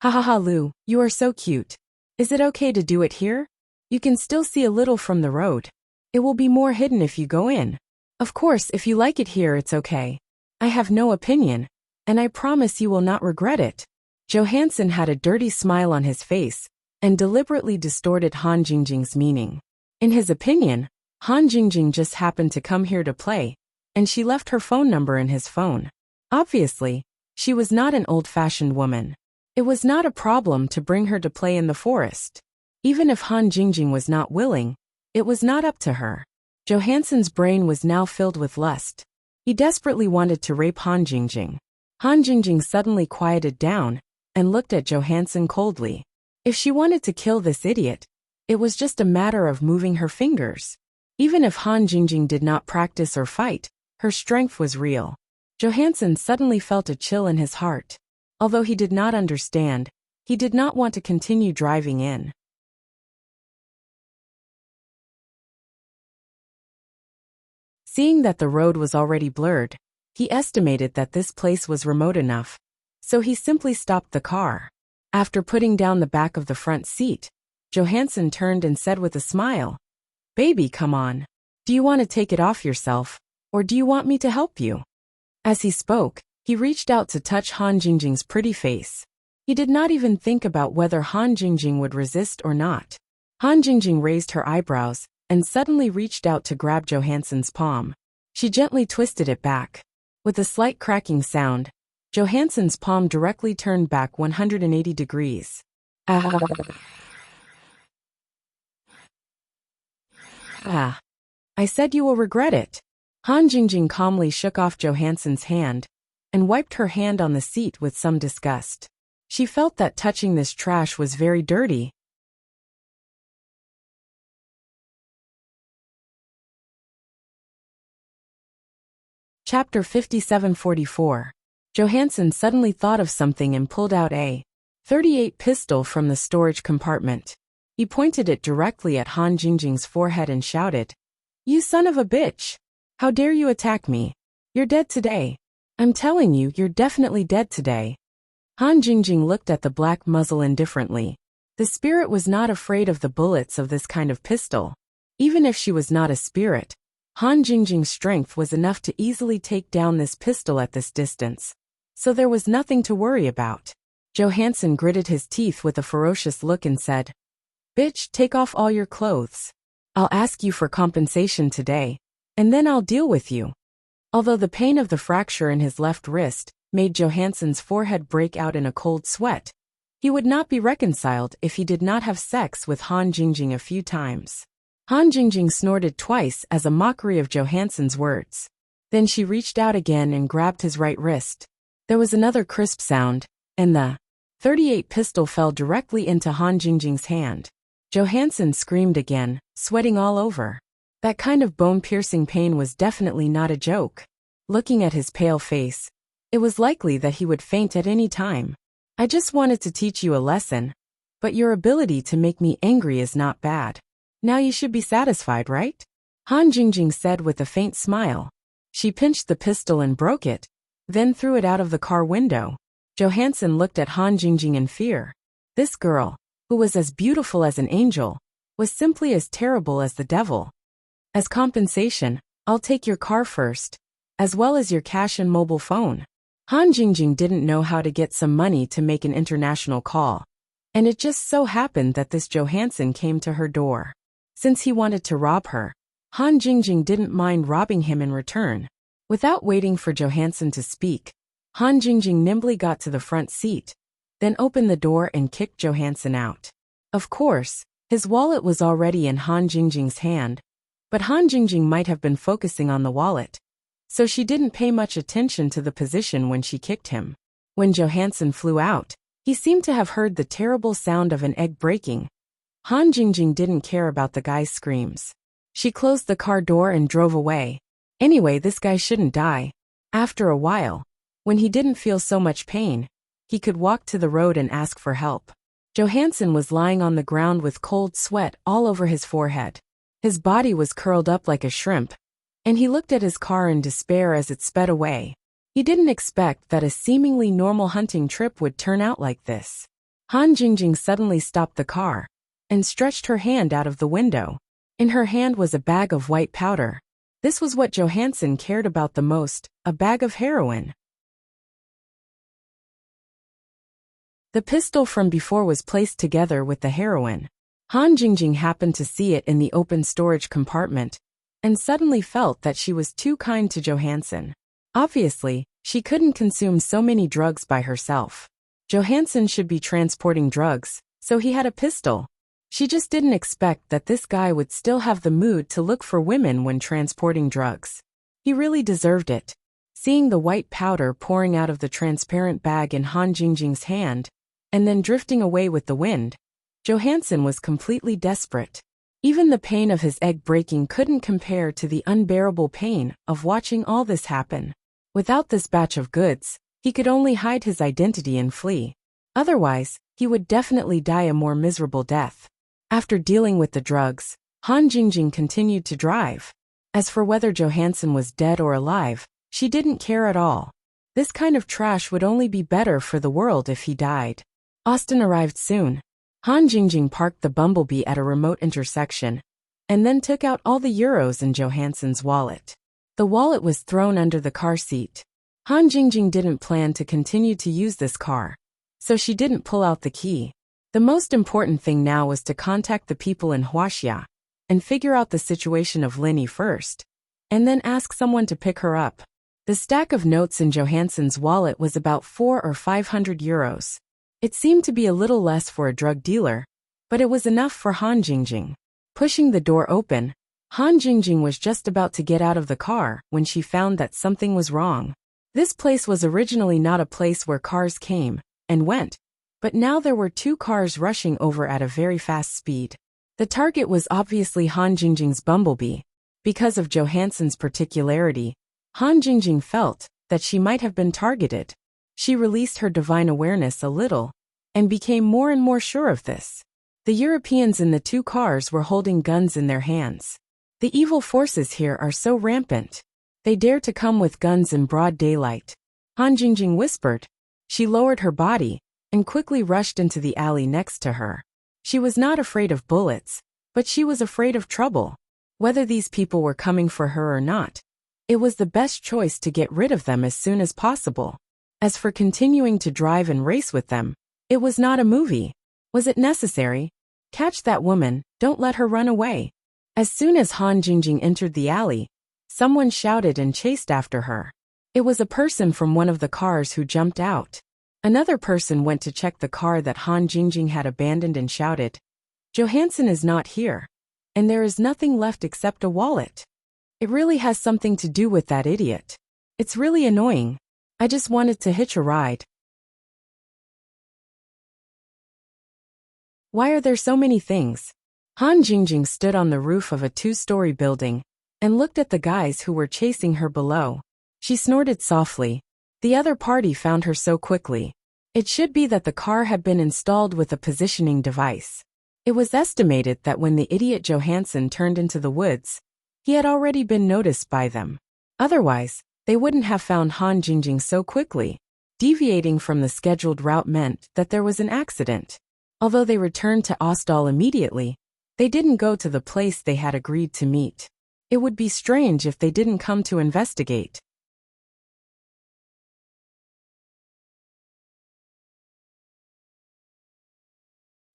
Ha ha ha, Lu, you are so cute. Is it okay to do it here? You can still see a little from the road. It will be more hidden if you go in. Of course, if you like it here, it's okay. I have no opinion, and I promise you will not regret it. Johansson had a dirty smile on his face and deliberately distorted Han Jingjing's meaning. In his opinion, Han Jingjing just happened to come here to play, and she left her phone number in his phone. Obviously, she was not an old-fashioned woman. It was not a problem to bring her to play in the forest. Even if Han Jingjing was not willing, it was not up to her. Johansson's brain was now filled with lust. He desperately wanted to rape Han Jingjing. Han Jingjing suddenly quieted down and looked at Johansson coldly. If she wanted to kill this idiot, it was just a matter of moving her fingers. Even if Han Jingjing did not practice or fight, her strength was real. Johansson suddenly felt a chill in his heart. Although he did not understand, he did not want to continue driving in. Seeing that the road was already blurred, he estimated that this place was remote enough, so he simply stopped the car. After putting down the back of the front seat, Johansson turned and said with a smile, Baby, come on. Do you want to take it off yourself, or do you want me to help you? As he spoke, he reached out to touch Han Jingjing's pretty face. He did not even think about whether Han Jingjing would resist or not. Han Jingjing raised her eyebrows and suddenly reached out to grab Johansson's palm. She gently twisted it back. With a slight cracking sound, Johansson's palm directly turned back 180 degrees. Ah. I said you will regret it. Han Jingjing calmly shook off Johansson's hand and wiped her hand on the seat with some disgust. She felt that touching this trash was very dirty. Chapter 57:44. Johansson suddenly thought of something and pulled out a .38 pistol from the storage compartment. He pointed it directly at Han Jingjing's forehead and shouted, You son of a bitch! How dare you attack me? You're dead today. I'm telling you, you're definitely dead today. Han Jingjing looked at the black muzzle indifferently. The spirit was not afraid of the bullets of this kind of pistol. Even if she was not a spirit, Han Jingjing's strength was enough to easily take down this pistol at this distance. So there was nothing to worry about. Johansson gritted his teeth with a ferocious look and said, Bitch, take off all your clothes. I'll ask you for compensation today, and then I'll deal with you. Although the pain of the fracture in his left wrist made Johansson's forehead break out in a cold sweat, he would not be reconciled if he did not have sex with Han Jingjing a few times. Han Jingjing snorted twice as a mockery of Johansson's words. Then she reached out again and grabbed his right wrist. There was another crisp sound, and the .38 pistol fell directly into Han Jingjing's hand. Johansson screamed again, sweating all over. That kind of bone-piercing pain was definitely not a joke. Looking at his pale face, it was likely that he would faint at any time. I just wanted to teach you a lesson, but your ability to make me angry is not bad. Now you should be satisfied, right? Han Jingjing said with a faint smile. She pinched the pistol and broke it, then threw it out of the car window. Johansson looked at Han Jingjing in fear. This girl, who was as beautiful as an angel, was simply as terrible as the devil. As compensation, I'll take your car first, as well as your cash and mobile phone. Han Jingjing didn't know how to get some money to make an international call, and it just so happened that this Johansson came to her door. Since he wanted to rob her, Han Jingjing didn't mind robbing him in return. Without waiting for Johansson to speak, Han Jingjing nimbly got to the front seat, then opened the door and kicked Johansson out. Of course, his wallet was already in Han Jingjing's hand, but Han Jingjing might have been focusing on the wallet, so she didn't pay much attention to the position when she kicked him. When Johansson flew out, he seemed to have heard the terrible sound of an egg breaking. Han Jingjing didn't care about the guy's screams. She closed the car door and drove away. Anyway, this guy shouldn't die. After a while, when he didn't feel so much pain, he could walk to the road and ask for help. Johansson was lying on the ground with cold sweat all over his forehead. His body was curled up like a shrimp, and he looked at his car in despair as it sped away. He didn't expect that a seemingly normal hunting trip would turn out like this. Han Jingjing suddenly stopped the car and stretched her hand out of the window. In her hand was a bag of white powder. This was what Johansson cared about the most, a bag of heroin. The pistol from before was placed together with the heroin. Han Jingjing happened to see it in the open storage compartment, and suddenly felt that she was too kind to Johansson. Obviously, she couldn't consume so many drugs by herself. Johansson should be transporting drugs, so he had a pistol. She just didn't expect that this guy would still have the mood to look for women when transporting drugs. He really deserved it. Seeing the white powder pouring out of the transparent bag in Han Jingjing's hand, and then drifting away with the wind, Johansson was completely desperate. Even the pain of his egg breaking couldn't compare to the unbearable pain of watching all this happen. Without this batch of goods, he could only hide his identity and flee. Otherwise, he would definitely die a more miserable death. After dealing with the drugs, Han Jingjing continued to drive. As for whether Johansson was dead or alive, she didn't care at all. This kind of trash would only be better for the world if he died. Austin arrived soon. Han Jingjing parked the bumblebee at a remote intersection, and then took out all the euros in Johansson's wallet. The wallet was thrown under the car seat. Han Jingjing didn't plan to continue to use this car, so she didn't pull out the key. The most important thing now was to contact the people in Huaxia and figure out the situation of Linny first, and then ask someone to pick her up. The stack of notes in Johansson's wallet was about 400 or 500 euros. It seemed to be a little less for a drug dealer, but it was enough for Han Jingjing. Pushing the door open, Han Jingjing was just about to get out of the car when she found that something was wrong. This place was originally not a place where cars came and went, but now there were two cars rushing over at a very fast speed. The target was obviously Han Jingjing's bumblebee. Because of Johansson's particularity, Han Jingjing felt that she might have been targeted. She released her divine awareness a little, and became more and more sure of this. The Europeans in the two cars were holding guns in their hands. The evil forces here are so rampant. They dare to come with guns in broad daylight. Han Jingjing whispered. She lowered her body, and quickly rushed into the alley next to her. She was not afraid of bullets, but she was afraid of trouble. Whether these people were coming for her or not, it was the best choice to get rid of them as soon as possible. As for continuing to drive and race with them, it was not a movie. Was it necessary? Catch that woman, don't let her run away. As soon as Han Jingjing entered the alley, someone shouted and chased after her. It was a person from one of the cars who jumped out. Another person went to check the car that Han Jingjing had abandoned and shouted, "Johansson is not here, and there is nothing left except a wallet. It really has something to do with that idiot. It's really annoying. I just wanted to hitch a ride. Why are there so many things? Han Jingjing stood on the roof of a two-story building and looked at the guys who were chasing her below. She snorted softly. The other party found her so quickly. It should be that the car had been installed with a positioning device. It was estimated that when the idiot Johansson turned into the woods, he had already been noticed by them. Otherwise, they wouldn't have found Han Jingjing so quickly. Deviating from the scheduled route meant that there was an accident. Although they returned to Ostall immediately, they didn't go to the place they had agreed to meet. It would be strange if they didn't come to investigate.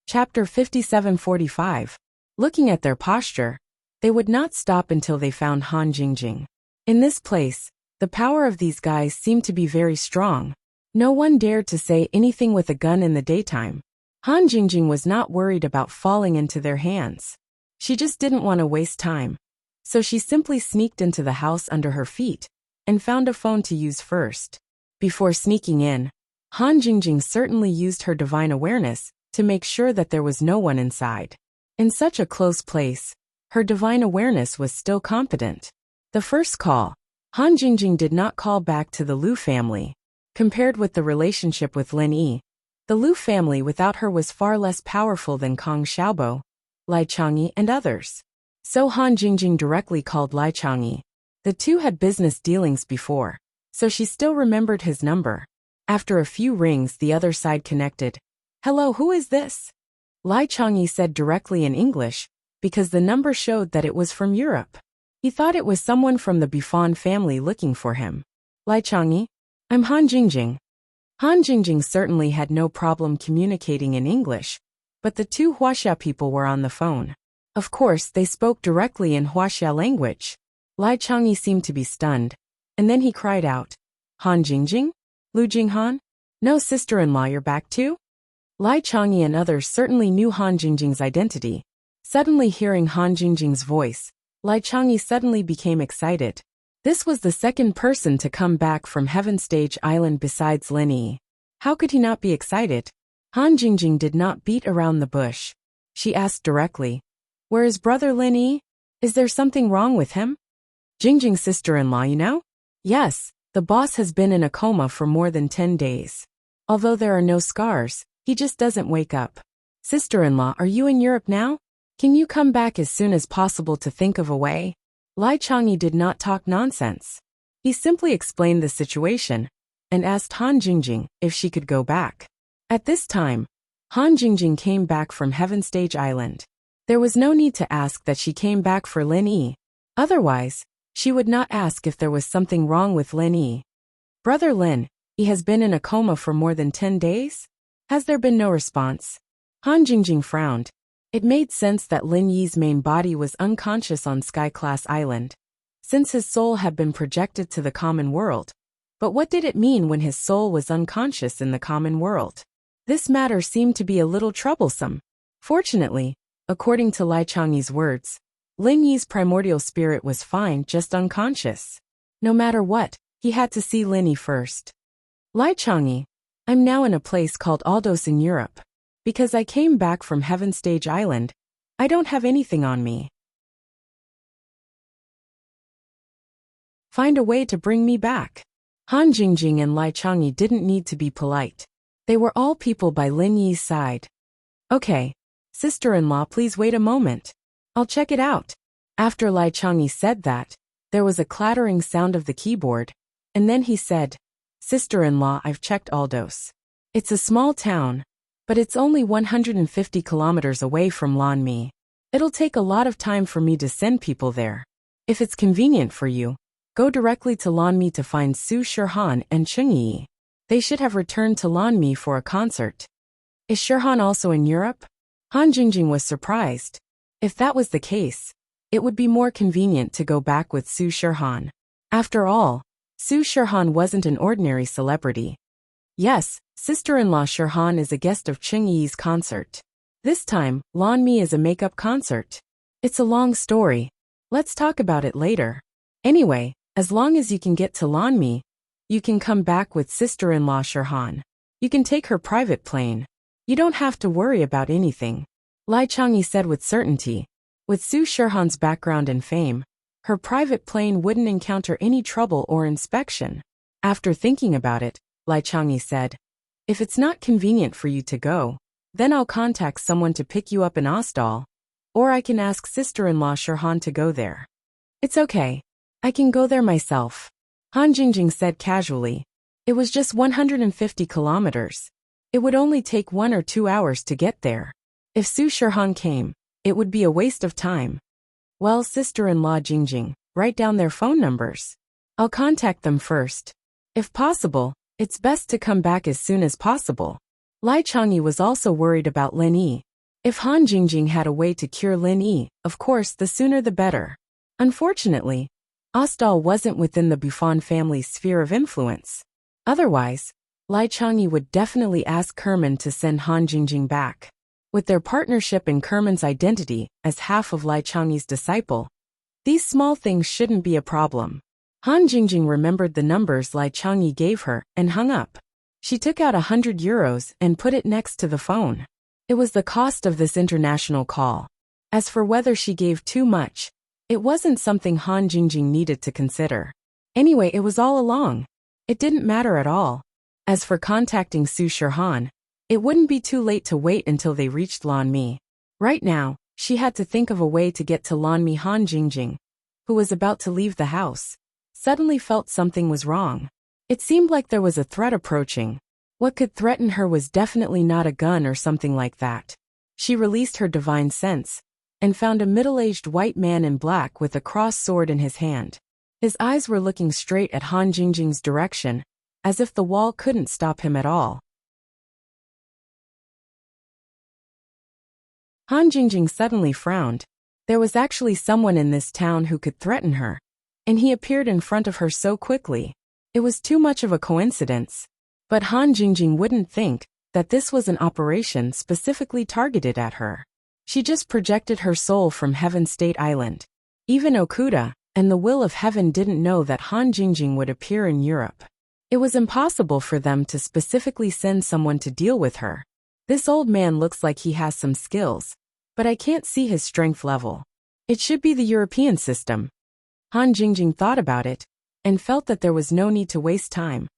Chapter 57:45. Looking at their posture, they would not stop until they found Han Jingjing. In this place, the power of these guys seemed to be very strong. No one dared to say anything with a gun in the daytime. Han Jingjing was not worried about falling into their hands. She just didn't want to waste time. So she simply sneaked into the house under her feet and found a phone to use first. Before sneaking in, Han Jingjing certainly used her divine awareness to make sure that there was no one inside. In such a close place, her divine awareness was still competent. The first call, Han Jingjing did not call back to the Liu family. Compared with the relationship with Lin Yi, the Liu family without her was far less powerful than Kang Xiaobo, Lai Changyi, and others. So Han Jingjing directly called Lai Changyi. The two had business dealings before, so she still remembered his number. After a few rings, the other side connected. "Hello, who is this?" Lai Changyi said directly in English, because the number showed that it was from Europe. He thought it was someone from the Buffon family looking for him. "Lai Changyi, I'm Han Jingjing." Han Jingjing certainly had no problem communicating in English, but the two Huaxia people were on the phone. Of course, they spoke directly in Huaxia language. Lai Changyi seemed to be stunned, and then he cried out, "Han Jingjing? Lu Jinghan? No, sister-in-law, you're back too?" Lai Changyi and others certainly knew Han Jingjing's identity. Suddenly hearing Han Jingjing's voice, Lai Changyi suddenly became excited. This was the second person to come back from Heaven Stage Island besides Lin Yi. How could he not be excited? Han Jingjing did not beat around the bush. She asked directly, "Where is brother Lin Yi? Is there something wrong with him?" "Jingjing's sister-in-law, you know?" "Yes, the boss has been in a coma for more than 10 days. Although there are no scars, he just doesn't wake up." "Sister-in-law, are you in Europe now? Can you come back as soon as possible to think of a way?" Lai Changyi did not talk nonsense. He simply explained the situation and asked Han Jingjing if she could go back. At this time, Han Jingjing came back from Heaven Stage Island. There was no need to ask that she came back for Lin Yi. Otherwise, she would not ask if there was something wrong with Lin Yi. "Brother Lin, he has been in a coma for more than 10 days? Has there been no response?" Han Jingjing frowned. It made sense that Lin Yi's main body was unconscious on Sky-class Island, since his soul had been projected to the common world. But what did it mean when his soul was unconscious in the common world? This matter seemed to be a little troublesome. Fortunately, according to Lai Changyi's words, Lin Yi's primordial spirit was fine, just unconscious. No matter what, he had to see Lin Yi first. "Lai Changyi, I'm now in a place called Aldos in Europe. Because I came back from Heaven Stage Island, I don't have anything on me. Find a way to bring me back." Han Jingjing and Lai Changyi didn't need to be polite. They were all people by Lin Yi's side. "Okay, sister-in-law, please wait a moment. I'll check it out." After Lai Changyi said that, there was a clattering sound of the keyboard, and then he said, "Sister-in-law, I've checked Aldos. It's a small town, but it's only 150 kilometers away from Lanmi. It'll take a lot of time for me to send people there. If it's convenient for you, go directly to Lanmi to find Su Shirhan and Cheng Yi. They should have returned to Lanmi for a concert." "Is Shirhan also in Europe?" Han Jingjing was surprised. If that was the case, it would be more convenient to go back with Su Shirhan. After all, Su Shirhan wasn't an ordinary celebrity. "Yes, sister-in-law Shirhan is a guest of Cheng Yi's concert. This time, Lanmi is a makeup concert. It's a long story. Let's talk about it later. Anyway, as long as you can get to Lanmi, You can come back with sister-in-law Shirhan. You can take her private plane. You don't have to worry about anything. Lai Changyi said with certainty. With Su Shirhan's background and fame, her private plane wouldn't encounter any trouble or inspection. After thinking about it, Lai Changyi said, if it's not convenient for you to go, then I'll contact someone to pick you up in Ostal, or I can ask sister-in-law Shirhan to go there. It's okay. I can go there myself. Han Jingjing said casually. It was just 150 kilometers. It would only take 1 or 2 hours to get there. If Su Shirhan came, it would be a waste of time. Well, sister-in-law Jingjing, write down their phone numbers. I'll contact them first. If possible, it's best to come back as soon as possible. Lai Changyi was also worried about Lin Yi. If Han Jingjing had a way to cure Lin Yi, of course the sooner the better. Unfortunately, Ostal wasn't within the Buffon family's sphere of influence. Otherwise, Lai Changyi would definitely ask Kerman to send Han Jingjing back. With their partnership and Kerman's identity as half of Lai Changyi's disciple, these small things shouldn't be a problem. Han Jingjing remembered the numbers Lai Changyi gave her and hung up. She took out €100 and put it next to the phone. It was the cost of this international call. As for whether she gave too much, it wasn't something Han Jingjing needed to consider. Anyway, it was all along. It didn't matter at all. As for contacting Su Shirhan, it wouldn't be too late to wait until they reached Lanmi. Right now, she had to think of a way to get to Lanmi. Han Jingjing, who was about to leave the house, suddenly felt something was wrong. It seemed like there was a threat approaching. What could threaten her was definitely not a gun or something like that. She released her divine sense and found a middle-aged white man in black with a crossed sword in his hand. His eyes were looking straight at Han Jingjing's direction, as if the wall couldn't stop him at all. Han Jingjing suddenly frowned. There was actually someone in this town who could threaten her, and he appeared in front of her so quickly. It was too much of a coincidence. But Han Jingjing wouldn't think that this was an operation specifically targeted at her. She just projected her soul from Heaven State Island. Even Okuda and the will of heaven didn't know that Han Jingjing would appear in Europe. It was impossible for them to specifically send someone to deal with her. This old man looks like he has some skills, but I can't see his strength level. It should be the European system. Han Jingjing thought about it and felt that there was no need to waste time.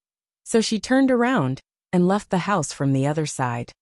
So she turned around and left the house from the other side.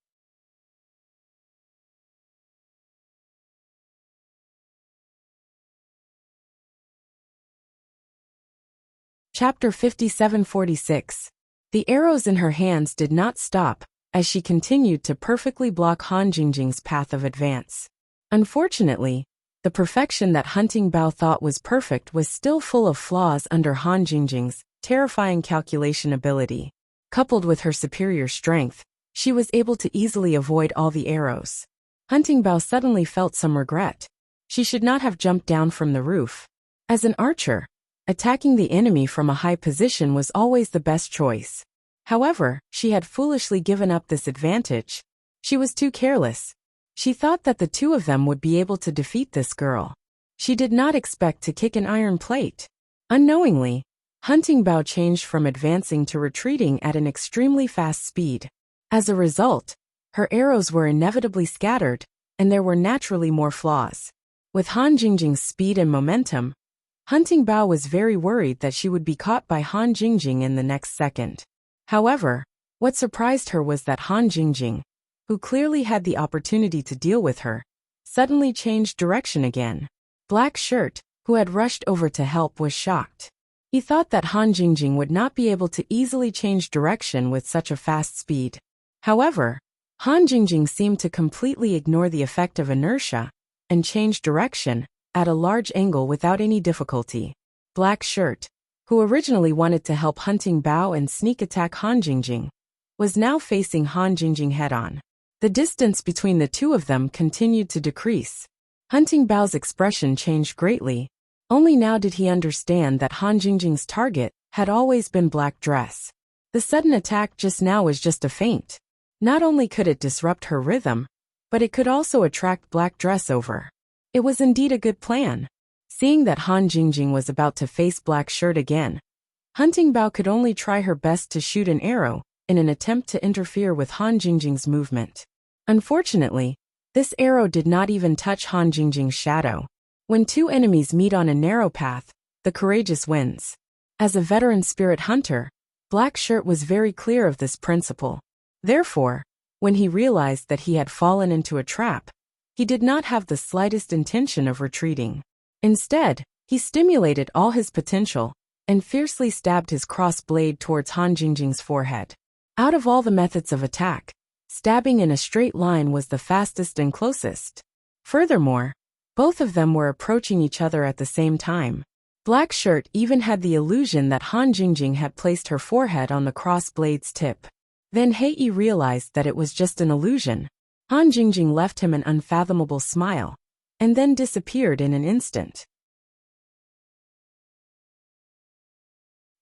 Chapter 57-46. The arrows in her hands did not stop, as she continued to perfectly block Han Jingjing's path of advance. Unfortunately, the perfection that Hunting Bao thought was perfect was still full of flaws under Han Jingjing's terrifying calculation ability. Coupled with her superior strength, she was able to easily avoid all the arrows. Hunting Bao suddenly felt some regret. She should not have jumped down from the roof. As an archer, attacking the enemy from a high position was always the best choice. However, she had foolishly given up this advantage. She was too careless. She thought that the two of them would be able to defeat this girl. She did not expect to kick an iron plate. Unknowingly, Hunting Bao changed from advancing to retreating at an extremely fast speed. As a result, her arrows were inevitably scattered, and there were naturally more flaws. With Han Jingjing's speed and momentum, Hunting Bao was very worried that she would be caught by Han Jingjing in the next second. However, what surprised her was that Han Jingjing, who clearly had the opportunity to deal with her, suddenly changed direction again. Black Shirt, who had rushed over to help, was shocked. He thought that Han Jingjing would not be able to easily change direction with such a fast speed. However, Han Jingjing seemed to completely ignore the effect of inertia and change direction at a large angle without any difficulty. Black Shirt, who originally wanted to help Hunting Bao and sneak attack Han Jingjing, was now facing Han Jingjing head-on. The distance between the two of them continued to decrease. Hunting Bao's expression changed greatly. Only now did he understand that Han Jingjing's target had always been Black Dress. The sudden attack just now was just a feint. Not only could it disrupt her rhythm, but it could also attract Black Dress over. It was indeed a good plan. Seeing that Han Jingjing was about to face Black Shirt again, Hunting Bao could only try her best to shoot an arrow in an attempt to interfere with Han Jingjing's movement. Unfortunately, this arrow did not even touch Han Jingjing's shadow. When two enemies meet on a narrow path, the courageous wins. As a veteran spirit hunter, Black Shirt was very clear of this principle. Therefore, when he realized that he had fallen into a trap, he did not have the slightest intention of retreating. Instead, he stimulated all his potential and fiercely stabbed his cross blade towards Han Jingjing's forehead. Out of all the methods of attack, stabbing in a straight line was the fastest and closest. Furthermore, both of them were approaching each other at the same time. Black Shirt even had the illusion that Han Jingjing had placed her forehead on the cross blade's tip. Then Hei realized that it was just an illusion. Han Jingjing left him an unfathomable smile, and then disappeared in an instant.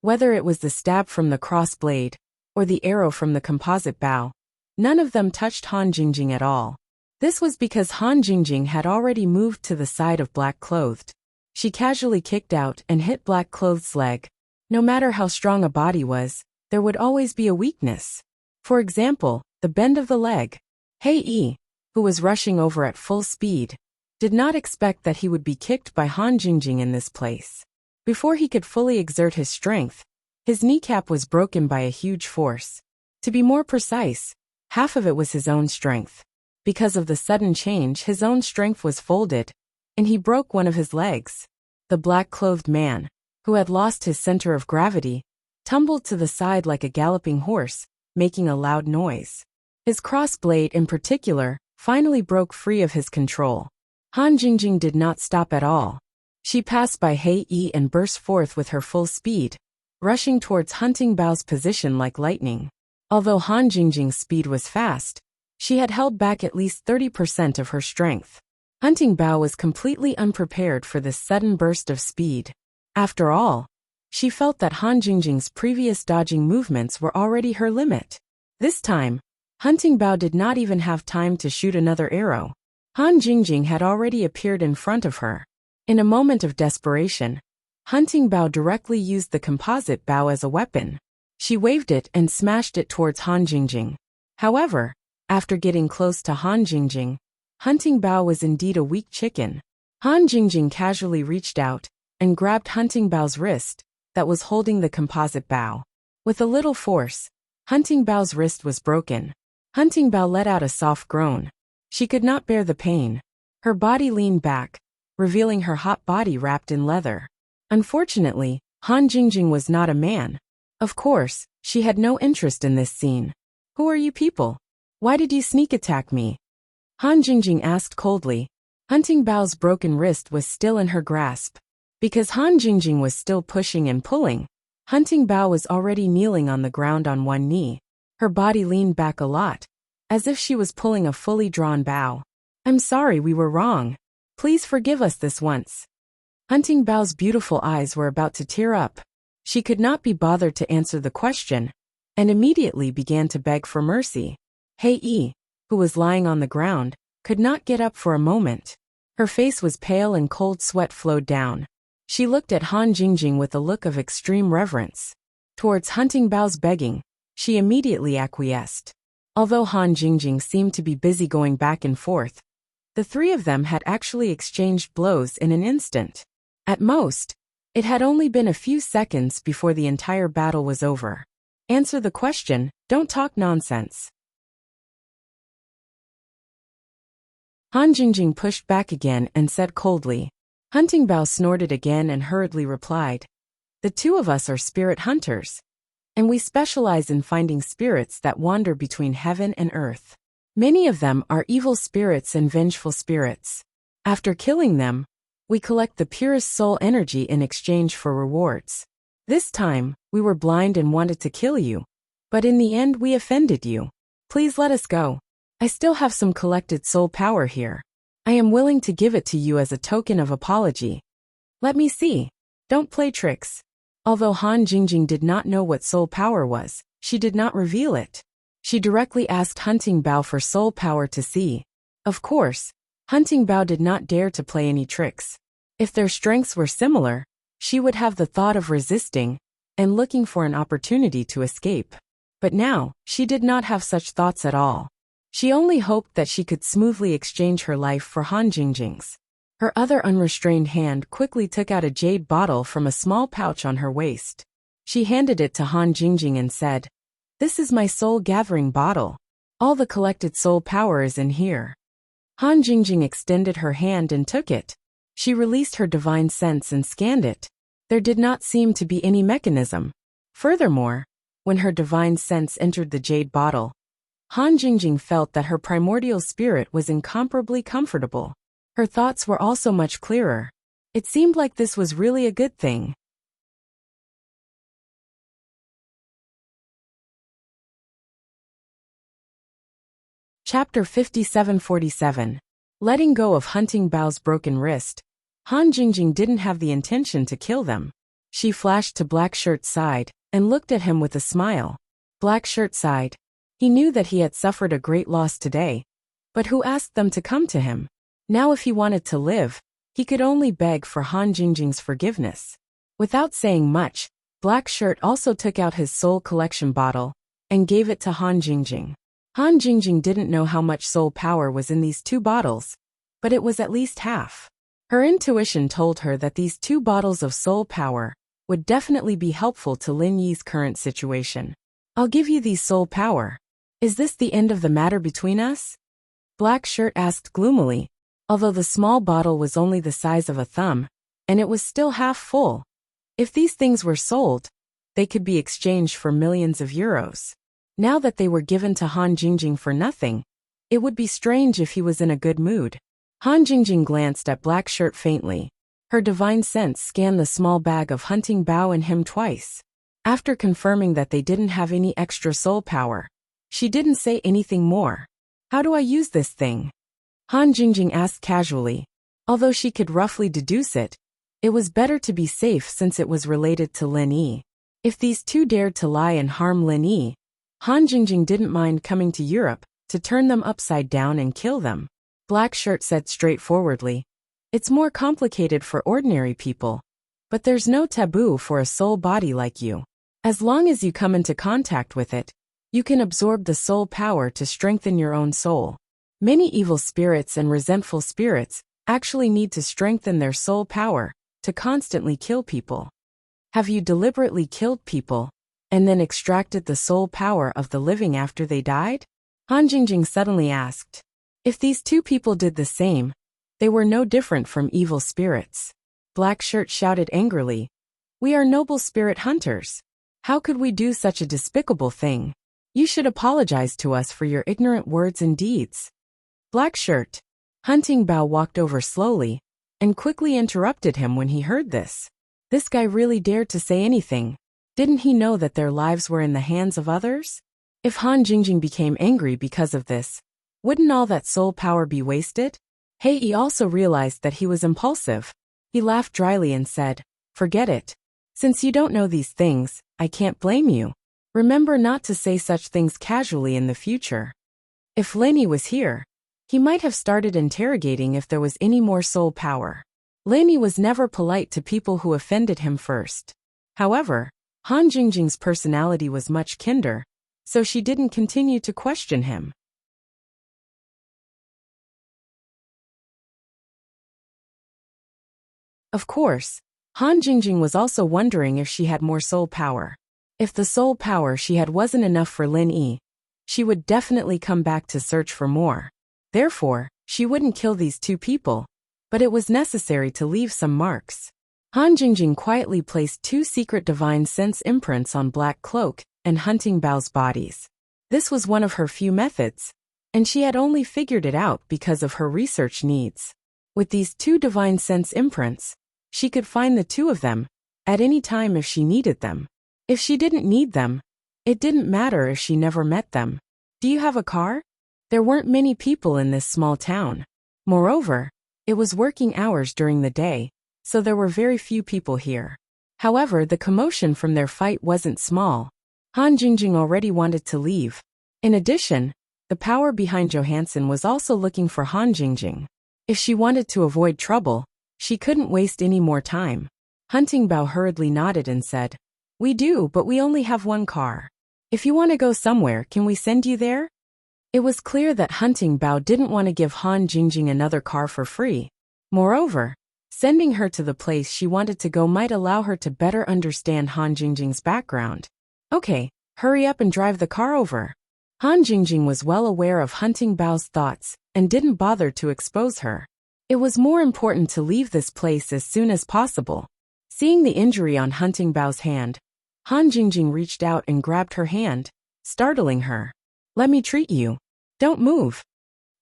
Whether it was the stab from the cross blade, or the arrow from the composite bow, none of them touched Han Jingjing at all. This was because Han Jingjing had already moved to the side of Black Clothed. She casually kicked out and hit Black Clothed's leg. No matter how strong a body was, there would always be a weakness. For example, the bend of the leg. Hei, who was rushing over at full speed, did not expect that he would be kicked by Han Jingjing in this place. Before he could fully exert his strength, his kneecap was broken by a huge force. To be more precise, half of it was his own strength. Because of the sudden change, his own strength was folded, and he broke one of his legs. The black-clothed man, who had lost his center of gravity, tumbled to the side like a galloping horse, making a loud noise. His cross blade in particular finally broke free of his control. Han Jingjing did not stop at all. She passed by Hei and burst forth with her full speed, rushing towards Hunting Bao's position like lightning. Although Han Jingjing's speed was fast, she had held back at least 30% of her strength. Hunting Bao was completely unprepared for this sudden burst of speed. After all, she felt that Han Jingjing's previous dodging movements were already her limit. This time, Hunting Bao did not even have time to shoot another arrow. Han Jingjing had already appeared in front of her. In a moment of desperation, Hunting Bao directly used the composite bow as a weapon. She waved it and smashed it towards Han Jingjing. However, after getting close to Han Jingjing, Hunting Bao was indeed a weak chicken. Han Jingjing casually reached out and grabbed Hunting Bao's wrist that was holding the composite bow. With a little force, Hunting Bao's wrist was broken. Hunting Bao let out a soft groan. She could not bear the pain. Her body leaned back, revealing her hot body wrapped in leather. Unfortunately, Han Jingjing was not a man. Of course, she had no interest in this scene. "Who are you people? Why did you sneak attack me?" Han Jingjing asked coldly. Hunting Bao's broken wrist was still in her grasp. Because Han Jingjing was still pushing and pulling, Hunting Bao was already kneeling on the ground on one knee. Her body leaned back a lot, as if she was pulling a fully drawn bow. "I'm sorry, we were wrong. Please forgive us this once." Hunting Bao's beautiful eyes were about to tear up. She could not be bothered to answer the question, and immediately began to beg for mercy. Hei, who was lying on the ground, could not get up for a moment. Her face was pale and cold sweat flowed down. She looked at Han Jingjing with a look of extreme reverence. Towards Hunting Bao's begging, she immediately acquiesced. Although Han Jingjing seemed to be busy going back and forth, the three of them had actually exchanged blows in an instant. At most, it had only been a few seconds before the entire battle was over. Answer the question, don't talk nonsense. Han Jingjing pushed back again and said coldly. Hunting Bao snorted again and hurriedly replied, "The two of us are spirit hunters, and we specialize in finding spirits that wander between heaven and earth. Many of them are evil spirits and vengeful spirits. After killing them, we collect the purest soul energy in exchange for rewards. This time, we were blind and wanted to kill you, but in the end we offended you. Please let us go. I still have some collected soul power here. I am willing to give it to you as a token of apology. Let me see. Don't play tricks." Although Han Jingjing did not know what soul power was, she did not reveal it. She directly asked Hunting Bao for soul power to see. Of course, Hunting Bao did not dare to play any tricks. If their strengths were similar, she would have the thought of resisting, and looking for an opportunity to escape. But now, she did not have such thoughts at all. She only hoped that she could smoothly exchange her life for Han Jingjing's. Her other unrestrained hand quickly took out a jade bottle from a small pouch on her waist. She handed it to Han Jingjing and said, "This is my soul-gathering bottle. All the collected soul power is in here." Han Jingjing extended her hand and took it. She released her divine sense and scanned it. There did not seem to be any mechanism. Furthermore, when her divine sense entered the jade bottle, Han Jingjing felt that her primordial spirit was incomparably comfortable. Her thoughts were also much clearer. It seemed like this was really a good thing. Chapter 57-47. Letting go of Hunting Bao's broken wrist, Han Jingjing didn't have the intention to kill them. She flashed to Black Shirt's side and looked at him with a smile. Black Shirt sighed. He knew that he had suffered a great loss today, but who asked them to come to him? Now if he wanted to live, he could only beg for Han Jingjing's forgiveness. Without saying much, Black Shirt also took out his soul collection bottle and gave it to Han Jingjing. Han Jingjing didn't know how much soul power was in these 2 bottles, but it was at least half. Her intuition told her that these 2 bottles of soul power would definitely be helpful to Lin Yi's current situation. "I'll give you these soul power. Is this the end of the matter between us?" Black Shirt asked gloomily, although the small bottle was only the size of a thumb, and it was still half full. If these things were sold, they could be exchanged for millions of euros. Now that they were given to Han Jingjing for nothing, it would be strange if he was in a good mood. Han Jingjing glanced at Black Shirt faintly. Her divine sense scanned the small bag of Hunting Bao and him twice. After confirming that they didn't have any extra soul power, she didn't say anything more. "How do I use this thing?" Han Jingjing asked casually. Although she could roughly deduce it, it was better to be safe since it was related to Lin Yi. If these 2 dared to lie and harm Lin Yi, Han Jingjing didn't mind coming to Europe to turn them upside down and kill them. Black Shirt said straightforwardly, "It's more complicated for ordinary people, but there's no taboo for a soul body like you. As long as you come into contact with it, you can absorb the soul power to strengthen your own soul. Many evil spirits and resentful spirits actually need to strengthen their soul power to constantly kill people." "Have you deliberately killed people and then extracted the soul power of the living after they died?" Han Jingjing suddenly asked. If these 2 people did the same, they were no different from evil spirits. Black Shirt shouted angrily, "We are noble spirit hunters. How could we do such a despicable thing? You should apologize to us for your ignorant words and deeds." "Black Shirt." Hunting Bao walked over slowly and quickly interrupted him when he heard this. This guy really dared to say anything. Didn't he know that their lives were in the hands of others? If Han Jingjing became angry because of this, wouldn't all that soul power be wasted? He also realized that he was impulsive. He laughed dryly and said, "Forget it. Since you don't know these things, I can't blame you. Remember not to say such things casually in the future." If Lin Yi was here, he might have started interrogating if there was any more soul power. Lin Yi was never polite to people who offended him first. However, Han Jingjing's personality was much kinder, so she didn't continue to question him. Of course, Han Jingjing was also wondering if she had more soul power. If the soul power she had wasn't enough for Lin Yi, she would definitely come back to search for more. Therefore, she wouldn't kill these 2 people, but it was necessary to leave some marks. Han Jingjing quietly placed 2 secret divine sense imprints on Black Cloak and Hunting Bao's bodies. This was one of her few methods, and she had only figured it out because of her research needs. With these 2 divine sense imprints, she could find the 2 of them at any time if she needed them. If she didn't need them, it didn't matter if she never met them. "Do you have a car?" There weren't many people in this small town. Moreover, it was working hours during the day, so there were very few people here. However, the commotion from their fight wasn't small. Han Jingjing already wanted to leave. In addition, the power behind Johansson was also looking for Han Jingjing. If she wanted to avoid trouble, she couldn't waste any more time. Hunting Bao hurriedly nodded and said, We do, but we only have one car. If you want to go somewhere, can we send you there? It was clear that Hunting Bao didn't want to give Han Jingjing another car for free. Moreover, sending her to the place she wanted to go might allow her to better understand Han Jingjing's background. Okay, hurry up and drive the car over. Han Jingjing was well aware of Hunting Bao's thoughts and didn't bother to expose her. It was more important to leave this place as soon as possible. Seeing the injury on Hunting Bao's hand, Han Jingjing reached out and grabbed her hand, startling her. Let me treat you. Don't move.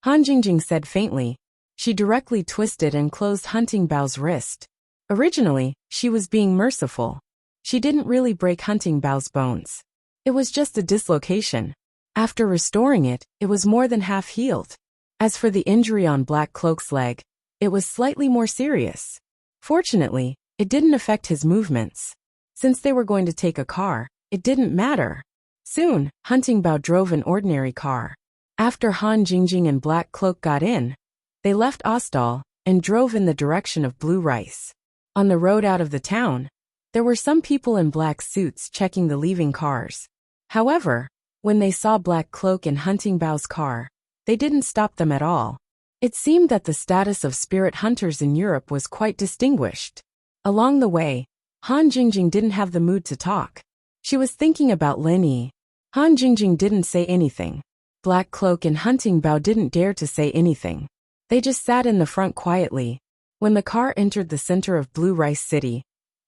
Han Jingjing said faintly. She directly twisted and closed Hunting Bao's wrist. Originally, she was being merciful. She didn't really break Hunting Bao's bones. It was just a dislocation. After restoring it, it was more than half healed. As for the injury on Black Cloak's leg, it was slightly more serious. Fortunately, it didn't affect his movements. Since they were going to take a car, it didn't matter. Soon, Hunting Bao drove an ordinary car. After Han Jingjing and Black Cloak got in, they left Ostal and drove in the direction of Blue Rice. On the road out of the town, there were some people in black suits checking the leaving cars. However, when they saw Black Cloak and Hunting Bao's car, they didn't stop them at all. It seemed that the status of spirit hunters in Europe was quite distinguished. Along the way, Han Jingjing didn't have the mood to talk. She was thinking about Lin Yi. Han Jingjing didn't say anything. Black Cloak and Hunting Bao didn't dare to say anything. They just sat in the front quietly. When the car entered the center of Blue Rice City,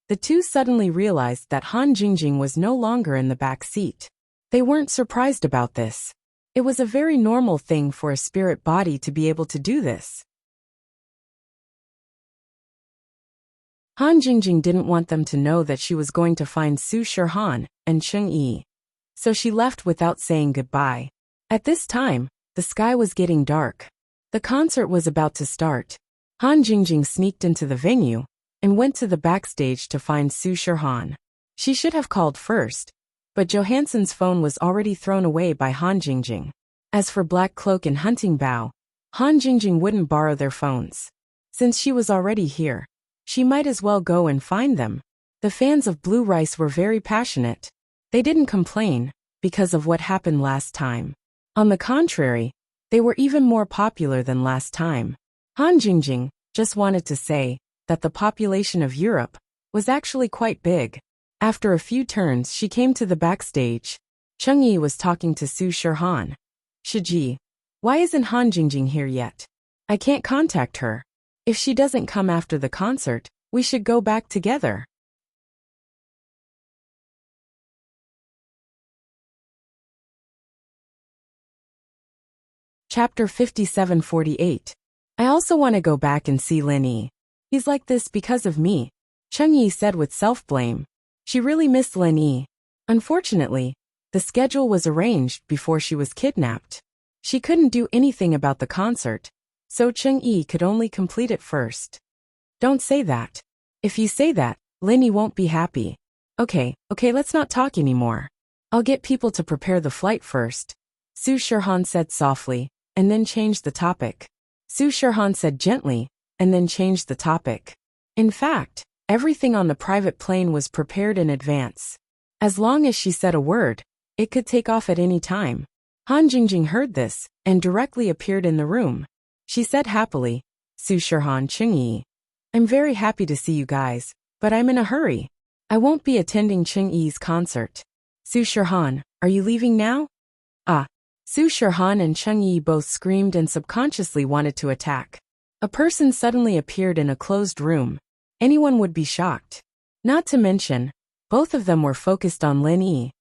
the two suddenly realized that Han Jingjing was no longer in the back seat. They weren't surprised about this. It was a very normal thing for a spirit body to be able to do this. Han Jingjing didn't want them to know that she was going to find Su Shihan and Cheng Yi. So she left without saying goodbye. At this time, the sky was getting dark. The concert was about to start. Han Jingjing sneaked into the venue and went to the backstage to find Su Shihan. She should have called first, but Johansson's phone was already thrown away by Han Jingjing. As for Black Cloak and Hunting Bao, Han Jingjing wouldn't borrow their phones. Since she was already here, she might as well go and find them. The fans of Blue Rice were very passionate. They didn't complain because of what happened last time. On the contrary, they were even more popular than last time. Han Jingjing just wanted to say that the population of Europe was actually quite big. After a few turns, she came to the backstage. Cheng Yi was talking to Su Shihan. Shiji, why isn't Han Jingjing here yet? I can't contact her. If she doesn't come after the concert, we should go back together. Chapter 57-48. I also want to go back and see Lin Yi. He's like this because of me, Cheng Yi said with self-blame. She really missed Lin Yi. Unfortunately, the schedule was arranged before she was kidnapped. She couldn't do anything about the concert, so Cheng Yi could only complete it first. Don't say that. If you say that, Lin Yi won't be happy. Okay, let's not talk anymore. I'll get people to prepare the flight first, Su Shihan said softly, and then changed the topic. Su Shihan said gently, and then changed the topic. In fact, everything on the private plane was prepared in advance. As long as she said a word, it could take off at any time. Han Jingjing heard this, and directly appeared in the room. She said happily, Su Shihan, Cheng Yi. I'm very happy to see you guys, but I'm in a hurry. I won't be attending Cheng Yi's concert. Su Shihan, are you leaving now? Su Shihan and Cheng Yi both screamed and subconsciously wanted to attack. A person suddenly appeared in a closed room. Anyone would be shocked. Not to mention, both of them were focused on Lin Yi.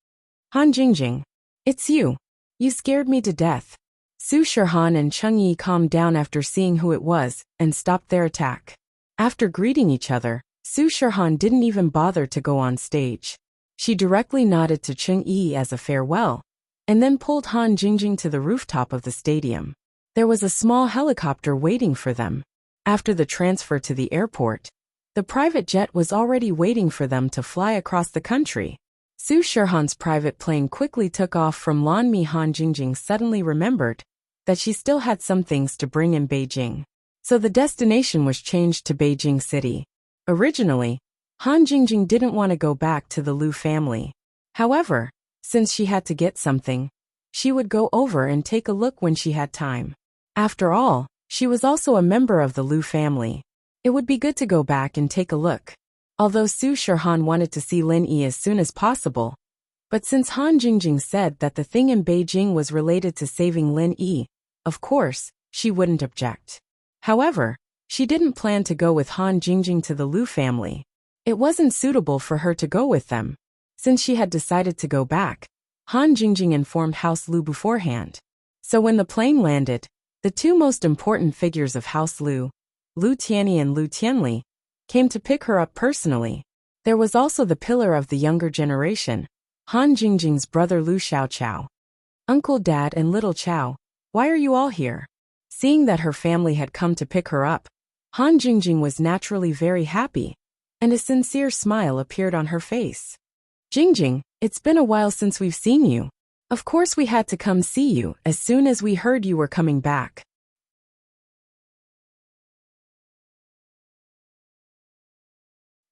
Han Jingjing, it's you. You scared me to death. Su Shihan and Cheng Yi calmed down after seeing who it was and stopped their attack. After greeting each other, Su Shihan didn't even bother to go on stage. She directly nodded to Cheng Yi as a farewell, and then pulled Han Jingjing to the rooftop of the stadium. There was a small helicopter waiting for them. After the transfer to the airport, the private jet was already waiting for them to fly across the country. Su Shihan's private plane quickly took off from Lanmi. Han Jingjing suddenly remembered that she still had some things to bring in Beijing. So the destination was changed to Beijing City. Originally, Han Jingjing didn't want to go back to the Lu family. However, since she had to get something, she would go over and take a look when she had time. After all, she was also a member of the Lu family. It would be good to go back and take a look. Although Su Shihan wanted to see Lin Yi as soon as possible, but since Han Jingjing said that the thing in Beijing was related to saving Lin Yi, of course, she wouldn't object. However, she didn't plan to go with Han Jingjing to the Lu family. It wasn't suitable for her to go with them. Since she had decided to go back, Han Jingjing informed House Lu beforehand. So when the plane landed, the two most important figures of House Lu, Lu Tianyi and Lu Tianli, came to pick her up personally. There was also the pillar of the younger generation, Han Jingjing's brother Lu Xiaoqiao. Uncle, Dad, and little Qiao, why are you all here? Seeing that her family had come to pick her up, Han Jingjing was naturally very happy, and a sincere smile appeared on her face. Jingjing, it's been a while since we've seen you. Of course we had to come see you as soon as we heard you were coming back.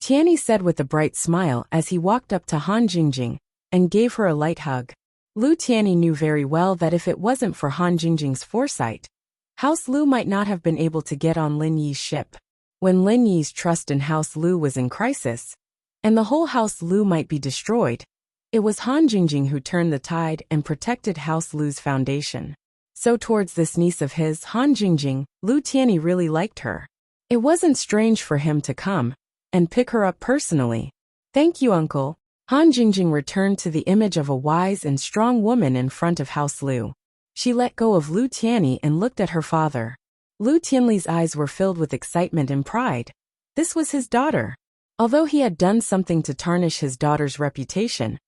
Tianyi said with a bright smile as he walked up to Han Jingjing and gave her a light hug. Lu Tianyi knew very well that if it wasn't for Han Jingjing's foresight, House Lu might not have been able to get on Lin Yi's ship. When Lin Yi's trust in House Lu was in crisis, and the whole House Lu might be destroyed, it was Han Jingjing who turned the tide and protected House Lu's foundation. So towards this niece of his, Han Jingjing, Lu Tianyi really liked her. It wasn't strange for him to come and pick her up personally. Thank you, uncle. Han Jingjing returned to the image of a wise and strong woman in front of House Lu. She let go of Lu Tianyi and looked at her father. Lu Tianli's eyes were filled with excitement and pride. This was his daughter. Although he had done something to tarnish his daughter's reputation,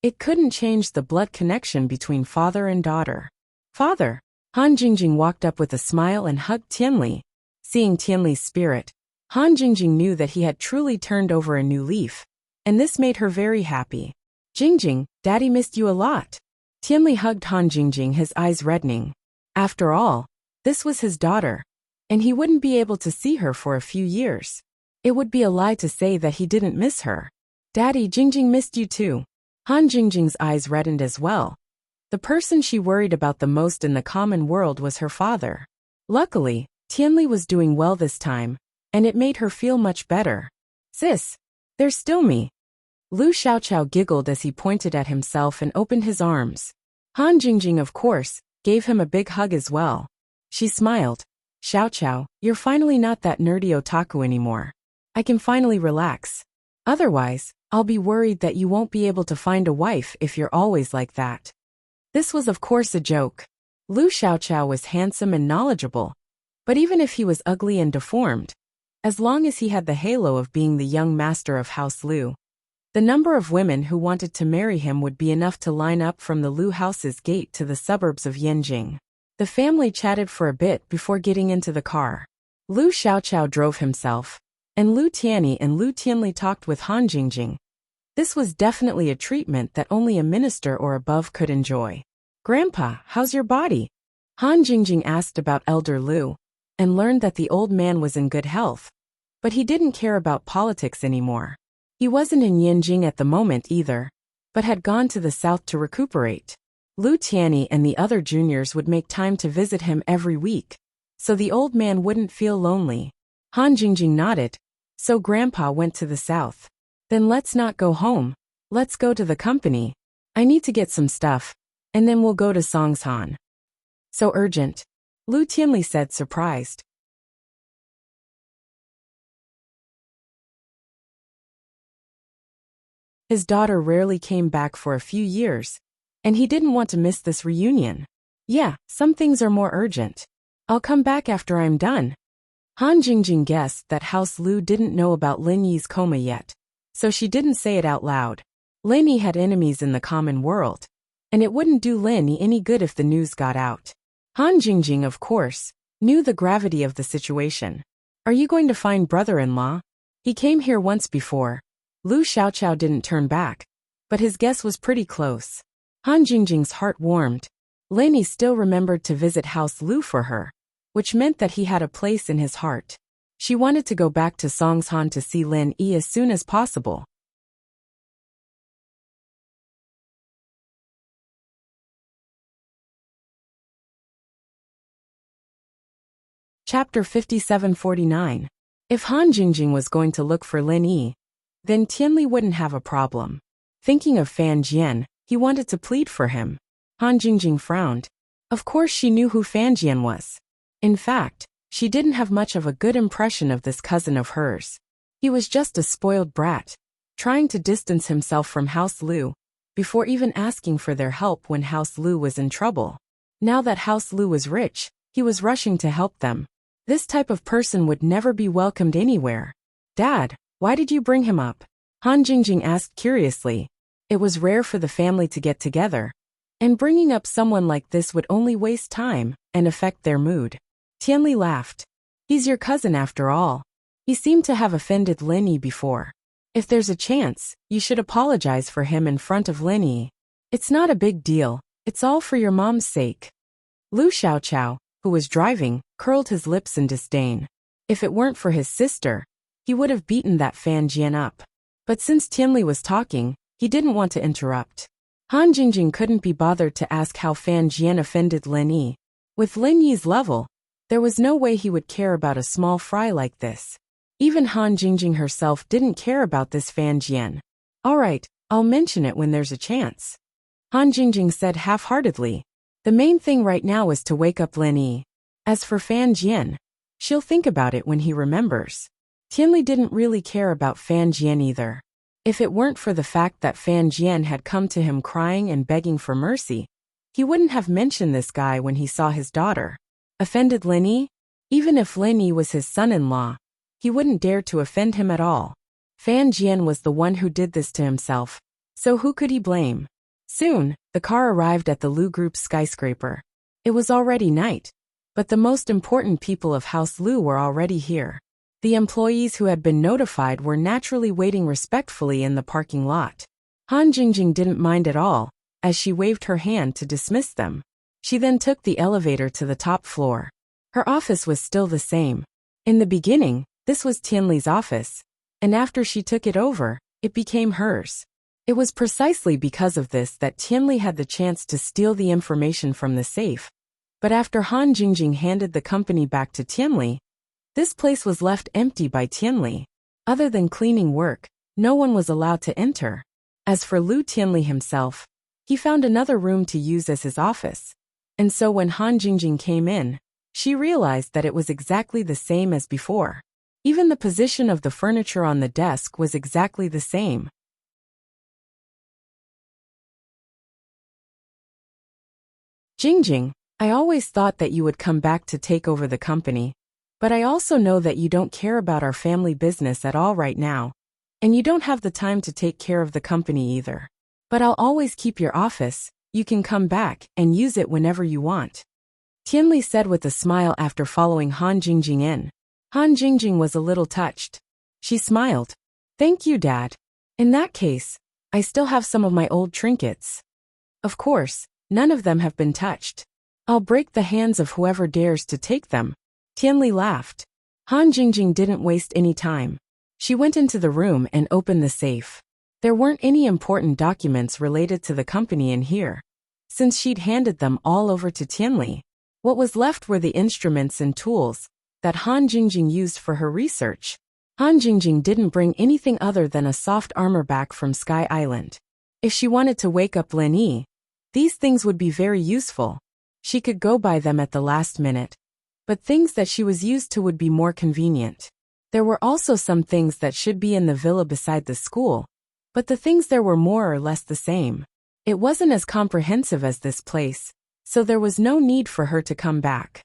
it couldn't change the blood connection between father and daughter. Father! Han Jingjing walked up with a smile and hugged Tianli. Seeing Tianli's spirit, Han Jingjing knew that he had truly turned over a new leaf, and this made her very happy. Jingjing, Daddy missed you a lot. Tianli hugged Han Jingjing, his eyes reddening. After all, this was his daughter, and he wouldn't be able to see her for a few years. It would be a lie to say that he didn't miss her. Daddy, Jingjing missed you too. Han Jingjing's eyes reddened as well. The person she worried about the most in the common world was her father. Luckily, Tianli was doing well this time, and it made her feel much better. Sis, there's still me. Lu Xiaoqiao giggled as he pointed at himself and opened his arms. Han Jingjing, of course, gave him a big hug as well. She smiled. Xiaoqiao, you're finally not that nerdy otaku anymore. I can finally relax. Otherwise, I'll be worried that you won't be able to find a wife if you're always like that. This was of course a joke. Lu Xiaoqiao was handsome and knowledgeable, but even if he was ugly and deformed, as long as he had the halo of being the young master of House Lu, the number of women who wanted to marry him would be enough to line up from the Lu house's gate to the suburbs of Yanjing. The family chatted for a bit before getting into the car. Lu Xiaoqiao drove himself, and Lu Tianyi and Lu Tianli talked with Han Jingjing. This was definitely a treatment that only a minister or above could enjoy. Grandpa, how's your body? Han Jingjing asked about Elder Lu, and learned that the old man was in good health. But he didn't care about politics anymore. He wasn't in Yanjing at the moment either, but had gone to the south to recuperate. Lu Tianyi and the other juniors would make time to visit him every week, so the old man wouldn't feel lonely. Han Jingjing nodded. So Grandpa went to the south. Then let's not go home. Let's go to the company. I need to get some stuff, and then we'll go to Songshan. So urgent? Lu Tianli said, surprised. His daughter rarely came back for a few years, and he didn't want to miss this reunion. Yeah, some things are more urgent. I'll come back after I'm done. Han Jingjing guessed that House Lu didn't know about Lin Yi's coma yet, so she didn't say it out loud. Lin Yi had enemies in the common world, and it wouldn't do Lin Yi any good if the news got out. Han Jingjing, of course, knew the gravity of the situation. Are you going to find brother-in-law? He came here once before. Lu Xiaoqiao didn't turn back, but his guess was pretty close. Han Jingjing's heart warmed. Lin Yi still remembered to visit House Lu for her, which meant that he had a place in his heart. She wanted to go back to Songshan to see Lin Yi as soon as possible. Chapter 5749. If Han Jingjing was going to look for Lin Yi, then Tianli wouldn't have a problem. Thinking of Fan Jian, he wanted to plead for him. Han Jingjing frowned. Of course she knew who Fan Jian was. In fact, she didn't have much of a good impression of this cousin of hers. He was just a spoiled brat, trying to distance himself from House Lu, before even asking for their help when House Lu was in trouble. Now that House Lu was rich, he was rushing to help them. This type of person would never be welcomed anywhere. Dad, why did you bring him up? Han Jingjing asked curiously. It was rare for the family to get together, and bringing up someone like this would only waste time and affect their mood. Tianli laughed. He's your cousin after all. He seemed to have offended Lin Yi before. If there's a chance, you should apologize for him in front of Lin Yi. It's not a big deal, it's all for your mom's sake. Lu Xiaoqiao, who was driving, curled his lips in disdain. If it weren't for his sister, he would have beaten that Fan Jian up. But since Tianli was talking, he didn't want to interrupt. Han Jingjing couldn't be bothered to ask how Fan Jian offended Lin Yi. With Lin Yi's level, there was no way he would care about a small fry like this. Even Han Jingjing herself didn't care about this Fan Jian. Alright, I'll mention it when there's a chance. Han Jingjing said half-heartedly. The main thing right now is to wake up Lin Yi. As for Fan Jian, she'll think about it when he remembers. Tianli didn't really care about Fan Jian either. If it weren't for the fact that Fan Jian had come to him crying and begging for mercy, he wouldn't have mentioned this guy when he saw his daughter. Offended Lin Yi? Even if Lin Yi was his son-in-law, he wouldn't dare to offend him at all. Fan Jian was the one who did this to himself, so who could he blame? Soon, the car arrived at the Lu Group's skyscraper. It was already night, but the most important people of House Lu were already here. The employees who had been notified were naturally waiting respectfully in the parking lot. Han Jingjing didn't mind at all, as she waved her hand to dismiss them. She then took the elevator to the top floor. Her office was still the same. In the beginning, this was Tianli's office, and after she took it over, it became hers. It was precisely because of this that Tianli had the chance to steal the information from the safe. But after Han Jingjing handed the company back to Tianli, this place was left empty by Tianli. Other than cleaning work, no one was allowed to enter. As for Lu Tianli himself, he found another room to use as his office. And so when Han Jingjing came in, she realized that it was exactly the same as before. Even the position of the furniture on the desk was exactly the same. Jingjing, I always thought that you would come back to take over the company, but I also know that you don't care about our family business at all right now, and you don't have the time to take care of the company either. But I'll always keep your office, you can come back and use it whenever you want. Tianli said with a smile after following Han Jingjing in. Han Jingjing was a little touched. She smiled. Thank you, Dad. In that case, I still have some of my old trinkets. Of course, none of them have been touched. I'll break the hands of whoever dares to take them. Tianli laughed. Han Jingjing didn't waste any time. She went into the room and opened the safe. There weren't any important documents related to the company in here, since she'd handed them all over to Tianli. What was left were the instruments and tools that Han Jingjing used for her research. Han Jingjing didn't bring anything other than a soft armor back from Sky Island. If she wanted to wake up Lin Yi, these things would be very useful. She could go buy them at the last minute, but things that she was used to would be more convenient. There were also some things that should be in the villa beside the school, but the things there were more or less the same. It wasn't as comprehensive as this place, so there was no need for her to come back.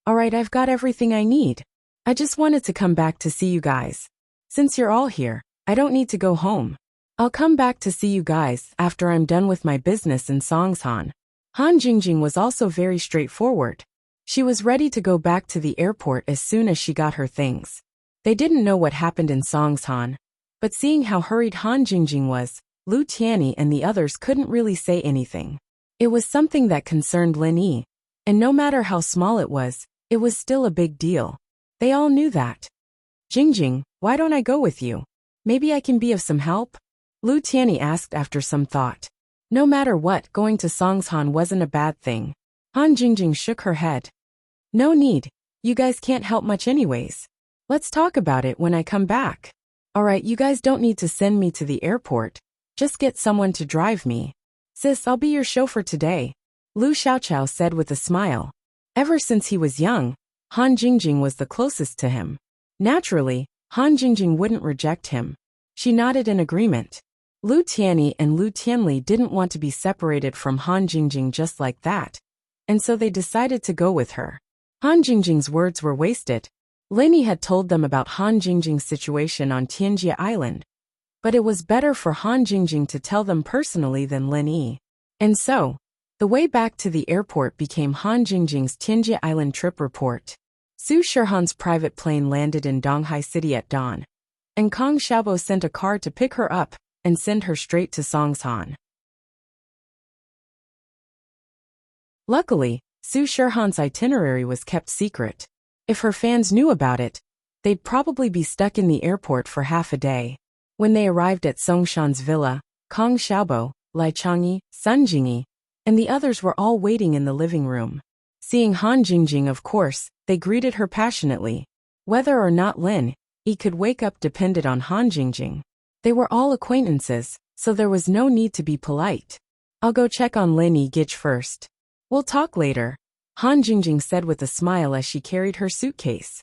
Alright, I've got everything I need. I just wanted to come back to see you guys. Since you're all here, I don't need to go home. I'll come back to see you guys after I'm done with my business in Songshan. Han Jingjing was also very straightforward. She was ready to go back to the airport as soon as she got her things. They didn't know what happened in Songshan, but seeing how hurried Han Jingjing was, Lu Tianyi and the others couldn't really say anything. It was something that concerned Lin Yi, and no matter how small it was still a big deal. They all knew that. Jingjing, why don't I go with you? Maybe I can be of some help? Lu Tianyi asked after some thought. No matter what, going to Songshan wasn't a bad thing. Han Jingjing shook her head. No need. You guys can't help much anyways. Let's talk about it when I come back. Alright, you guys don't need to send me to the airport. Just get someone to drive me. Sis, I'll be your chauffeur today. Lu Xiaoqiao said with a smile. Ever since he was young, Han Jingjing was the closest to him. Naturally, Han Jingjing wouldn't reject him. She nodded in agreement. Lu Tianyi and Lu Tianli didn't want to be separated from Han Jingjing just like that, and so they decided to go with her. Han Jingjing's words were wasted. Lin Yi had told them about Han Jingjing's situation on Tianjie Island, but it was better for Han Jingjing to tell them personally than Lin Yi. And so, the way back to the airport became Han Jingjing's Tianjie Island trip report. Su Shihan's private plane landed in Donghai City at dawn, and Kang Xiaobo sent a car to pick her up and send her straight to Songshan. Luckily, Su Shihan's itinerary was kept secret. If her fans knew about it, they'd probably be stuck in the airport for half a day. When they arrived at Songshan's villa, Kang Xiaobo, Lai Changyi, Sun Jingyi, and the others were all waiting in the living room. Seeing Han Jingjing, of course, they greeted her passionately. Whether or not Lin Yi could wake up depended on Han Jingjing. They were all acquaintances, so there was no need to be polite. I'll go check on Lin Yi Gich first. We'll talk later, Han Jingjing said with a smile as she carried her suitcase.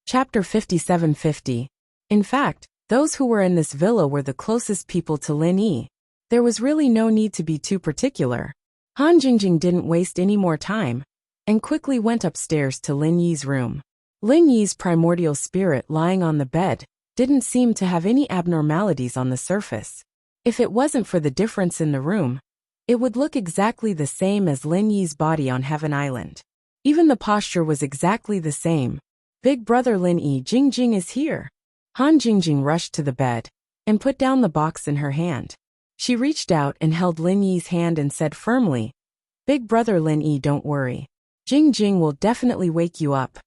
Chapter 5750. In fact, those who were in this villa were the closest people to Lin Yi. There was really no need to be too particular. Han Jingjing didn't waste any more time, and quickly went upstairs to Lin Yi's room. Lin Yi's primordial spirit lying on the bed didn't seem to have any abnormalities on the surface. If it wasn't for the difference in the room, it would look exactly the same as Lin Yi's body on Heaven Island. Even the posture was exactly the same. Big brother Lin Yi Jingjing is here. Han Jingjing rushed to the bed and put down the box in her hand. She reached out and held Lin Yi's hand and said firmly, Big brother Lin Yi, don't worry. Jingjing will definitely wake you up.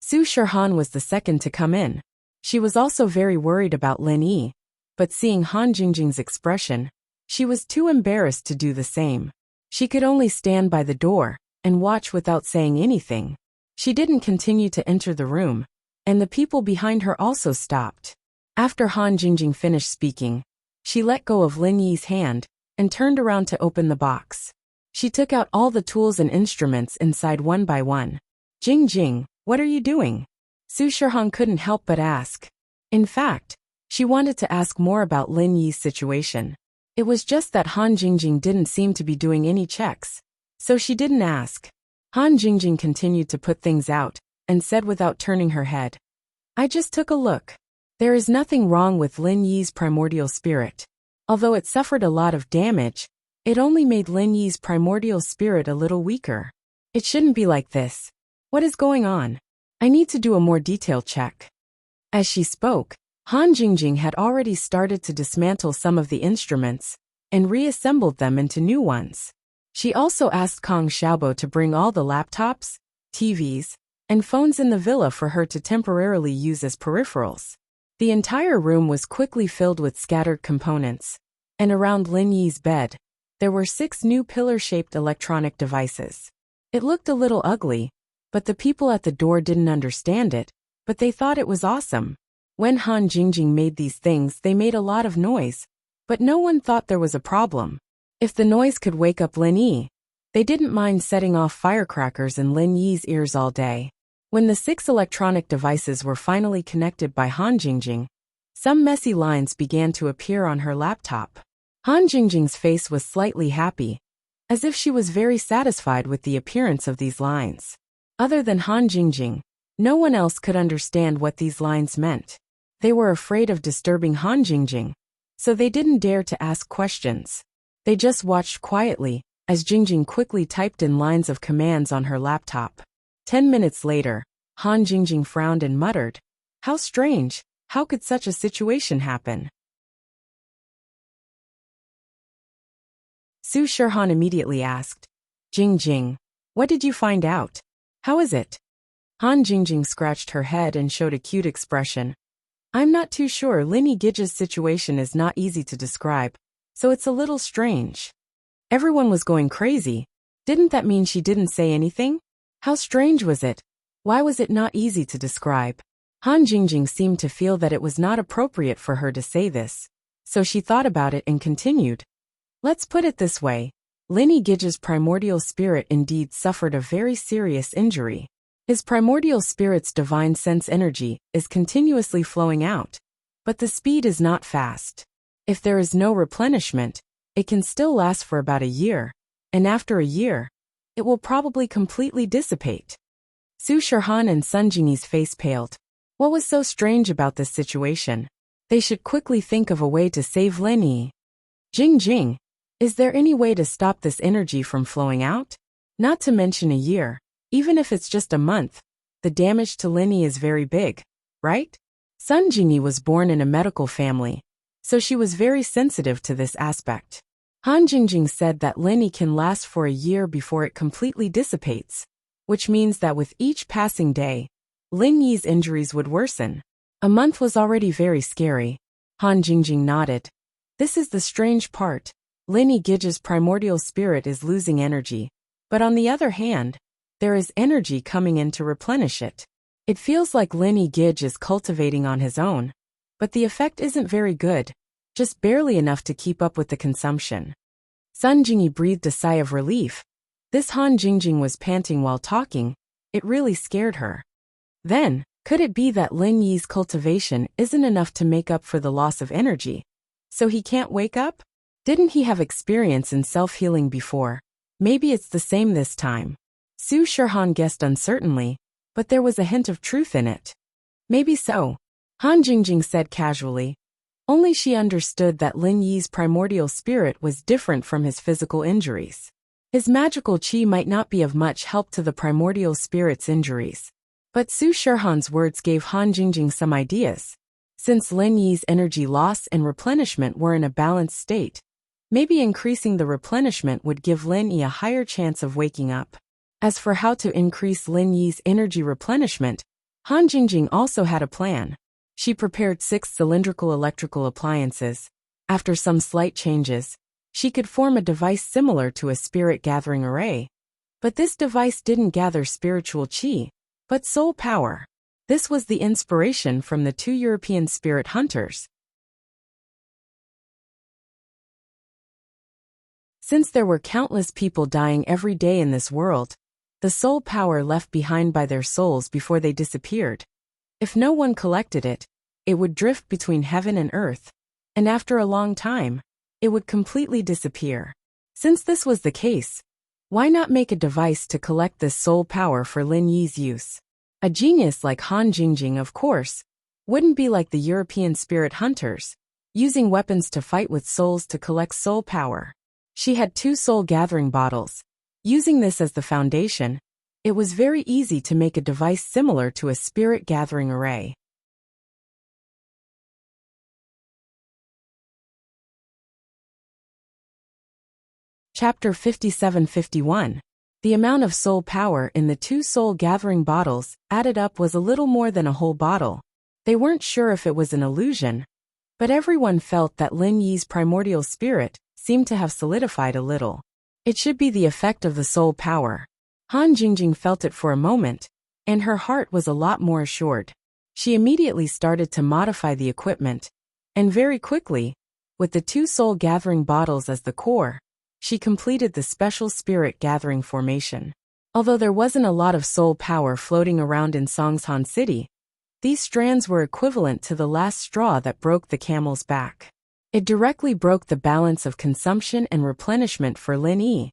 Su Shihan was the second to come in. She was also very worried about Lin Yi, but seeing Han Jingjing's expression, she was too embarrassed to do the same. She could only stand by the door and watch without saying anything. She didn't continue to enter the room, and the people behind her also stopped. After Han Jingjing finished speaking, she let go of Lin Yi's hand and turned around to open the box. She took out all the tools and instruments inside one by one. Jingjing, what are you doing? Su Shihan couldn't help but ask. In fact, she wanted to ask more about Lin Yi's situation. It was just that Han Jingjing didn't seem to be doing any checks, so she didn't ask. Han Jingjing continued to put things out and said without turning her head, I just took a look. There is nothing wrong with Lin Yi's primordial spirit. Although it suffered a lot of damage, it only made Lin Yi's primordial spirit a little weaker. It shouldn't be like this. What is going on? I need to do a more detailed check. As she spoke, Han Jingjing had already started to dismantle some of the instruments and reassembled them into new ones. She also asked Kang Xiaobo to bring all the laptops, TVs, and phones in the villa for her to temporarily use as peripherals. The entire room was quickly filled with scattered components, and around Lin Yi's bed, there were 6 new pillar-shaped electronic devices. It looked a little ugly, but the people at the door didn't understand it, but they thought it was awesome. When Han Jingjing made these things, they made a lot of noise, but no one thought there was a problem. If the noise could wake up Lin Yi, they didn't mind setting off firecrackers in Lin Yi's ears all day. When the 6 electronic devices were finally connected by Han Jingjing, some messy lines began to appear on her laptop. Han Jingjing's face was slightly happy, as if she was very satisfied with the appearance of these lines. Other than Han Jingjing, no one else could understand what these lines meant. They were afraid of disturbing Han Jingjing, so they didn't dare to ask questions. They just watched quietly, as Jingjing quickly typed in lines of commands on her laptop. 10 minutes later, Han Jingjing frowned and muttered, How strange, how could such a situation happen? Su Shirhan immediately asked. Jing Jing, what did you find out? How is it? Han Jingjing scratched her head and showed a cute expression. I'm not too sure. Linny Gij's situation is not easy to describe, so it's a little strange. Everyone was going crazy. Didn't that mean she didn't say anything? How strange was it? Why was it not easy to describe? Han Jingjing seemed to feel that it was not appropriate for her to say this, so she thought about it and continued. Let's put it this way. Linny Gij's primordial spirit indeed suffered a very serious injury. His primordial spirit's divine sense energy is continuously flowing out, but the speed is not fast. If there is no replenishment, it can still last for about a year, and after a year, it will probably completely dissipate. Su Shirhan and Sun Jingyi's face paled. What was so strange about this situation? They should quickly think of a way to save Linny. Jing Jing, is there any way to stop this energy from flowing out? Not to mention a year, even if it's just a month, the damage to Linny is very big, right? Sun Jingyi was born in a medical family, so she was very sensitive to this aspect. Han Jingjing said that Linny can last for a year before it completely dissipates, which means that with each passing day, Lin Yi's injuries would worsen. A month was already very scary. Han Jingjing nodded. This is the strange part. Linny Gij's primordial spirit is losing energy, but on the other hand, there is energy coming in to replenish it. It feels like Linny Gij is cultivating on his own, but the effect isn't very good, just barely enough to keep up with the consumption. Sun Jingyi breathed a sigh of relief. This Han Jingjing was panting while talking. It really scared her. Then, could it be that Lin Yi's cultivation isn't enough to make up for the loss of energy? So he can't wake up? Didn't he have experience in self-healing before? Maybe it's the same this time. Su Shirhan guessed uncertainly, but there was a hint of truth in it. Maybe so. Han Jingjing said casually. Only she understood that Lin Yi's primordial spirit was different from his physical injuries. His magical qi might not be of much help to the primordial spirit's injuries. But Su Shirhan's words gave Han Jingjing some ideas. Since Lin Yi's energy loss and replenishment were in a balanced state, maybe increasing the replenishment would give Lin Yi a higher chance of waking up. As for how to increase Lin Yi's energy replenishment, Han Jingjing also had a plan. She prepared 6 cylindrical electrical appliances. After some slight changes, she could form a device similar to a spirit gathering array. But this device didn't gather spiritual qi, but soul power. This was the inspiration from the 2 European spirit hunters. Since there were countless people dying every day in this world, the soul power left behind by their souls before they disappeared. If no one collected it, it would drift between heaven and earth, and after a long time, it would completely disappear. Since this was the case, why not make a device to collect this soul power for Lin Yi's use? A genius like Han Jingjing, of course, wouldn't be like the European spirit hunters, using weapons to fight with souls to collect soul power. She had 2 soul gathering bottles. Using this as the foundation, it was very easy to make a device similar to a spirit gathering array. Chapter 57-51. The amount of soul power in the 2 soul gathering bottles added up was a little more than a whole bottle. They weren't sure if it was an illusion, but everyone felt that Lin Yi's primordial spirit seemed to have solidified a little. It should be the effect of the soul power. Han Jingjing felt it for a moment, and her heart was a lot more assured. She immediately started to modify the equipment, and very quickly, with the 2 soul gathering bottles as the core, she completed the special spirit gathering formation. Although there wasn't a lot of soul power floating around in Songshan City, these strands were equivalent to the last straw that broke the camel's back. It directly broke the balance of consumption and replenishment for Lin Yi,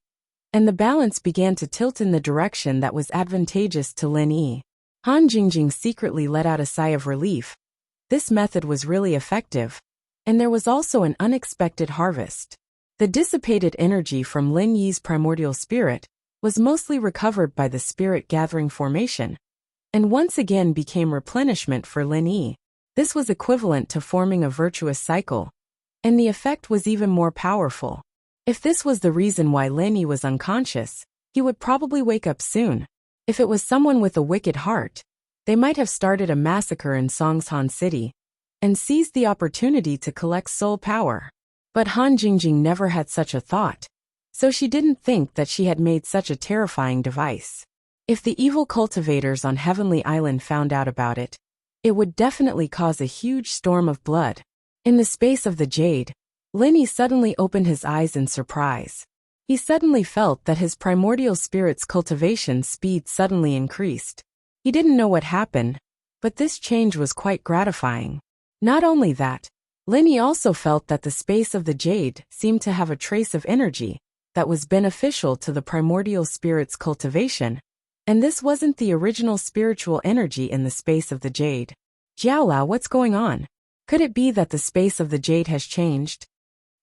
and the balance began to tilt in the direction that was advantageous to Lin Yi. Han Jingjing secretly let out a sigh of relief. This method was really effective, and there was also an unexpected harvest. The dissipated energy from Lin Yi's primordial spirit was mostly recovered by the spirit gathering formation, and once again became replenishment for Lin Yi. This was equivalent to forming a virtuous cycle, and the effect was even more powerful. If this was the reason why Lin Yi was unconscious, he would probably wake up soon. If it was someone with a wicked heart, they might have started a massacre in Songshan City and seized the opportunity to collect soul power. But Han Jingjing never had such a thought, so she didn't think that she had made such a terrifying device. If the evil cultivators on Heavenly Island found out about it, it would definitely cause a huge storm of blood. In the space of the jade, Lin Yi suddenly opened his eyes in surprise. He suddenly felt that his primordial spirit's cultivation speed suddenly increased. He didn't know what happened, but this change was quite gratifying. Not only that, Lin Yi also felt that the space of the jade seemed to have a trace of energy that was beneficial to the primordial spirit's cultivation, and this wasn't the original spiritual energy in the space of the jade. Jiaolao, what's going on? Could it be that the space of the jade has changed?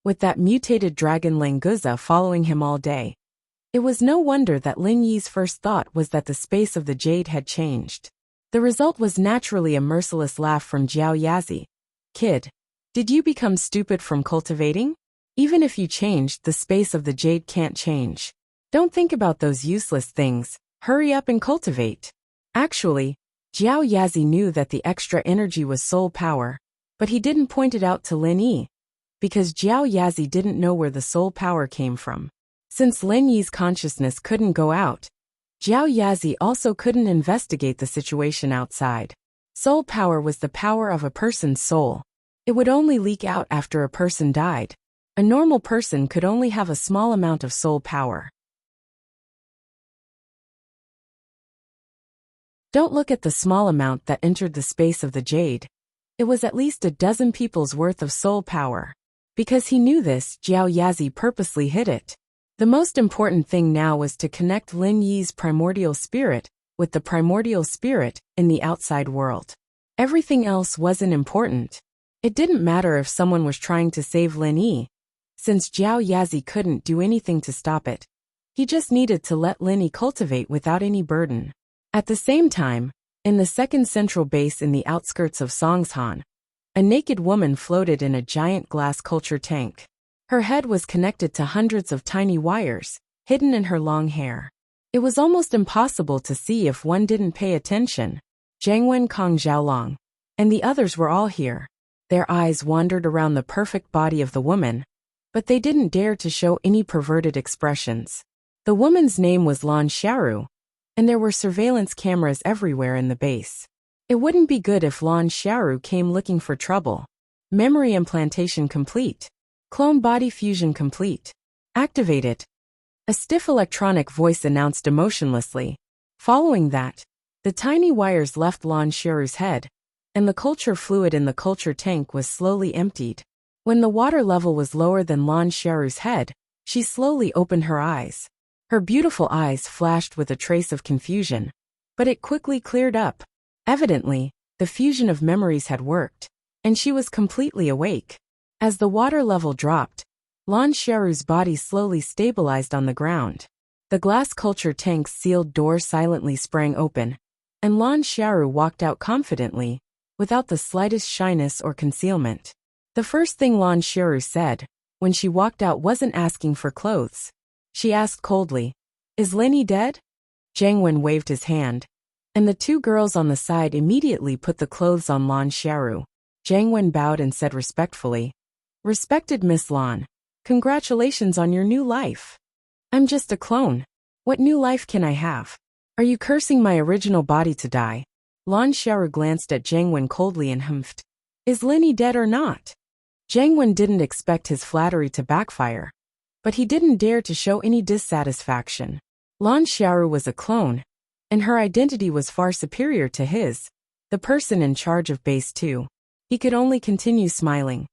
With that mutated dragon Languza following him all day, it was no wonder that Lin Yi's first thought was that the space of the jade had changed. The result was naturally a merciless laugh from Jiao Yazi. Kid, did you become stupid from cultivating? Even if you changed, the space of the jade can't change. Don't think about those useless things. Hurry up and cultivate. Actually, Jiao Yazi knew that the extra energy was soul power, but he didn't point it out to Lin Yi, because Jiao Yazi didn't know where the soul power came from. Since Lin Yi's consciousness couldn't go out, Jiao Yazi also couldn't investigate the situation outside. Soul power was the power of a person's soul. It would only leak out after a person died. A normal person could only have a small amount of soul power. Don't look at the small amount that entered the space of the jade. It was at least a dozen people's worth of soul power. Because he knew this, Jiao Yazi purposely hid it. The most important thing now was to connect Lin Yi's primordial spirit with the primordial spirit in the outside world. Everything else wasn't important. It didn't matter if someone was trying to save Lin Yi, since Jiao Yazi couldn't do anything to stop it. He just needed to let Lin Yi cultivate without any burden. At the same time, in the second central base in the outskirts of Songshan, a naked woman floated in a giant glass culture tank. Her head was connected to hundreds of tiny wires, hidden in her long hair. It was almost impossible to see if one didn't pay attention. Zhangwen, Kong Xiaolong, and the others were all here. Their eyes wandered around the perfect body of the woman, but they didn't dare to show any perverted expressions. The woman's name was Lan Xiaoru, and there were surveillance cameras everywhere in the base. It wouldn't be good if Lan Xiaoru came looking for trouble. Memory implantation complete. Clone body fusion complete. Activate it. A stiff electronic voice announced emotionlessly. Following that, the tiny wires left Lan Xiaoru's head, and the culture fluid in the culture tank was slowly emptied. When the water level was lower than Lan Xiaoru's head, she slowly opened her eyes. Her beautiful eyes flashed with a trace of confusion, but it quickly cleared up. Evidently, the fusion of memories had worked, and she was completely awake. As the water level dropped, Lan Xiaoru's body slowly stabilized on the ground. The glass culture tank's sealed door silently sprang open, and Lan Xiaoru walked out confidently, without the slightest shyness or concealment. The first thing Lan Xiaoru said, when she walked out, wasn't asking for clothes. She asked coldly, "Is Lin Yi dead?" Zhang Wen waved his hand, and the two girls on the side immediately put the clothes on Lan Xiaoru. Zhang Wen bowed and said respectfully, "Respected Miss Lan, congratulations on your new life. I'm just a clone. What new life can I have? Are you cursing my original body to die?" Lan Xiaoru glanced at Zhang Wen coldly and humphed, "Is Lin Yi dead or not?" Zhang Wen didn't expect his flattery to backfire, but he didn't dare to show any dissatisfaction. Lan Xiaoru was a clone, and her identity was far superior to his, the person in charge of Base 2. He could only continue smiling.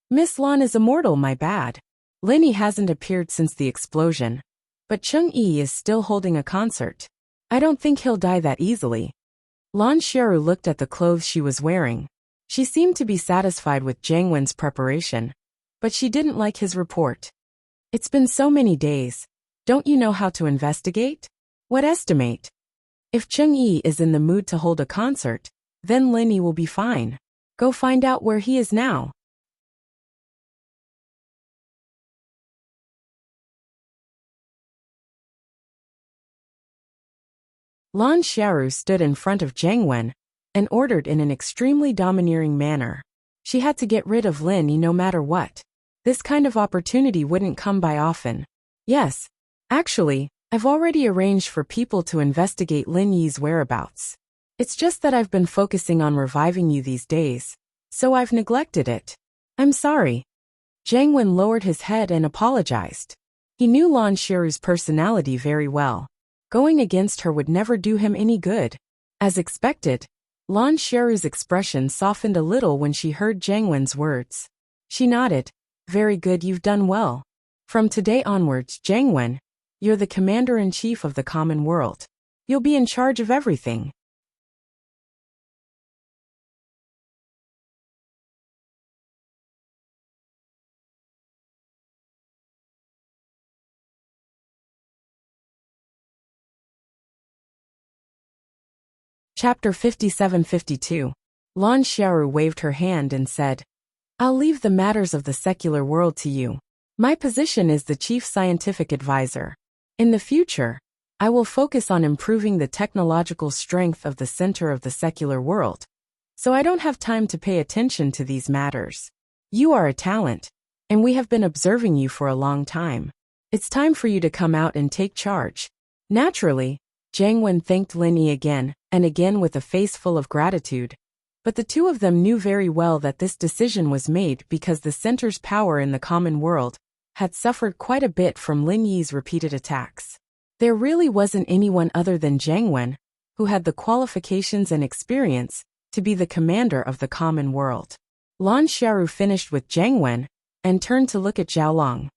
"Miss Lan is immortal, my bad. Lin Yi hasn't appeared since the explosion, but Cheng Yi is still holding a concert. I don't think he'll die that easily." Lan Xiaoru looked at the clothes she was wearing. She seemed to be satisfied with Zhang Wen's preparation, but she didn't like his report. "It's been so many days. Don't you know how to investigate? What estimate? If Cheng Yi is in the mood to hold a concert, then Lin Yi will be fine. Go find out where he is now." Lan Xiaoru stood in front of Jiang Wen and ordered in an extremely domineering manner. She had to get rid of Lin Yi no matter what. This kind of opportunity wouldn't come by often. Yes, actually, I've already arranged for people to investigate Lin Yi's whereabouts. It's just that I've been focusing on reviving you these days, so I've neglected it. I'm sorry. Jiang Wen lowered his head and apologized. He knew Lan Xiaoru's personality very well. Going against her would never do him any good. As expected, Lan Xiaoru's expression softened a little when she heard Jiang Wen's words. She nodded. Very good, you've done well. From today onwards, Jiang Wen, you're the commander-in-chief of the common world. You'll be in charge of everything. Chapter 57-52. Lan Xiaoru waved her hand and said, I'll leave the matters of the secular world to you. My position is the chief scientific advisor. In the future, I will focus on improving the technological strength of the center of the secular world, so I don't have time to pay attention to these matters. You are a talent, and we have been observing you for a long time. It's time for you to come out and take charge. Naturally, Jiang Wen thanked Lin Yi again and again with a face full of gratitude, but the two of them knew very well that this decision was made because the center's power in the common world had suffered quite a bit from Lin Yi's repeated attacks. There really wasn't anyone other than Jiang Wen who had the qualifications and experience to be the commander of the common world. Lan Xiaoru finished with Jiang Wen and turned to look at Zhao Long.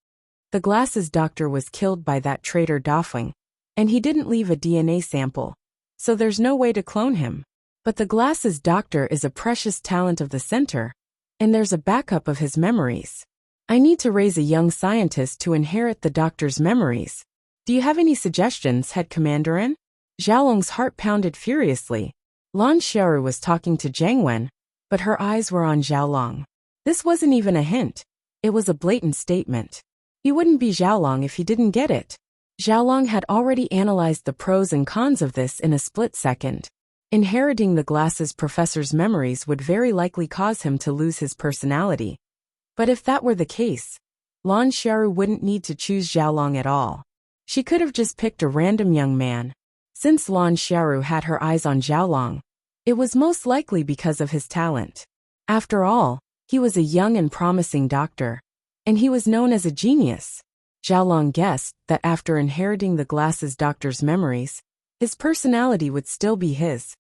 The glasses doctor was killed by that traitor Dafeng, and he didn't leave a DNA sample, so there's no way to clone him. But the glasses doctor is a precious talent of the center, and there's a backup of his memories. I need to raise a young scientist to inherit the doctor's memories. Do you have any suggestions, head commanderin? Xiaolong's heart pounded furiously. Lan Xiaoru was talking to Jiang Wen, but her eyes were on Xiaolong. This wasn't even a hint. It was a blatant statement. He wouldn't be Xiaolong if he didn't get it. Xiaolong had already analyzed the pros and cons of this in a split second. Inheriting the glasses professor's memories would very likely cause him to lose his personality. But if that were the case, Lan Xiaoru wouldn't need to choose Xiaolong at all. She could have just picked a random young man. Since Lan Xiaoru had her eyes on Xiaolong, it was most likely because of his talent. After all, he was a young and promising doctor, and he was known as a genius. Xiaolong guessed that after inheriting the glasses doctor's memories, his personality would still be his,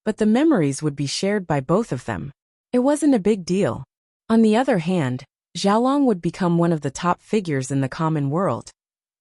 but the memories would be shared by both of them. It wasn't a big deal. On the other hand, Xiaolong would become one of the top figures in the common world.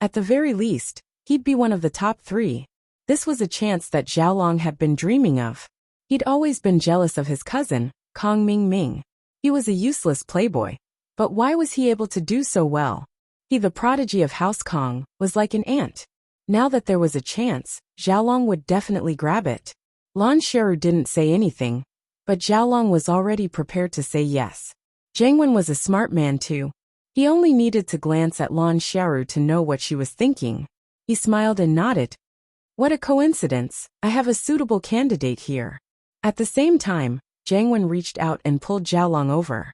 At the very least, he'd be one of the top 3. This was a chance that Xiaolong had been dreaming of. He'd always been jealous of his cousin, Kong Mingming. He was a useless playboy, but why was he able to do so well? He, the prodigy of House Kong, was like an ant. Now that there was a chance, Xiaolong would definitely grab it. Lan Xiaoru didn't say anything, but Xiaolong was already prepared to say yes. Jiang Wen was a smart man too. He only needed to glance at Lan Xiaoru to know what she was thinking. He smiled and nodded. What a coincidence, I have a suitable candidate here. At the same time, Jiang Wen reached out and pulled Xiaolong over.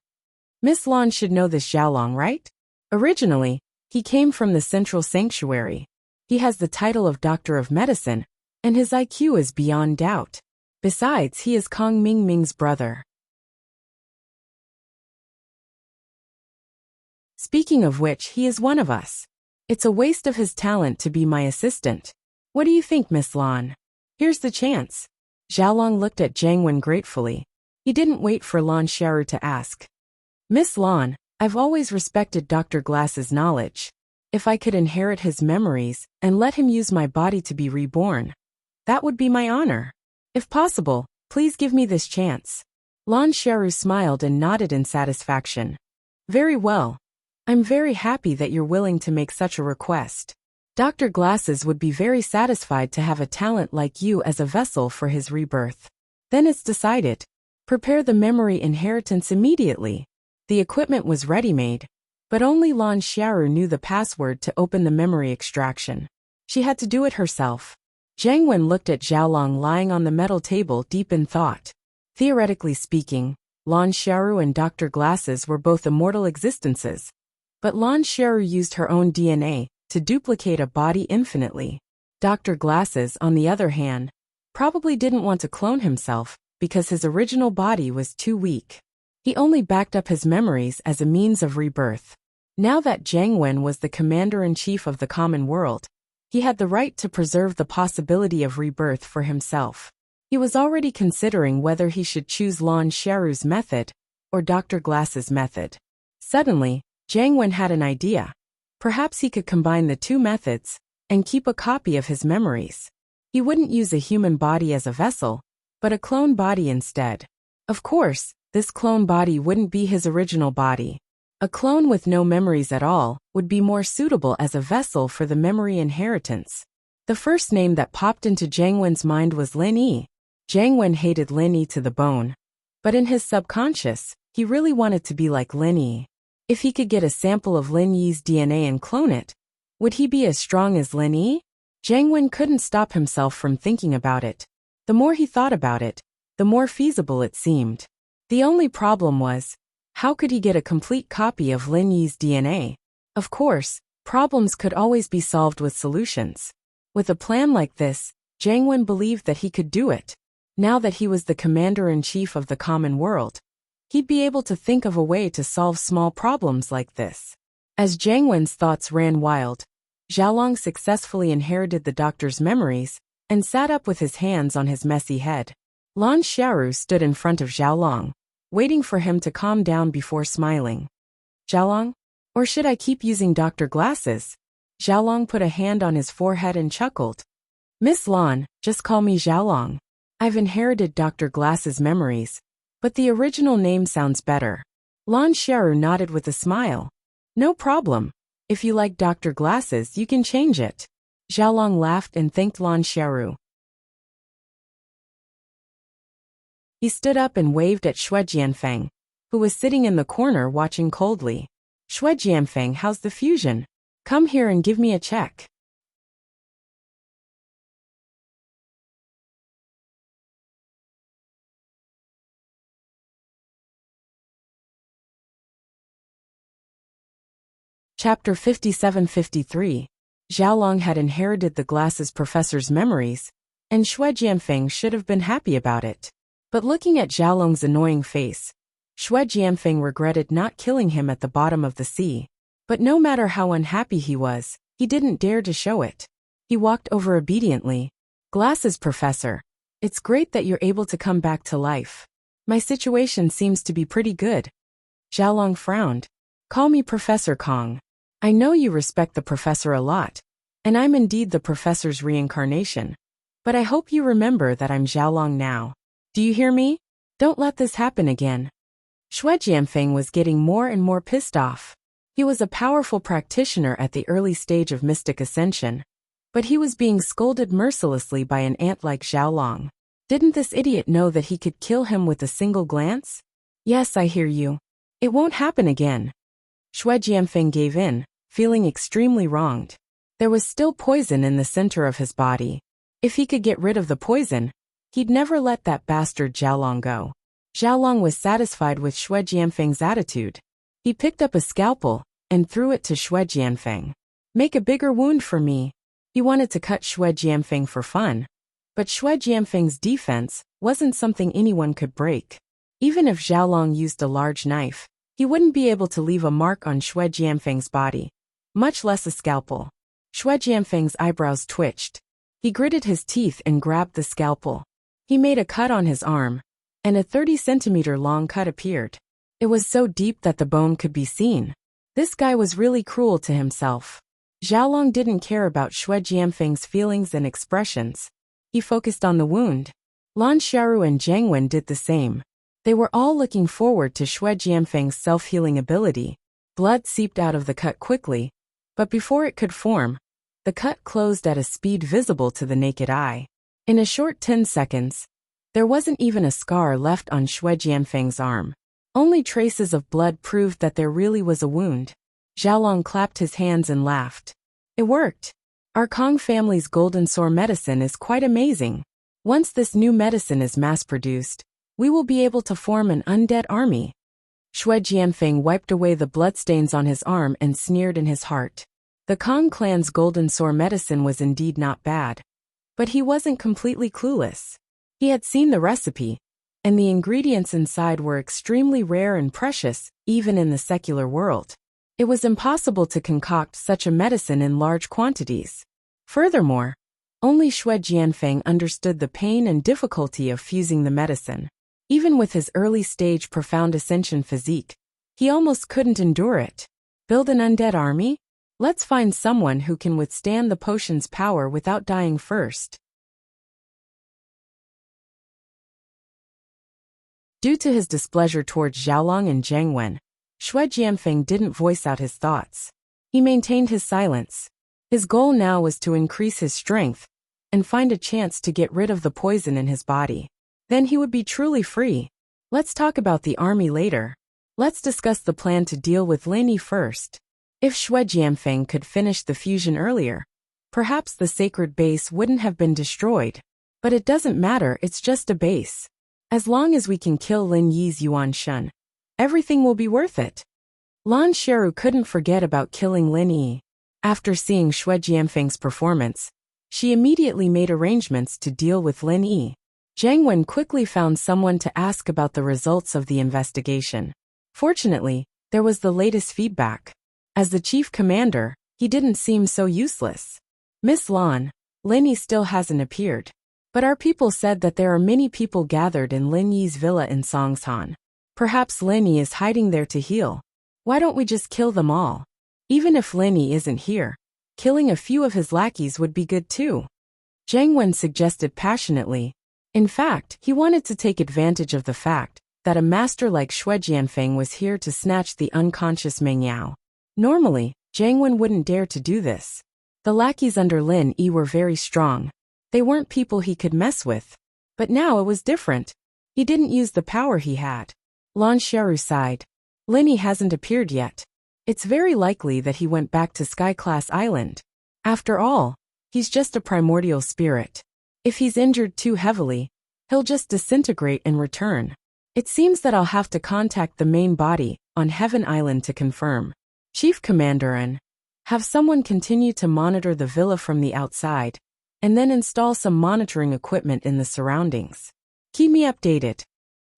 Miss Lan should know this Xiaolong, right? Originally, he came from the Central Sanctuary. He has the title of Doctor of Medicine, and his IQ is beyond doubt. Besides, he is Kong Mingming's brother. Speaking of which, he is one of us. It's a waste of his talent to be my assistant. What do you think, Miss Lan? Here's the chance. Xiaolong looked at Jiang Wen gratefully. He didn't wait for Lan Xiaoru to ask. Miss Lan, I've always respected Dr. Glass's knowledge. If I could inherit his memories and let him use my body to be reborn, that would be my honor. If possible, please give me this chance. Lan Xiaoru smiled and nodded in satisfaction. Very well. I'm very happy that you're willing to make such a request. Dr. Glasses would be very satisfied to have a talent like you as a vessel for his rebirth. Then it's decided. Prepare the memory inheritance immediately. The equipment was ready-made, but only Lan Xiaoru knew the password to open the memory extraction. She had to do it herself. Jiang Wen looked at Xiaolong lying on the metal table deep in thought. Theoretically speaking, Lan Xiaoru and Dr. Glasses were both immortal existences. But Lan Xiaoru used her own DNA to duplicate a body infinitely. Dr. Glasses, on the other hand, probably didn't want to clone himself because his original body was too weak. He only backed up his memories as a means of rebirth. Now that Jiang Wen was the commander-in-chief of the common world, he had the right to preserve the possibility of rebirth for himself. He was already considering whether he should choose Lan Xiaoru's method or Dr. Glass's method. Suddenly, Jiang Wen had an idea. Perhaps he could combine the two methods and keep a copy of his memories. He wouldn't use a human body as a vessel, but a clone body instead. Of course, this clone body wouldn't be his original body. A clone with no memories at all would be more suitable as a vessel for the memory inheritance. The first name that popped into Jiang Wen's mind was Lin Yi. Jiang Wen hated Lin Yi to the bone. But in his subconscious, he really wanted to be like Lin Yi. If he could get a sample of Lin Yi's DNA and clone it, would he be as strong as Lin Yi? Jiang Wen couldn't stop himself from thinking about it. The more he thought about it, the more feasible it seemed. The only problem was, how could he get a complete copy of Lin Yi's DNA? Of course, problems could always be solved with solutions. With a plan like this, Jiang Wen believed that he could do it. Now that he was the commander-in-chief of the common world, he'd be able to think of a way to solve small problems like this. As Jiang Wen's thoughts ran wild, Xiaolong successfully inherited the doctor's memories and sat up with his hands on his messy head. Lan Xiaoru stood in front of Xiaolong, waiting for him to calm down before smiling. Xiaolong? Or should I keep using Dr. Glasses? Xiaolong put a hand on his forehead and chuckled. Miss Lan, just call me Xiaolong. I've inherited Dr. Glasses' memories, but the original name sounds better. Lan Xiaoru nodded with a smile. No problem. If you like Dr. Glasses, you can change it. Xiaolong laughed and thanked Lan Xiaoru. He stood up and waved at Xue Jianfeng, who was sitting in the corner watching coldly. Xue Jianfeng, how's the fusion? Come here and give me a check. Chapter 57-53. Xiaolong had inherited the Glasses professor's memories, and Xue Jianfeng should have been happy about it. But looking at Xiaolong's annoying face, Xue Jianfeng regretted not killing him at the bottom of the sea. But no matter how unhappy he was, he didn't dare to show it. He walked over obediently. Glasses professor, it's great that you're able to come back to life. My situation seems to be pretty good. Xiaolong frowned. Call me Professor Kong. I know you respect the professor a lot, and I'm indeed the professor's reincarnation. But I hope you remember that I'm Xiaolong now. Do you hear me? Don't let this happen again. Xue Jianfeng was getting more and more pissed off. He was a powerful practitioner at the early stage of mystic ascension, but he was being scolded mercilessly by an ant like Xiaolong. Didn't this idiot know that he could kill him with a single glance? Yes, I hear you. It won't happen again. Xue Jianfeng gave in, feeling extremely wronged. There was still poison in the center of his body. If he could get rid of the poison, he'd never let that bastard Xiaolong go. Xiaolong was satisfied with Xue Jianfeng's attitude. He picked up a scalpel and threw it to Xue Jianfeng. Make a bigger wound for me. He wanted to cut Xue Jianfeng for fun, but Xue Jianfeng's defense wasn't something anyone could break. Even if Xiaolong used a large knife, he wouldn't be able to leave a mark on Xue Jianfeng's body, much less a scalpel. Xue Jianfeng's eyebrows twitched. He gritted his teeth and grabbed the scalpel. He made a cut on his arm, and a 30-centimeter long cut appeared. It was so deep that the bone could be seen. This guy was really cruel to himself. Xiaolong didn't care about Xue Jianfeng's feelings and expressions. He focused on the wound. Lan Xiaoru and Jiang Wen did the same. They were all looking forward to Xue Jianfeng's self-healing ability. Blood seeped out of the cut quickly, but before it could form, the cut closed at a speed visible to the naked eye. In a short 10 seconds, there wasn't even a scar left on Xue Jianfeng's arm. Only traces of blood proved that there really was a wound. Xiaolong clapped his hands and laughed. It worked. Our Kong family's golden sore medicine is quite amazing. Once this new medicine is mass-produced, we will be able to form an undead army. Xue Jianfeng wiped away the bloodstains on his arm and sneered in his heart. The Kong clan's golden sore medicine was indeed not bad. But he wasn't completely clueless. He had seen the recipe, and the ingredients inside were extremely rare and precious, even in the secular world. It was impossible to concoct such a medicine in large quantities. Furthermore, only Xue Jianfeng understood the pain and difficulty of fusing the medicine. Even with his early-stage profound ascension physique, he almost couldn't endure it. Build an undead army? Let's find someone who can withstand the potion's power without dying first. Due to his displeasure towards Xiaolong and Zhang Wen, Xue Jianfeng didn't voice out his thoughts. He maintained his silence. His goal now was to increase his strength and find a chance to get rid of the poison in his body. Then he would be truly free. Let's talk about the army later. Let's discuss the plan to deal with Lin Yi first. If Xue Jianfeng could finish the fusion earlier, perhaps the sacred base wouldn't have been destroyed. But it doesn't matter, it's just a base. As long as we can kill Lin Yi's Yuan Shun, everything will be worth it. Lan Xiaoru couldn't forget about killing Lin Yi. After seeing Xue Jianfeng's performance, she immediately made arrangements to deal with Lin Yi. Zhang Wen quickly found someone to ask about the results of the investigation. Fortunately, there was the latest feedback. As the chief commander, he didn't seem so useless. Miss Lan, Lin Yi still hasn't appeared. But our people said that there are many people gathered in Lin Yi's villa in Songshan. Perhaps Lin Yi is hiding there to heal. Why don't we just kill them all? Even if Lin Yi isn't here, killing a few of his lackeys would be good too. Zhang Wen suggested passionately. In fact, he wanted to take advantage of the fact that a master like Xue Jianfeng was here to snatch the unconscious Meng Yao. Normally, Zhang Wen wouldn't dare to do this. The lackeys under Lin Yi were very strong. They weren't people he could mess with. But now it was different. He didn't use the power he had. Lan Xiaoru sighed. Lin Yi hasn't appeared yet. It's very likely that he went back to Sky-class Island. After all, he's just a primordial spirit. If he's injured too heavily, he'll just disintegrate and return. It seems that I'll have to contact the main body on Heaven Island to confirm. Chief Commander, and have someone continue to monitor the villa from the outside, and then install some monitoring equipment in the surroundings. Keep me updated.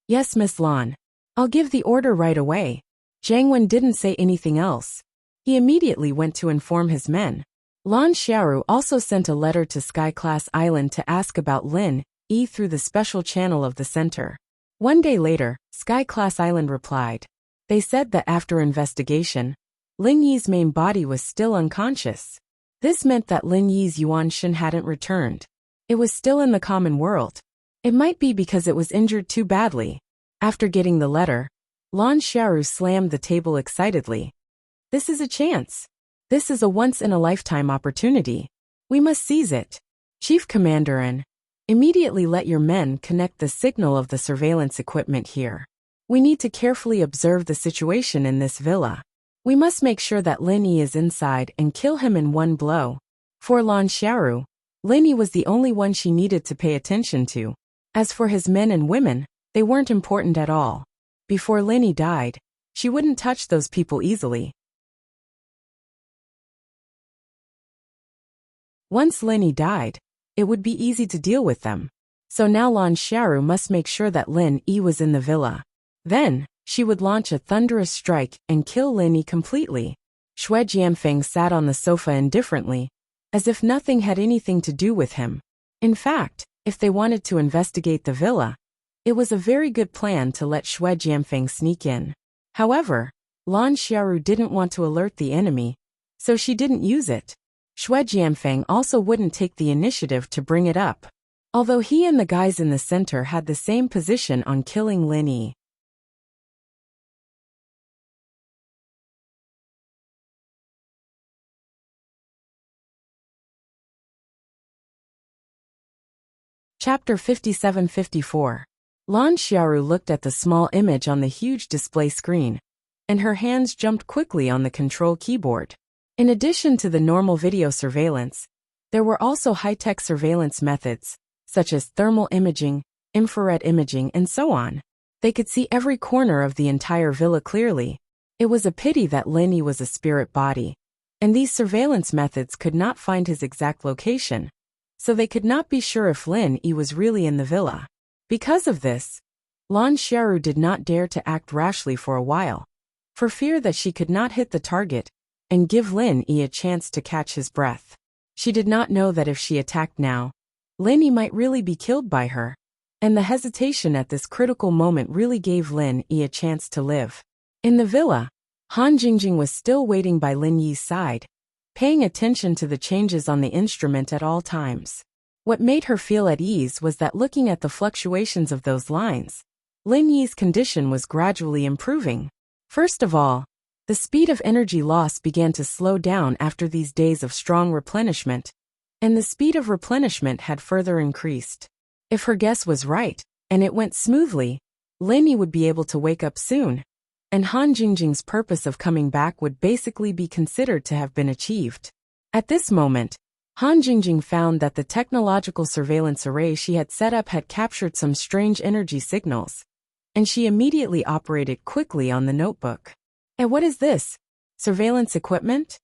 Yes, Miss Lan. I'll give the order right away. Zhang Wen didn't say anything else. He immediately went to inform his men. Lan Xiaoru also sent a letter to Sky-class Island to ask about Lin Yi through the special channel of the center. One day later, Sky-class Island replied. They said that after investigation, Lin Yi's main body was still unconscious. This meant that Lin Yi's Yuan Shun hadn't returned. It was still in the common world. It might be because it was injured too badly. After getting the letter, Lan Xiaoru slammed the table excitedly. This is a chance. This is a once-in-a-lifetime opportunity. We must seize it. Chief Commander, and immediately let your men connect the signal of the surveillance equipment here. We need to carefully observe the situation in this villa. We must make sure that Lin Yi is inside and kill him in one blow. For Lan Xiaoru, Lin Yi was the only one she needed to pay attention to. As for his men and women, they weren't important at all. Before Lin Yi died, she wouldn't touch those people easily. Once Lin Yi died, it would be easy to deal with them. So now Lan Xiaoru must make sure that Lin Yi was in the villa. Then, she would launch a thunderous strike and kill Lin Yi completely. Xue Jianfeng sat on the sofa indifferently, as if nothing had anything to do with him. In fact, if they wanted to investigate the villa, it was a very good plan to let Xue Jianfeng sneak in. However, Lan Xiaoru didn't want to alert the enemy, so she didn't use it. Xue Jianfeng also wouldn't take the initiative to bring it up, although he and the guys in the center had the same position on killing Lin Yi. Chapter 57-54. Lan Xiaoru looked at the small image on the huge display screen, and her hands jumped quickly on the control keyboard. In addition to the normal video surveillance, There were also high-tech surveillance methods, such as thermal imaging, infrared imaging, and so on. They could see every corner of the entire villa clearly. It was a pity that Lin Yi was a spirit body, and these surveillance methods could not find his exact location, so they could not be sure if Lin Yi was really in the villa. Because of this, Lan Xiaoru did not dare to act rashly for a while, for fear that she could not hit the target and give Lin Yi a chance to catch his breath. She did not know that if she attacked now, Lin Yi might really be killed by her, and the hesitation at this critical moment really gave Lin Yi a chance to live. In the villa, Han Jingjing was still waiting by Lin Yi's side, paying attention to the changes on the instrument at all times. What made her feel at ease was that looking at the fluctuations of those lines, Lin Yi's condition was gradually improving. First of all, the speed of energy loss began to slow down after these days of strong replenishment, and the speed of replenishment had further increased. If her guess was right, and it went smoothly, Lin Yi would be able to wake up soon, and Han Jingjing's purpose of coming back would basically be considered to have been achieved. At this moment, Han Jingjing found that the technological surveillance array she had set up had captured some strange energy signals, and she immediately operated quickly on the notebook. And what is this? Surveillance equipment?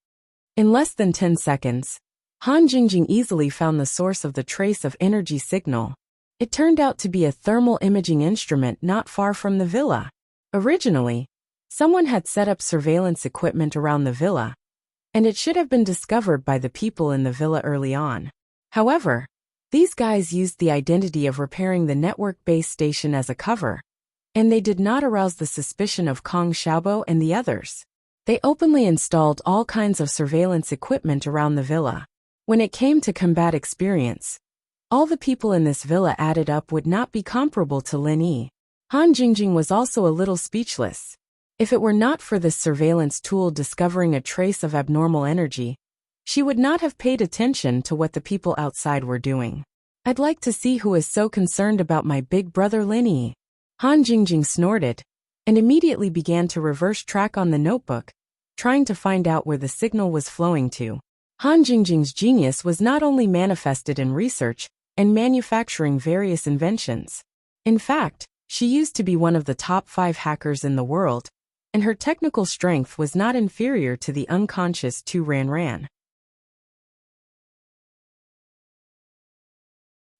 In less than 10 seconds, Han Jingjing easily found the source of the trace of energy signal. It turned out to be a thermal imaging instrument not far from the villa. Originally, someone had set up surveillance equipment around the villa, and it should have been discovered by the people in the villa early on. However, these guys used the identity of repairing the network base station as a cover, and they did not arouse the suspicion of Kong Xiaobo and the others. They openly installed all kinds of surveillance equipment around the villa. When it came to combat experience, all the people in this villa added up would not be comparable to Lin Yi. Han Jingjing was also a little speechless. If it were not for this surveillance tool discovering a trace of abnormal energy, she would not have paid attention to what the people outside were doing. I'd like to see who is so concerned about my big brother Lin Yi. Han Jingjing snorted, and immediately began to reverse track on the notebook, trying to find out where the signal was flowing to. Han Jingjing's genius was not only manifested in research and manufacturing various inventions. In fact, she used to be one of the top 5 hackers in the world, and her technical strength was not inferior to the unconscious Tu Ran.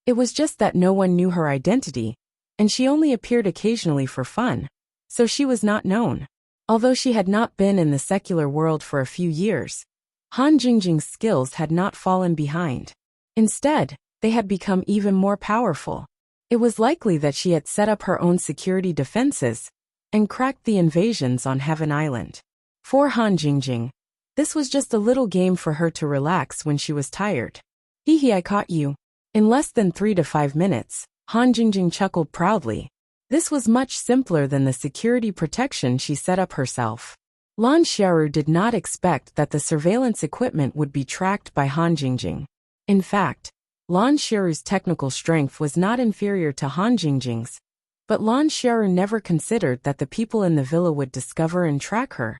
It was just that no one knew her identity, and she only appeared occasionally for fun, so she was not known. Although she had not been in the secular world for a few years, Han Jingjing's skills had not fallen behind. Instead, they had become even more powerful. It was likely that she had set up her own security defenses and cracked the invasions on Heaven Island. For Han Jingjing, this was just a little game for her to relax when she was tired. Hee, I caught you. In less than 3 to 5 minutes, Han Jingjing chuckled proudly. This was much simpler than the security protection she set up herself. Lan Xiaoru did not expect that the surveillance equipment would be tracked by Han Jingjing. In fact, Lan Xiaoru's technical strength was not inferior to Han Jingjing's, but Lan Xiaoru never considered that the people in the villa would discover and track her,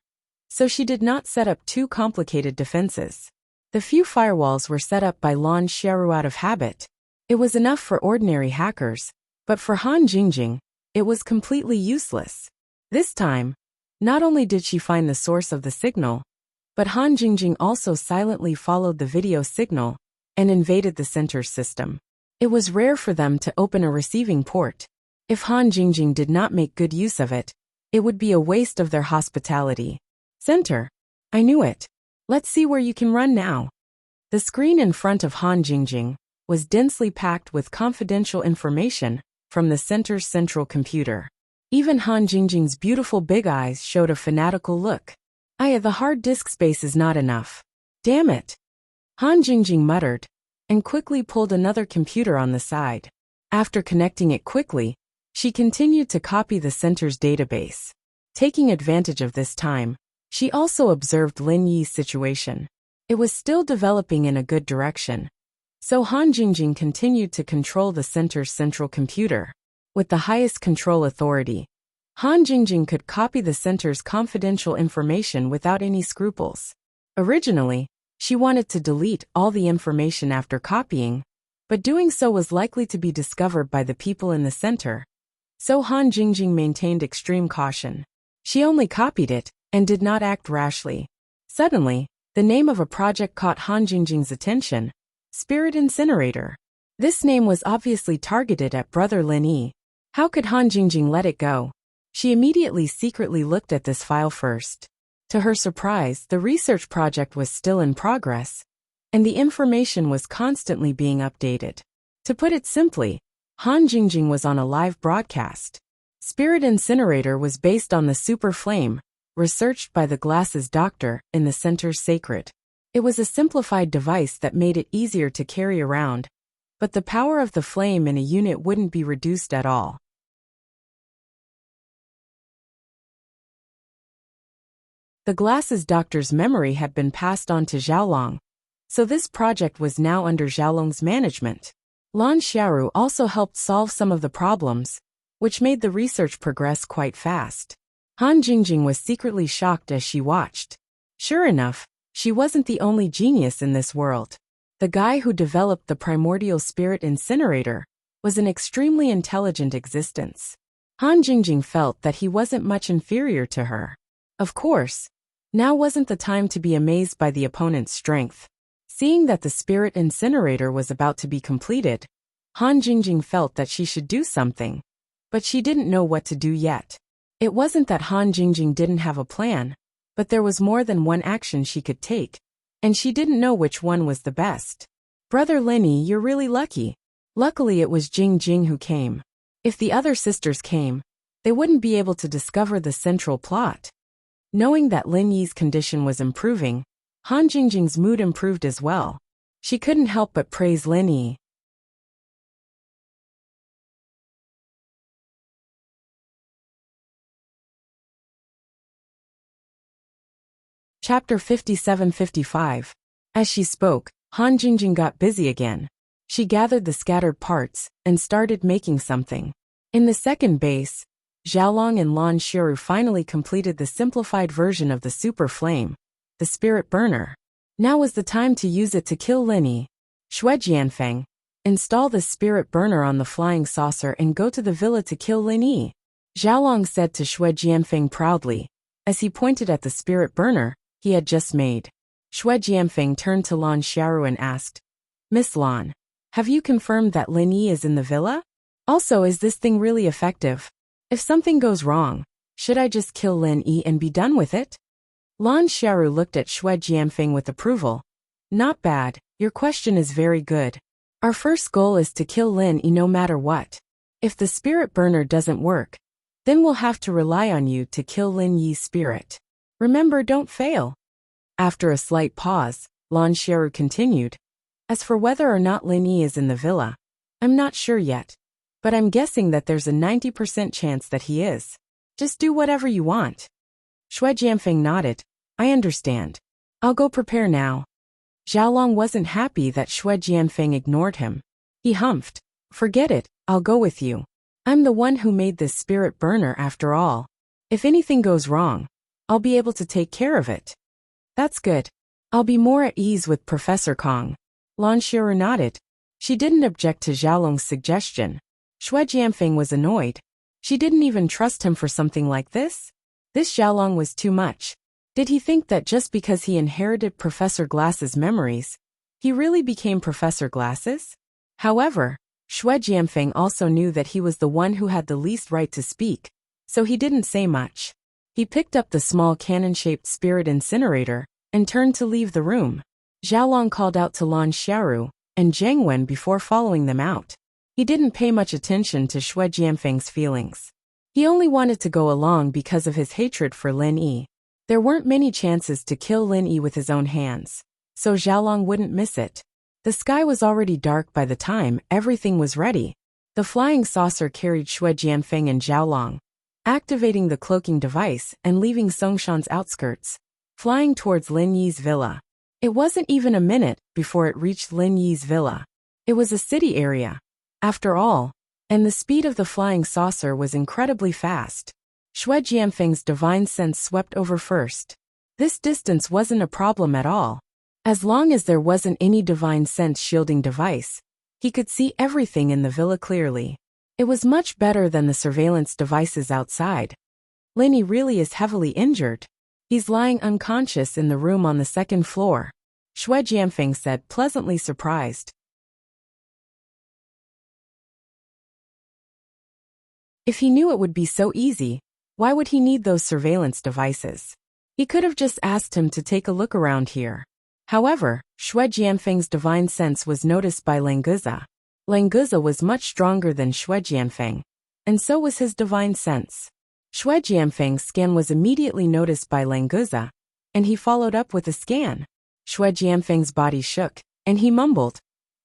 so she did not set up too complicated defenses. The few firewalls were set up by Lan Xiaoru out of habit. It was enough for ordinary hackers, but for Han Jingjing, it was completely useless. This time, not only did she find the source of the signal, but Han Jingjing also silently followed the video signal and invaded the center's system. It was rare for them to open a receiving port. If Han Jingjing did not make good use of it, it would be a waste of their hospitality. Center. I knew it. Let's see where you can run now. The screen in front of Han Jingjing was densely packed with confidential information from the center's central computer. Even Han Jingjing's beautiful big eyes showed a fanatical look. The hard disk space is not enough. Damn it. Han Jingjing muttered, and quickly pulled another computer on the side. After connecting it quickly, she continued to copy the center's database. Taking advantage of this time, she also observed Lin Yi's situation. It was still developing in a good direction, so Han Jingjing continued to control the center's central computer. With the highest control authority, Han Jingjing could copy the center's confidential information without any scruples. Originally, She wanted to delete all the information after copying, but doing so was likely to be discovered by the people in the center. So Han Jingjing maintained extreme caution. She only copied it and did not act rashly. Suddenly, the name of a project caught Han Jingjing's attention: Spirit Incinerator. This name was obviously targeted at Brother Lin Yi. How could Han Jingjing let it go? She immediately secretly looked at this file first. To her surprise, the research project was still in progress, and the information was constantly being updated. To put it simply, Han Jingjing was on a live broadcast. Spirit Incinerator was based on the super flame, researched by the Glasses Doctor in the center's sacred. It was a simplified device that made it easier to carry around, but the power of the flame in a unit wouldn't be reduced at all. The Glasses Doctor's memory had been passed on to Xiaolong, so this project was now under Xiaolong's management. Lan Xiaoru also helped solve some of the problems, which made the research progress quite fast. Han Jingjing was secretly shocked as she watched. Sure enough, she wasn't the only genius in this world. The guy who developed the primordial spirit incinerator was an extremely intelligent existence. Han Jingjing felt that he wasn't much inferior to her. Of course, now wasn't the time to be amazed by the opponent's strength. Seeing that the spirit incinerator was about to be completed, Han Jingjing felt that she should do something, but she didn't know what to do yet. It wasn't that Han Jingjing didn't have a plan, but there was more than one action she could take, and she didn't know which one was the best. Brother Lin Yi, you're really lucky. Luckily it was Jing Jing who came. If the other sisters came, they wouldn't be able to discover the central plot. Knowing that Lin Yi's condition was improving, Han Jingjing's mood improved as well. She couldn't help but praise Lin Yi. Chapter 57-55. As she spoke, Han Jingjing got busy again. She gathered the scattered parts and started making something. In the second base, Xiaolong and Lan Xiaoru finally completed the simplified version of the super flame, the spirit burner. Now was the time to use it to kill Lin Yi. Xue Jianfeng, install the spirit burner on the flying saucer and go to the villa to kill Lin Yi, Xiaolong said to Xue Jianfeng proudly, as he pointed at the spirit burner he had just made. Xue Jianfeng turned to Lan Xiaoru and asked, Miss Lan, have you confirmed that Lin Yi is in the villa? Also, is this thing really effective? If something goes wrong, should I just kill Lin Yi and be done with it? Lan Xiaoru looked at Xue Jianfeng with approval. Not bad, your question is very good. Our first goal is to kill Lin Yi no matter what. If the spirit burner doesn't work, then we'll have to rely on you to kill Lin Yi's spirit. Remember, don't fail. After a slight pause, Lan Xiaoru continued. As for whether or not Lin Yi is in the villa, I'm not sure yet, but I'm guessing that there's a 90% chance that he is. Just do whatever you want. Xue Jianfeng nodded. I understand. I'll go prepare now. Xiaolong wasn't happy that Xue Jianfeng ignored him. He humphed. Forget it, I'll go with you. I'm the one who made this spirit burner after all. If anything goes wrong, I'll be able to take care of it. That's good. I'll be more at ease with Professor Kong. Lan Xiaoru nodded. She didn't object to Xiaolong's suggestion. Xue Jianfeng was annoyed. She didn't even trust him for something like this. This Xiaolong was too much. Did he think that just because he inherited Professor Glass's memories, he really became Professor Glasses? However, Xue Jianfeng also knew that he was the one who had the least right to speak, so he didn't say much. He picked up the small cannon-shaped spirit incinerator and turned to leave the room. Xiaolong called out to Lan Xiaoru and Zhang Wen before following them out. He didn't pay much attention to Xue Jianfeng's feelings. He only wanted to go along because of his hatred for Lin Yi. There weren't many chances to kill Lin Yi with his own hands, so Xiaolong wouldn't miss it. The sky was already dark by the time everything was ready. The flying saucer carried Xue Jianfeng and Xiaolong, activating the cloaking device and leaving Songshan's outskirts, flying towards Lin Yi's villa. It wasn't even a minute before it reached Lin Yi's villa. It was a city area, after all, and the speed of the flying saucer was incredibly fast. Xue Jianfeng's divine sense swept over first. This distance wasn't a problem at all. As long as there wasn't any divine sense shielding device, he could see everything in the villa clearly. It was much better than the surveillance devices outside. Linny really is heavily injured. He's lying unconscious in the room on the second floor, Xue Jianfeng said, pleasantly surprised. If he knew it would be so easy, why would he need those surveillance devices? He could have just asked him to take a look around here. However, Xue Jianfeng's divine sense was noticed by Languza. Languza was much stronger than Xue Jianfeng, and so was his divine sense. Xue Jianfeng's scan was immediately noticed by Languza, and he followed up with a scan. Xue Jianfeng's body shook, and he mumbled,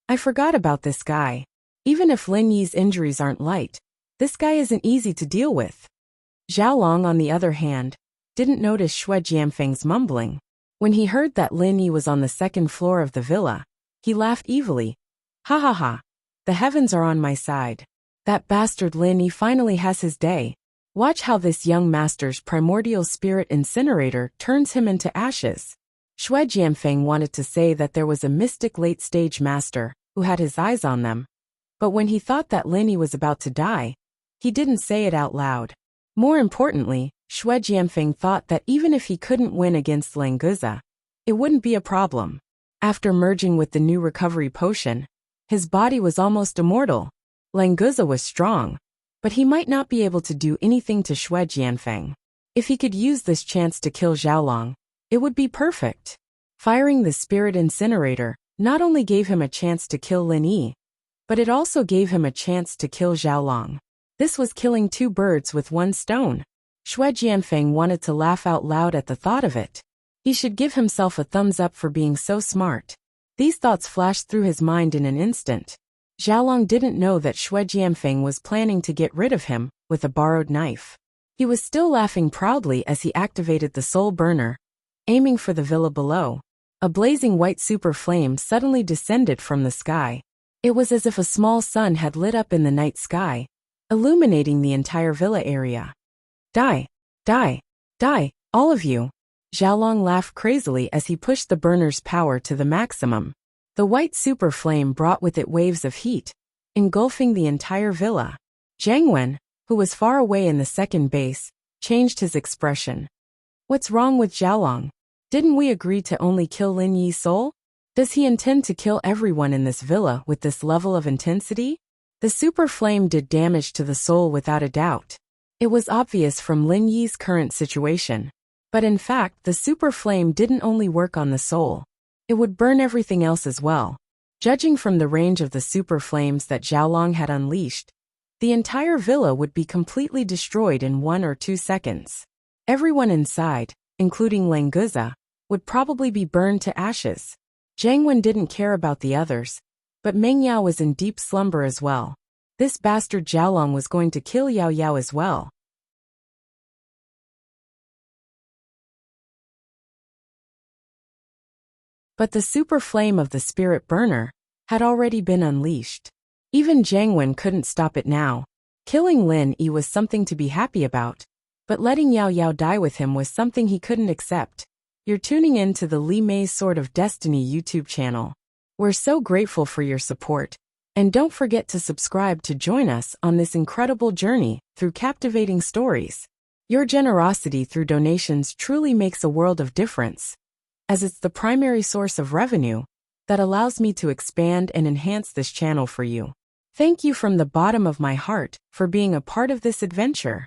"I forgot about this guy. Even if Lin Yi's injuries aren't light, this guy isn't easy to deal with." Zhao Long, on the other hand, didn't notice Xue Jianfeng's mumbling. When he heard that Lin Yi was on the second floor of the villa, he laughed evilly. "Ha ha ha. The heavens are on my side. That bastard Lin Yi finally has his day. Watch how this young master's primordial spirit incinerator turns him into ashes." Xue Jianfeng wanted to say that there was a mystic late-stage master who had his eyes on them, but when he thought that Lin Yi was about to die, he didn't say it out loud. More importantly, Xue Jianfeng thought that even if he couldn't win against Languza, it wouldn't be a problem. After merging with the new recovery potion, his body was almost immortal. Languza was strong, but he might not be able to do anything to Xue Jianfeng. If he could use this chance to kill Zhaolong, it would be perfect. Firing the spirit incinerator not only gave him a chance to kill Lin Yi, but it also gave him a chance to kill Zhaolong. This was killing two birds with one stone. Xue Jianfeng wanted to laugh out loud at the thought of it. He should give himself a thumbs up for being so smart. These thoughts flashed through his mind in an instant. Zhaolong didn't know that Xue Jianfeng was planning to get rid of him with a borrowed knife. He was still laughing proudly as he activated the soul burner, aiming for the villa below. A blazing white super flame suddenly descended from the sky. It was as if a small sun had lit up in the night sky, illuminating the entire villa area. "Die! Die! Die, all of you!" Zhaolong laughed crazily as he pushed the burner's power to the maximum. The white super flame brought with it waves of heat, engulfing the entire villa. Zhang Wen, who was far away in the second base, changed his expression. "What's wrong with Zhaolong? Didn't we agree to only kill Lin Yi's soul? Does he intend to kill everyone in this villa with this level of intensity?" The super flame did damage to the soul without a doubt. It was obvious from Lin Yi's current situation. But in fact, the super flame didn't only work on the soul. It would burn everything else as well. Judging from the range of the super flames that Zhaolong had unleashed, the entire villa would be completely destroyed in 1 or 2 seconds. Everyone inside, including Languza, would probably be burned to ashes. Zhang Wen didn't care about the others, but Meng Yao was in deep slumber as well. This bastard Zhaolong was going to kill Yao Yao as well. But the super flame of the spirit burner had already been unleashed. Even Zhang Wen couldn't stop it now. Killing Lin Yi was something to be happy about, but letting Yao Yao die with him was something he couldn't accept. You're tuning in to the Li Mei's Sword of Destiny YouTube channel. We're so grateful for your support, and don't forget to subscribe to join us on this incredible journey through captivating stories. Your generosity through donations truly makes a world of difference, as it's the primary source of revenue that allows me to expand and enhance this channel for you. Thank you from the bottom of my heart for being a part of this adventure.